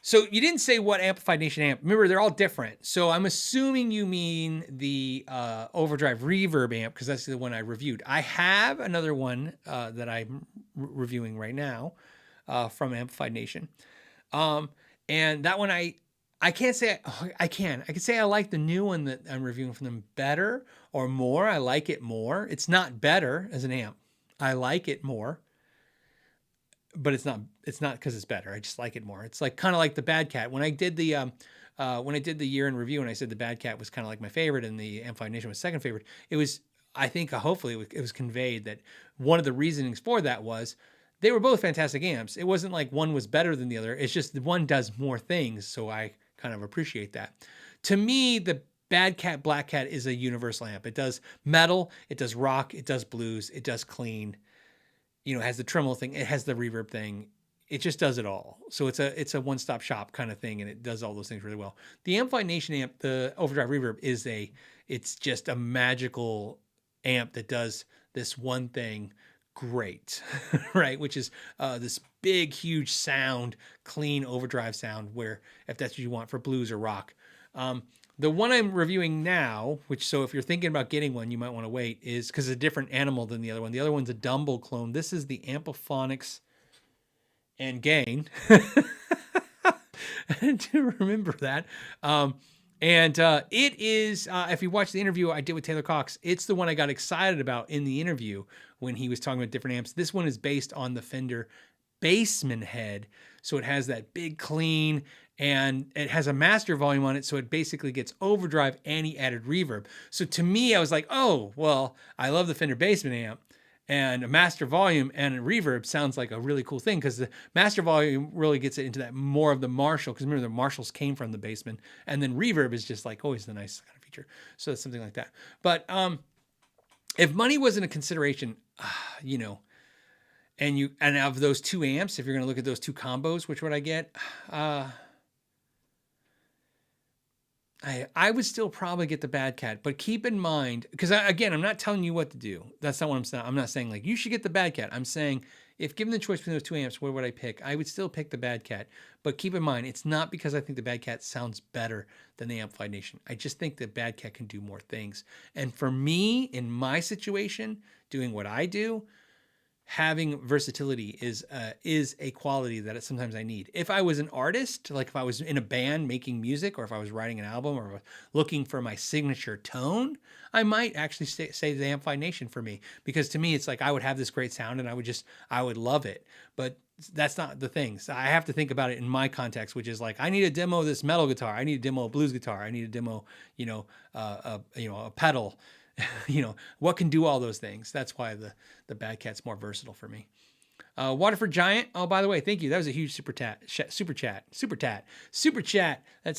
S1: So you didn't say what Amplified Nation amp. Remember, they're all different. So I'm assuming you mean the overdrive reverb amp, because that's the one I reviewed. I have another one that I'm reviewing right now from Amplified Nation. And that one I can't say I can say I like the new one that I'm reviewing from them better or more. I like it more. It's not better as an amp. I like it more, but it's not because it's better. I just like it more. It's like kind of like the Bad Cat. When I did the year in review, and I said the Bad Cat was kind of like my favorite and the Amplified Nation was second favorite, it was, I think, hopefully it was conveyed that one of the reasonings for that was they were both fantastic amps. It wasn't like one was better than the other. It's just the one does more things, so I kind of appreciate that. To me, the Bad Cat, Black Cat is a universal amp. It does metal, it does rock, it does blues, it does clean. It has the tremolo thing, it has the reverb thing. It just does it all. So it's a one-stop shop kind of thing, and it does all those things really well. The Amplified Nation amp, the overdrive reverb, it's just a magical amp that does this one thing great, right? Which is this big, huge sound, clean overdrive sound, where if that's what you want for blues or rock, The one I'm reviewing now, so if you're thinking about getting one, you might want to wait, is because it's a different animal than the other one. The other one's a Dumble clone. This is the Ampliphonics and Gain. I do remember that. It is, if you watch the interview I did with Taylor Cox, it's the one I got excited about in the interview when he was talking about different amps. This one is based on the Fender Bassman head. So it has that big clean, and it has a master volume on it. So it basically gets overdrive and he added reverb. So to me, I was like, oh, well, I love the Fender Bassman amp. And a master volume and a reverb sounds like a really cool thing, because the master volume really gets it into that more of the Marshall, because remember the Marshalls came from the Bassman, and then reverb is just like always the nice kind of feature. So it's something like that. But if money wasn't a consideration, and of those two amps, if you're going to look at those two combos, which would I get? I would still probably get the Bad Cat, but keep in mind, because again, I'm not telling you what to do. That's not what I'm saying. I'm not saying like you should get the Bad Cat. I'm saying if given the choice between those two amps, what would I pick? I would still pick the Bad Cat, but keep in mind, it's not because I think the Bad Cat sounds better than the Amplified Nation. I just think the Bad Cat can do more things. And for me, in my situation, doing what I do, having versatility is a quality that sometimes I need. If I was an artist, like if I was in a band making music, or if I was writing an album, or looking for my signature tone, I might actually say the Amplified Nation for me, because to me, it's like I would have this great sound and I would love it. But that's not the thing. So I have to think about it in my context, which is like, I need to demo this metal guitar. I need to demo a blues guitar. I need to demo, a pedal. What can do all those things. That's why the Bad Cat's more versatile for me. Waterford Giant. Oh, by the way, thank you. That was a huge super chat. That's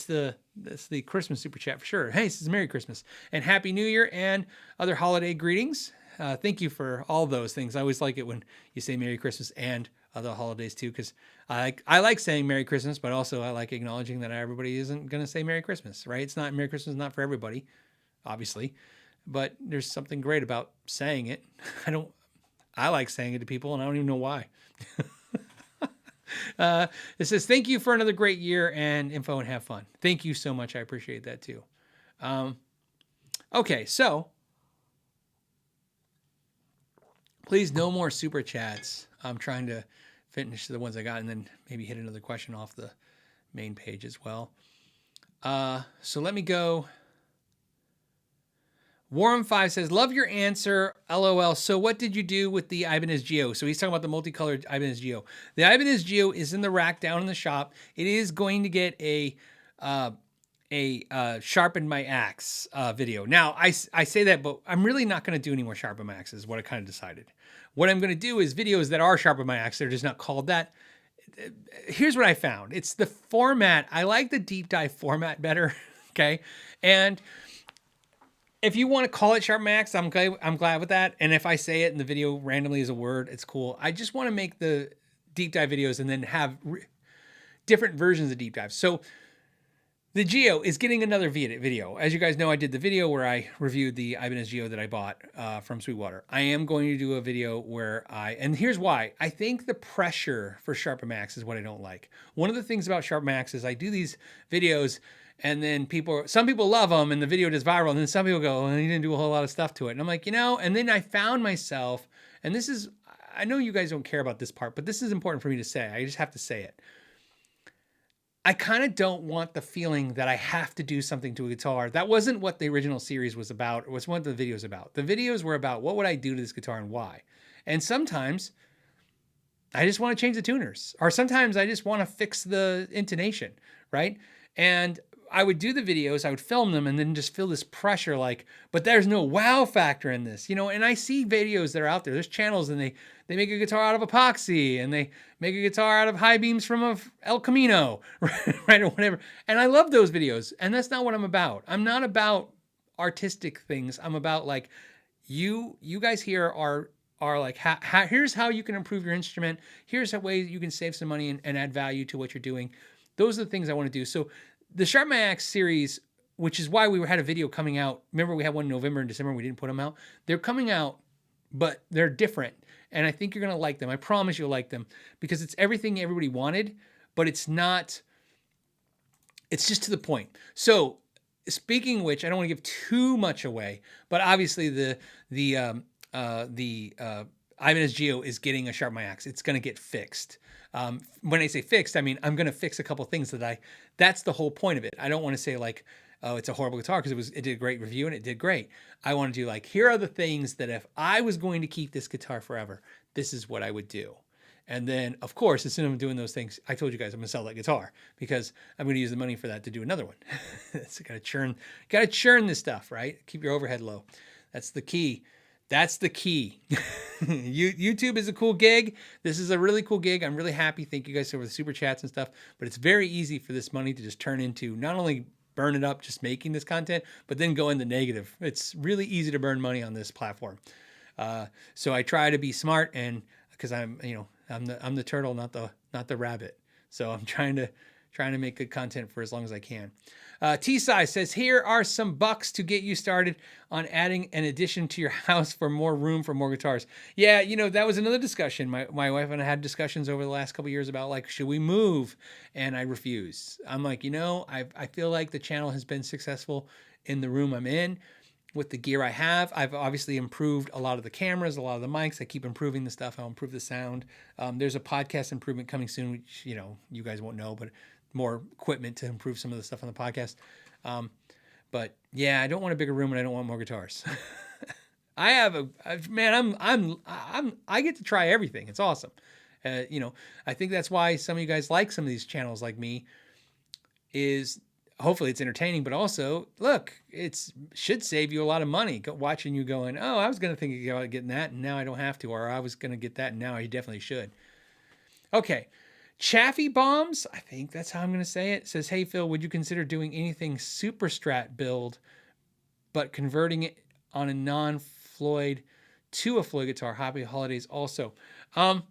S1: the Christmas super chat for sure. Hey, this is Merry Christmas and Happy New Year and other holiday greetings. Thank you for all those things. I always like it when you say Merry Christmas and other holidays too, because I like saying Merry Christmas, but also I like acknowledging that everybody isn't going to say Merry Christmas, right? It's not Merry Christmas, not for everybody, obviously. But there's something great about saying it. I like saying it to people, and I don't even know why. It says, thank you for another great year and info, and have fun. Thank you so much. I appreciate that too. Okay, so please, no more super chats. I'm trying to finish the ones I got and then maybe hit another question off the main page as well. So let me go. Warren5 says, love your answer, LOL. So what did you do with the Ibanez Gio? So he's talking about the multicolored Ibanez Gio. The Ibanez Gio is in the rack down in the shop. It is going to get a sharpen my axe video. Now, I say that, but I'm really not going to do any more sharpen my axe is what I kind of decided. What I'm going to do is videos that are sharpen my axe. They're just not called that. Here's what I found. It's the format. I like the deep dive format better. Okay. And if you want to call it Sharp Max, I'm glad with that. And if I say it in the video randomly as a word, it's cool. I just want to make the deep dive videos and then have different versions of deep dives. So the Gio is getting another video. As you guys know, I did the video where I reviewed the Ibanez Gio that I bought from Sweetwater. I am going to do a video where and here's why. I think the pressure for Sharp Max is what I don't like. One of the things about Sharp Max is I do these videos, and then some people love them and the video does viral. And then some people go, oh, you didn't do a whole lot of stuff to it. And I'm like, and then I found myself, and I know you guys don't care about this part, but this is important for me to say. I just have to say it. I kind of don't want the feeling that I have to do something to a guitar. That wasn't what the original series was about. It was what the videos about. The videos were about what would I do to this guitar and why. And sometimes I just want to change the tuners, or sometimes I just want to fix the intonation, right? And I would do the videos, I would film them, and then just feel this pressure like, but there's no wow factor in this, and I see videos that are out there. There's channels, and they make a guitar out of epoxy, and they make a guitar out of high beams from El Camino, right, or whatever. And I love those videos, and that's not what I'm about. I'm not about artistic things. I'm about like, you guys here are like, here's how you can improve your instrument. Here's a way you can save some money and add value to what you're doing. Those are the things I want to do. So the Sharp My Axe series, which is why we had a video coming out. Remember, we had one in November and December, and we didn't put them out. They're coming out, but they're different. And I think you're going to like them. I promise you'll like them, because it's everything everybody wanted, but it's not, it's just to the point. So speaking of which, I don't want to give too much away, but obviously the Ibanez Gio is getting a Sharp My Axe. It's going to get fixed. When I say fixed, I mean I'm going to fix a couple things that's the whole point of it. I don't want to say like, oh, it's a horrible guitar, because it did a great review and it did great. I want to do like, here are the things that if I was going to keep this guitar forever, this is what I would do. And then, of course, as soon as I'm doing those things, I told you guys I'm going to sell that guitar, because I'm going to use the money for that to do another one. It's got to churn this stuff, right? Keep your overhead low. That's the key. That's the key. YouTube is a cool gig. This is a really cool gig. I'm really happy. Thank you guys for the super chats and stuff. But it's very easy for this money to just turn into not only burn it up just making this content, but then go in the negative. It's really easy to burn money on this platform. So I try to be smart, and because I'm the turtle, not the rabbit. So I'm trying to make good content for as long as I can. T-Size says, here are some bucks to get you started on adding an addition to your house for more room for more guitars. Yeah, that was another discussion. My wife and I had discussions over the last couple of years about like, should we move? And I refuse. I'm like, I feel like the channel has been successful in the room I'm in with the gear I have. I've obviously improved a lot of the cameras, a lot of the mics. I keep improving the stuff. I'll improve the sound. There's a podcast improvement coming soon, which, you guys won't know, but more equipment to improve some of the stuff on the podcast. But yeah, I don't want a bigger room and I don't want more guitars. I get to try everything. It's awesome. I think that's why some of you guys like some of these channels like me, is hopefully it's entertaining, but also look, should save you a lot of money watching you going, oh, I was going to think about getting that and now I don't have to, or I was going to get that and now I definitely should. Okay. Chaffee Bombs, I think that's how I'm going to say it, says, hey, Phil, would you consider doing anything super strat build, but converting it on a non-Floyd to a Floyd guitar? Happy holidays also. What,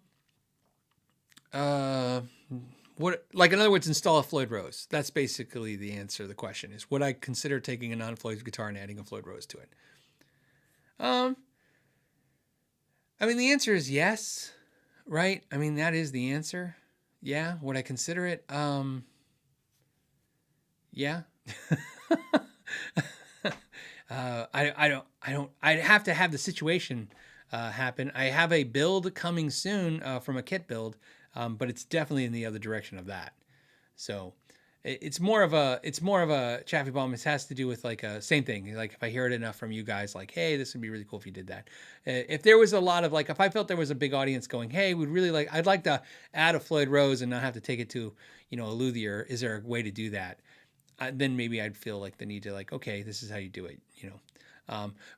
S1: like, in other words, install a Floyd Rose. That's basically the answer to the question, is would I consider taking a non-Floyd guitar and adding a Floyd Rose to it? I mean, the answer is yes, right? I mean, that is the answer. Yeah. Would I consider it? Yeah. I'd have to have the situation happen. I have a build coming soon from a kit build, but it's definitely in the other direction of that. So it's more of a Chaffee Bomb. It has to do with like a same thing. Like if I hear it enough from you guys, like, hey, this would be really cool if you did that. If there was a lot of like, if I felt there was a big audience going, hey, I'd like to add a Floyd Rose and not have to take it to, a luthier. Is there a way to do that? Then maybe I'd feel like the need to like, okay, this is how you do it,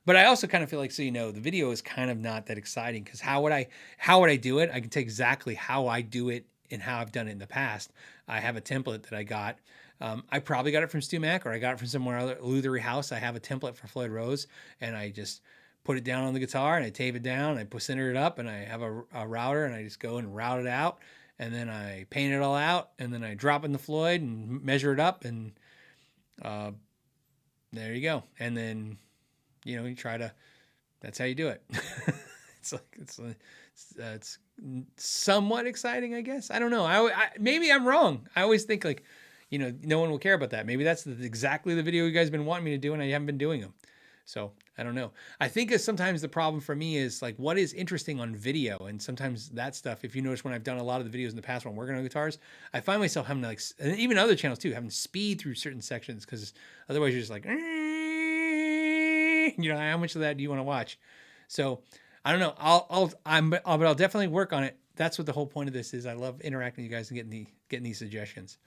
S1: But I also kind of feel like, the video is kind of not that exciting, because how would I do it? I can take exactly how I do it and how I've done it in the past. I have a template that I got. I probably got it from Stu Mac, or I got it from somewhere other lutherie house. I have a template for Floyd Rose, and I just put it down on the guitar and I tape it down. I center it up, and I have a router, and I just go and route it out, and then I paint it all out, and then I drop in the Floyd and measure it up, and there you go. And then you try to. That's how you do it. It's somewhat exciting, I guess. I don't know. Maybe I'm wrong. I always think like, no one will care about that. Maybe that's exactly the video you guys have been wanting me to do, and I haven't been doing them. So I don't know. I think sometimes the problem for me is like, what is interesting on video, and sometimes that stuff. If you notice, when I've done a lot of the videos in the past when I'm working on guitars, I find myself having to like, and even other channels too, having to speed through certain sections, because otherwise you're just like, how much of that do you want to watch? So I don't know. But I'll definitely work on it. That's what the whole point of this is. I love interacting with you guys and getting these suggestions.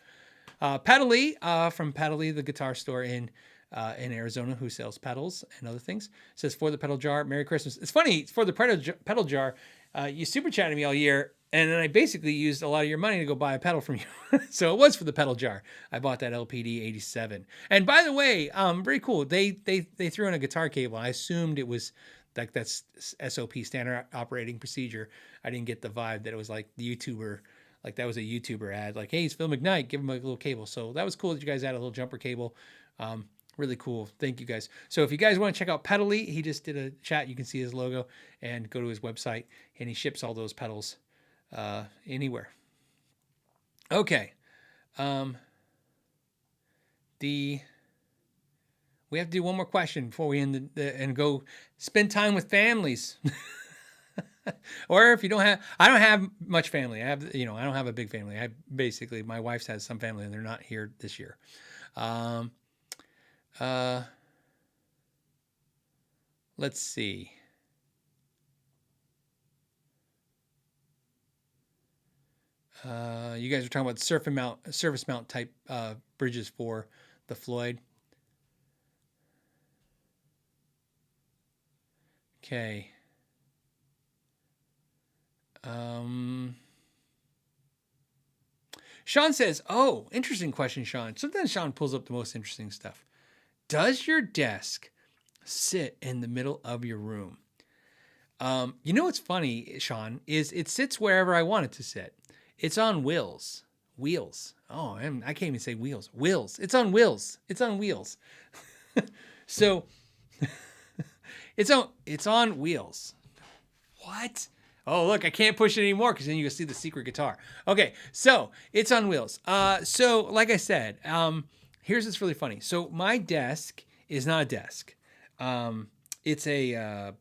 S1: Pedally from Pedally, the guitar store in Arizona, who sells pedals and other things, says, for the pedal jar, Merry Christmas. It's funny, for the pedal jar, you super chatted me all year, and then I basically used a lot of your money to go buy a pedal from you. So it was for the pedal jar. I bought that LPD 87. And by the way, very cool. They threw in a guitar cable. I assumed it was like that's SOP, standard operating procedure. I didn't get the vibe that it was like the YouTuber, like that was a YouTuber ad, like, hey, it's Phil McKnight, give him a little cable. So that was cool that you guys had a little jumper cable. Really cool. Thank you guys. So if you guys want to check out Pedally, he just did a chat. You can see his logo and go to his website, and he ships all those pedals anywhere. Okay. We have to do one more question before we end and go spend time with families. Or if you don't have, I don't have much family. I have, I don't have a big family. I basically, my wife has some family and they're not here this year. Let's see. You guys are talking about surface mount type bridges for the Floyd. Okay. Sean says, oh, interesting question, Sean. Sometimes Sean pulls up the most interesting stuff. Does your desk sit in the middle of your room? You know what's funny, Sean, is it sits wherever I want it to sit. It's on wheels. Wheels. Oh, I can't even say wheels. Wheels. It's on wheels. It's on wheels. So it's on wheels. What? Oh, look, I can't push it anymore because then you can see the secret guitar. Okay, so it's on wheels. So like I said, here's what's really funny. So my desk is not a desk. It's a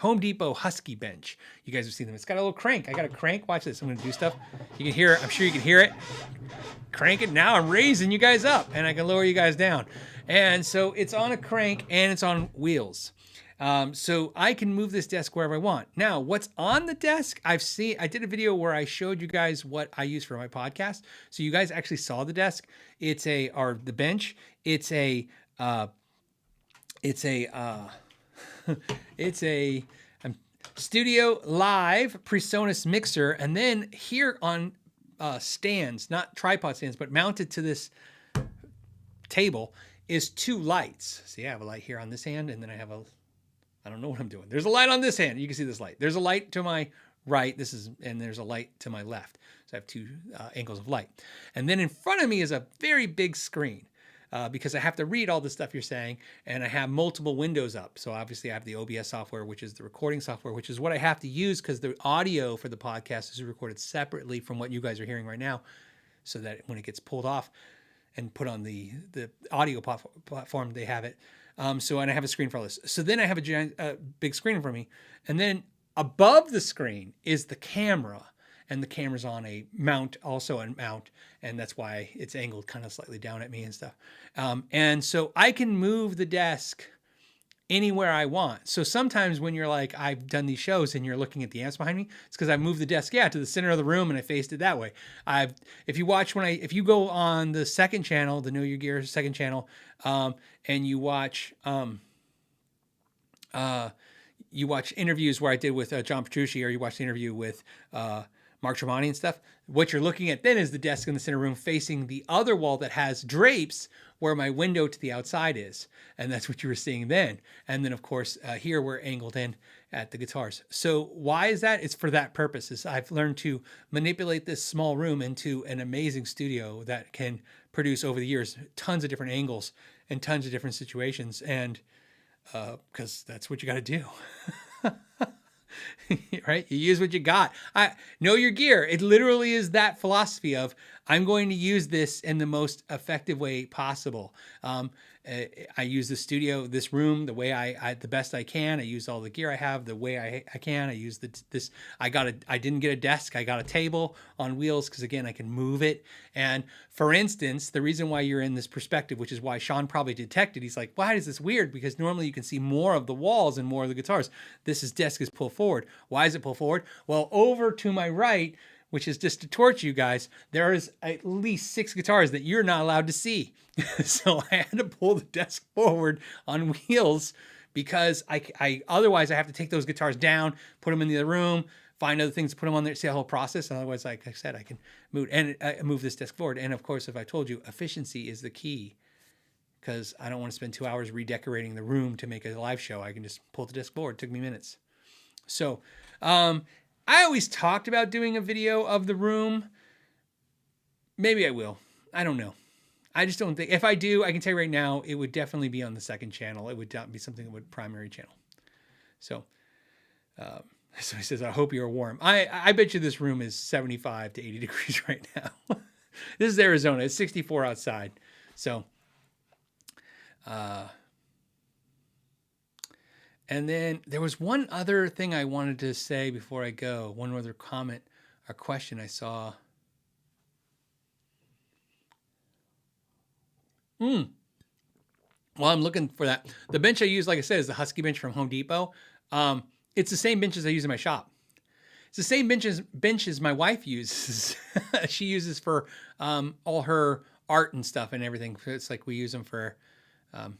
S1: Home Depot Husky bench. You guys have seen them. It's got a little crank. I got a crank. Watch this. I'm going to do stuff. You can hear it. I'm sure you can hear it. Crank it. Now I'm raising you guys up and I can lower you guys down. And so it's on a crank and it's on wheels. So I can move this desk wherever I want. Now, what's on the desk? I did a video where I showed you guys what I use for my podcast. So you guys actually saw the desk. It's the bench. It's a Studio Live PreSonus mixer. And then here on stands, not tripod stands, but mounted to this table is 2 lights. See, I have a light here on this hand, and then I don't know what I'm doing. There's a light on this hand. You can see this light. There's a light to my right. And there's a light to my left. So I have 2 angles of light. And then in front of me is a very big screen. Because I have to read all the stuff you're saying, and I have multiple windows up. So obviously I have the OBS software, which is the recording software, which is what I have to use because the audio for the podcast is recorded separately from what you guys are hearing right now, so that when it gets pulled off and put on the audio platform, they have it. And I have a screen for all this. So then I have a giant, big screen in front of me, and above the screen is the camera. And the camera's on a mount, and that's why it's angled kind of slightly down at me and stuff. And so I can move the desk anywhere I want. So sometimes when you're like, I've done these shows and you're looking at the amps behind me, it's because I moved the desk, to the center of the room and I faced it that way. If you go on the second channel, the Know Your Gear second channel, and you watch interviews where I did with John Petrucci, or you watch the interview with Mark Tremonti and stuff, what you're looking at then is the desk in the center room facing the other wall that has drapes where my window to the outside is. And that's what you were seeing then. And then, of course, here we're angled in at the guitars. So why is that? It's for that purpose. I've learned to manipulate this small room into an amazing studio that can produce over the years tons of different angles and tons of different situations. And because that's what you got to do. Right? You use what you got. Know your gear. It literally is that philosophy of, I'm going to use this in the most effective way possible. I use the studio, this room, the way the best I can. I use all the gear I have the way I can. I use this. I didn't get a desk. I got a table on wheels because, again, I can move it. And for instance, the reason why you're in this perspective, which is why Sean probably detected, he's like, why is this weird? Because normally you can see more of the walls and more of the guitars. This desk is pulled forward. Why is it pulled forward? Well, over to my right, which is just to torch you guys, there is at least 6 guitars that you're not allowed to see. So I had to pull the desk forward on wheels because otherwise I have to take those guitars down, put them in the other room, find other things to put them on there, see the whole process. Otherwise, like I said, I can move this desk forward. And of course, if I told you, efficiency is the key, because I don't want to spend 2 hours redecorating the room to make a live show. I can just pull the desk forward. It took me minutes. So, I always talked about doing a video of the room. Maybe I will. I don't know. I just don't think, if I do, I can tell you right now, it would definitely be on the second channel. It would not be something that would primary channel. So he says, I hope you're warm. I bet you this room is 75 to 80 degrees right now. This is Arizona. It's 64 outside. So And then there was one other thing I wanted to say before I go. One other comment or question I saw. While I'm looking for that, the bench I use, like I said, is the Husky bench from Home Depot. It's the same benches I use in my shop. It's the same benches my wife uses. She uses for all her art and stuff and everything. It's like we use them for. I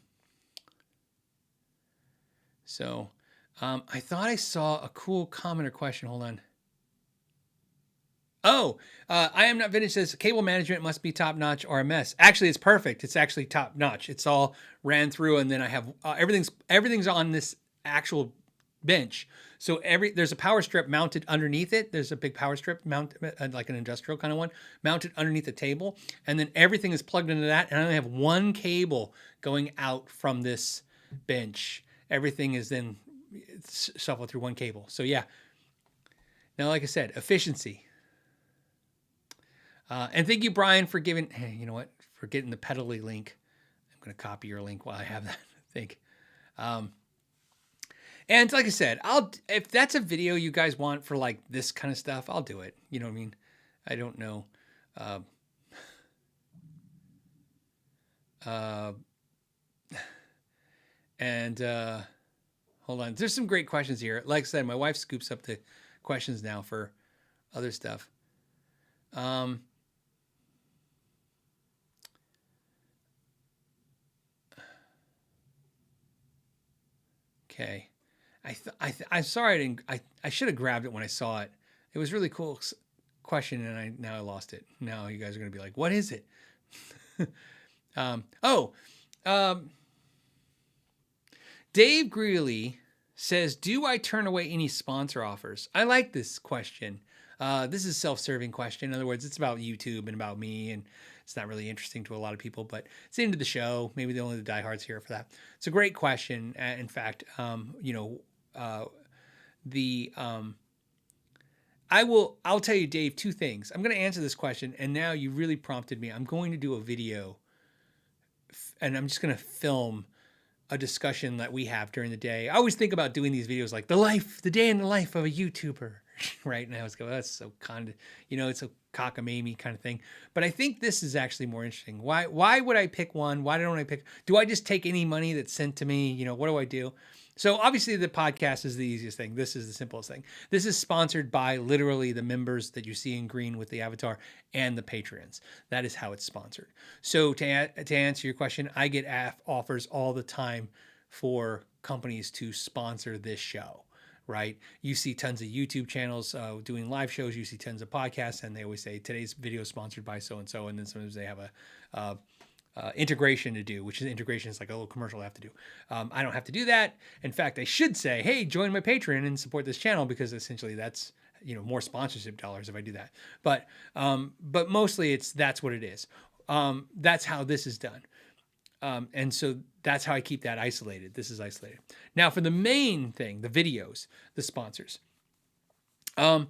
S1: thought I saw a cool comment or question. Hold on. Oh, I am not vintage says cable management must be top notch or a mess. Actually, it's perfect. It's actually top notch. It's all ran through, and then I have everything's on this actual bench. So there's a power strip mounted underneath it. There's a big power strip mounted, like an industrial kind of one, mounted underneath the table, and then everything is plugged into that. And I only have one cable going out from this bench. Everything is then shuffled through one cable. So yeah. Now, like I said, efficiency. And thank you, Brian, for giving. Hey, you know what? For getting the Pedally link. I'm going to copy your link while I have that. I think. And like I said, if that's a video you guys want for like this kind of stuff, I'll do it. You know what I mean? I don't know. Hold on. There's some great questions here. Like I said, my wife scoops up the questions now for other stuff. Okay. I'm sorry I should have grabbed it when I saw it. It was a really cool question, and now I lost it. Now you guys are going to be like, what is it? Dave Greeley says, do I turn away any sponsor offers? I like this question. This is a self-serving question. In other words, it's about YouTube and about me, and it's not really interesting to a lot of people, but it's the end of the show. Maybe only the diehards here for that. It's a great question. In fact, I'll tell you, Dave, two things. I'm going to answer this question, and now you really prompted me. I'm going to do a video, and I'm just going to film a discussion that we have during the day. I always think about doing these videos like the day in the life of a YouTuber, right? And I always go, that's so it's a cockamamie kind of thing. But I think this is actually more interesting. Why would I pick one? Why don't I pick? Do I just take any money that's sent to me? What do I do? So obviously the podcast is the easiest thing. This is the simplest thing. This is sponsored by literally the members that you see in green with the avatar and the Patreons. That is how it's sponsored. So to answer your question, I get offers all the time for companies to sponsor this show, right? You see tons of YouTube channels doing live shows. You see tons of podcasts, and they always say today's video is sponsored by so-and-so. And then sometimes they have a integration to do, which is integration is like a little commercial I have to do. I don't have to do that. In fact, I should say, hey, join my Patreon and support this channel, because essentially that's, more sponsorship dollars if I do that. But mostly that's what it is. That's how this is done. And so that's how I keep that isolated. This is isolated. Now for the main thing, the videos, the sponsors. That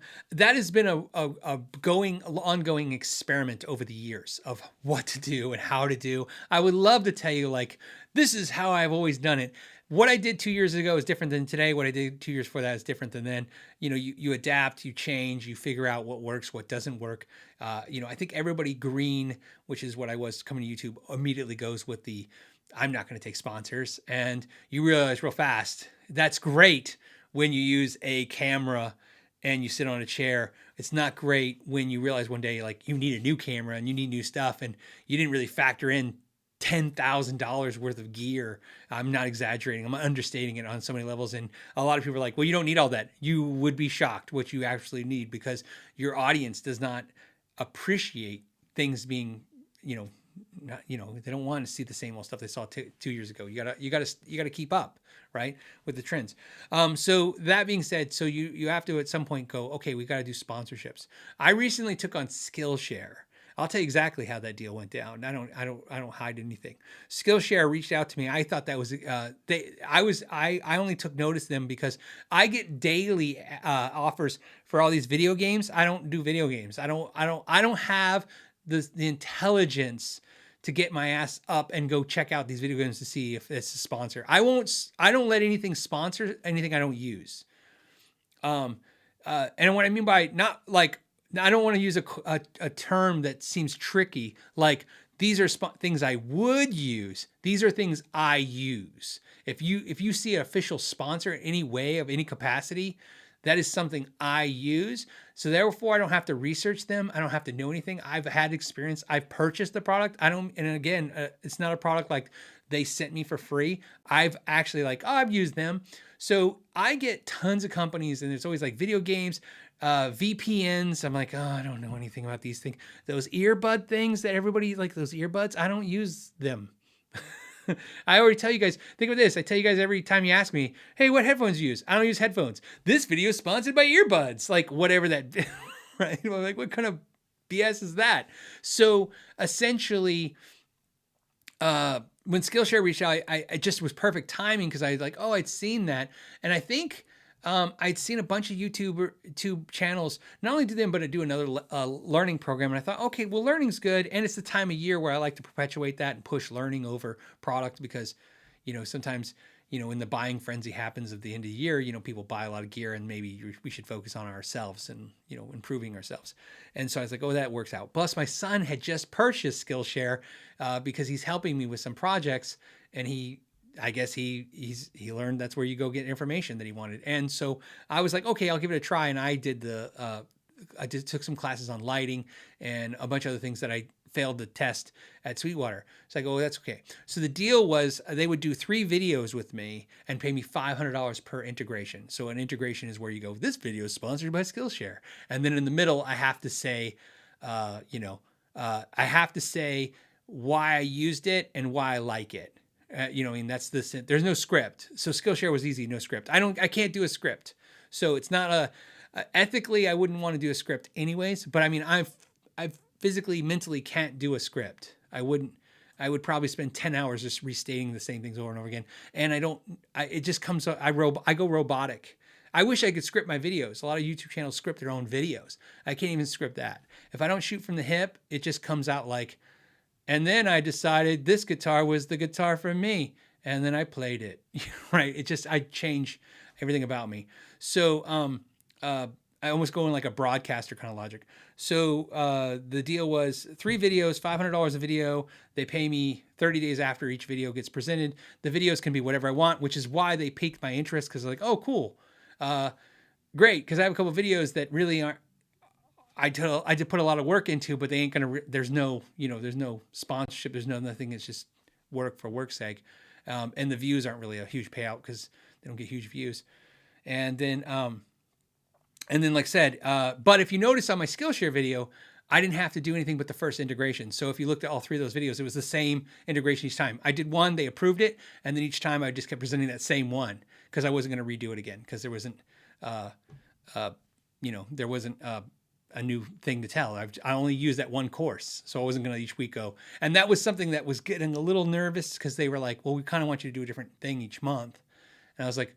S1: has been a ongoing experiment over the years of what to do and how to do. I would love to tell you, like, this is how I've always done it. What I did 2 years ago is different than today. What I did 2 years before that is different than then. You adapt, you change, you figure out what works, what doesn't work. I think everybody green, which is what I was coming to YouTube, immediately goes with I'm not going to take sponsors. And you realize real fast, that's great when you use a camera and you sit on a chair. It's not great when you realize one day, like, you need a new camera and you need new stuff, and you didn't really factor in $10,000 worth of gear. I'm not exaggerating. I'm understating it on so many levels. And a lot of people are like, well, you don't need all that. You would be shocked what you actually need, because your audience does not appreciate things being, they don't want to see the same old stuff they saw 2 years ago. You gotta keep up, right, with the trends. So that being said, so you have to at some point go, okay, we got to do sponsorships. I recently took on Skillshare. I'll tell you exactly how that deal went down. I don't hide anything. Skillshare reached out to me. I thought that was I only took notice of them because I get daily offers for all these video games. I don't do video games. I don't have the intelligence to get my ass up and go check out these video games to see if it's a sponsor. I don't let anything sponsor anything I don't use. And what I mean by not like, I don't want to use a term that seems tricky. Like these are things I would use. These are things I use. If you see an official sponsor in any way of any capacity, that is something I use. So therefore I don't have to research them. I don't have to know anything. I've had experience. I've purchased the product. And again, it's not a product like they sent me for free. I've actually I've used them. So I get tons of companies and there's always like video games, VPNs. I'm like, oh, I don't know anything about these things. Those earbud things that everybody like, those earbuds, I don't use them. I already tell you guys, think of this. I tell you guys every time you ask me, hey, what headphones do you use? I don't use headphones. This video is sponsored by earbuds. Like whatever that, right? Like what kind of BS is that? So essentially, when Skillshare reached out, I just was perfect timing because I was like, oh, I'd seen that. And I think I'd seen a bunch of YouTube channels, not only do them, but I do another learning program. And I thought, okay, well, learning's good. And it's the time of year where I like to perpetuate that and push learning over product because, sometimes, when the buying frenzy happens at the end of the year, people buy a lot of gear and maybe we should focus on ourselves and, improving ourselves. And so I was like, oh, that works out. Plus my son had just purchased Skillshare because he's helping me with some projects and I guess he learned that's where you go get information that he wanted. And so I was like, okay, I'll give it a try. And I did took some classes on lighting and a bunch of other things that I failed the test at Sweetwater. So I go, oh, that's okay. So the deal was they would do 3 videos with me and pay me $500 per integration. So an integration is where you go, this video is sponsored by Skillshare. And then in the middle, I have to say, I have to say why I used it and why I like it. That's there's no script. So Skillshare was easy, no script. I can't do a script. So it's not ethically, I wouldn't want to do a script anyways, but I mean, I physically, mentally can't do a script. I would probably spend 10 hours just restating the same things over and over again. And it just comes up, I go robotic. I wish I could script my videos. A lot of YouTube channels script their own videos. I can't even script that. If I don't shoot from the hip, it just comes out like, and then I decided this guitar was the guitar for me. And then I played it, right? I change everything about me. So I almost go in like a broadcaster kind of logic. So the deal was 3 videos, $500 a video. They pay me 30 days after each video gets presented. The videos can be whatever I want, which is why they piqued my interest because they're like, oh, cool. Great, because I have a couple of videos that really aren't, I did put a lot of work into, but they ain't gonna. There's no sponsorship. There's nothing. It's just work for work's sake, and the views aren't really a huge payout because they don't get huge views. And then like I said, but if you notice on my Skillshare video, I didn't have to do anything but the first integration. So if you looked at all 3 of those videos, it was the same integration each time. I did one, they approved it, and then each time I just kept presenting that same one because I wasn't going to redo it again because there wasn't, there wasn't. A new thing to tell. I only used that one course. So I wasn't going to each week go. And that was something that was getting a little nervous because they were like, well, we kind of want you to do a different thing each month. And I was like,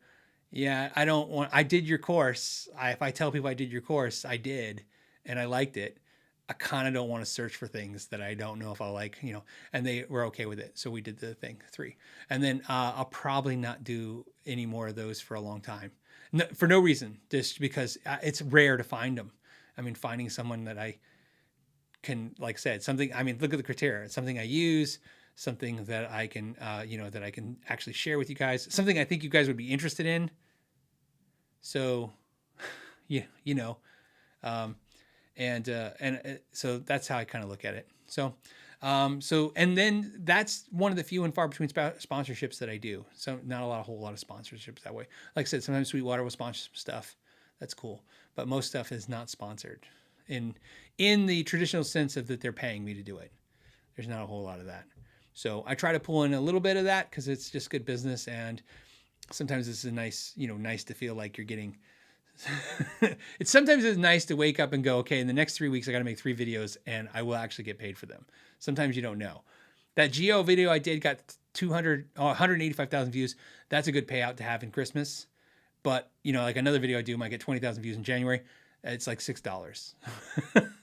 S1: yeah, I did your course. If I tell people I did your course, I did, and I liked it. I kind of don't want to search for things that I don't know if I'll like, and they were okay with it. So we did the thing 3. And then I'll probably not do any more of those for a long time. No, for no reason, just because it's rare to find them. I mean, finding someone that I can, like I said, something, I mean, look at the criteria. It's something I use, something that I can, that I can actually share with you guys, something I think you guys would be interested in. So, yeah, so that's how I kind of look at it. So, and then that's one of the few and far between sponsorships that I do. So not a whole lot of sponsorships that way. Like I said, sometimes Sweetwater will sponsor some stuff. That's cool. But most stuff is not sponsored in the traditional sense of that they're paying me to do it. There's not a whole lot of that. So I try to pull in a little bit of that because it's just good business. And sometimes it's a nice, nice to feel like you're getting, sometimes it's nice to wake up and go, okay, in the next 3 weeks, I got to make 3 videos and I will actually get paid for them. Sometimes you don't know. That Gio video I did got 185,000 views. That's a good payout to have in Christmas. But, like another video I do might get 20,000 views in January. It's like $6.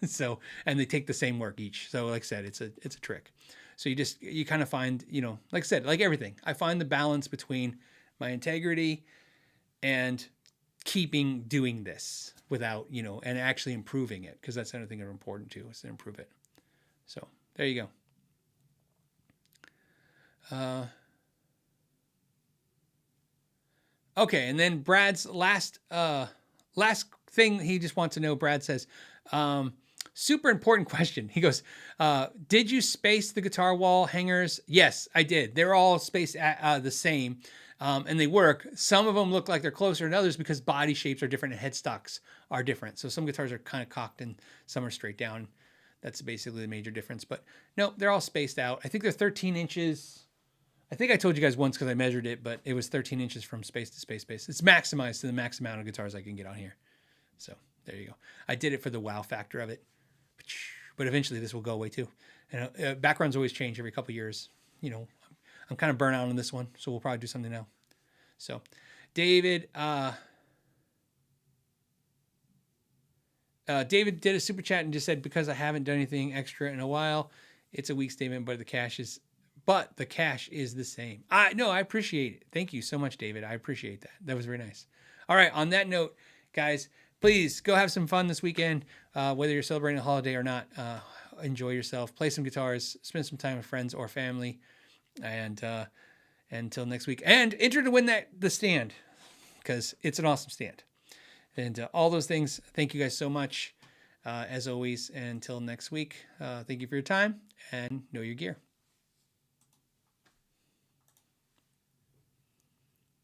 S1: So, and they take the same work each. So like I said, it's a trick. So you kind of find, like I said, like everything, I find the balance between my integrity and keeping doing this without, and actually improving it. Cause that's another thing that's important too, is to improve it. So there you go. Okay. And then Brad's last thing he just wants to know, Brad says, super important question. He goes, did you space the guitar wall hangers? Yes, I did. They're all spaced the same. And they work. Some of them look like they're closer than others because body shapes are different and headstocks are different. So some guitars are kind of cocked and some are straight down. That's basically the major difference. But no, they're all spaced out. I think they're 13 inches. I think I told you guys once because I measured it, but it was 13 inches from space to space. It's maximized to the max amount of guitars I can get on here. So there you go. I did it for the wow factor of it. But eventually this will go away too. And backgrounds always change every couple of years. I'm kind of burnt out on this one, so we'll probably do something now. So David did a super chat and just said, because I haven't done anything extra in a while, it's a weak statement, but the cash is the same. I appreciate it. Thank you so much, David. I appreciate that. That was very nice. All right. On that note, guys, please go have some fun this weekend. Whether you're celebrating a holiday or not, enjoy yourself, play some guitars, spend some time with friends or family. And until next week, and enter to win the stand, because it's an awesome stand. And all those things. Thank you guys so much, as always. And until next week, thank you for your time and know your gear.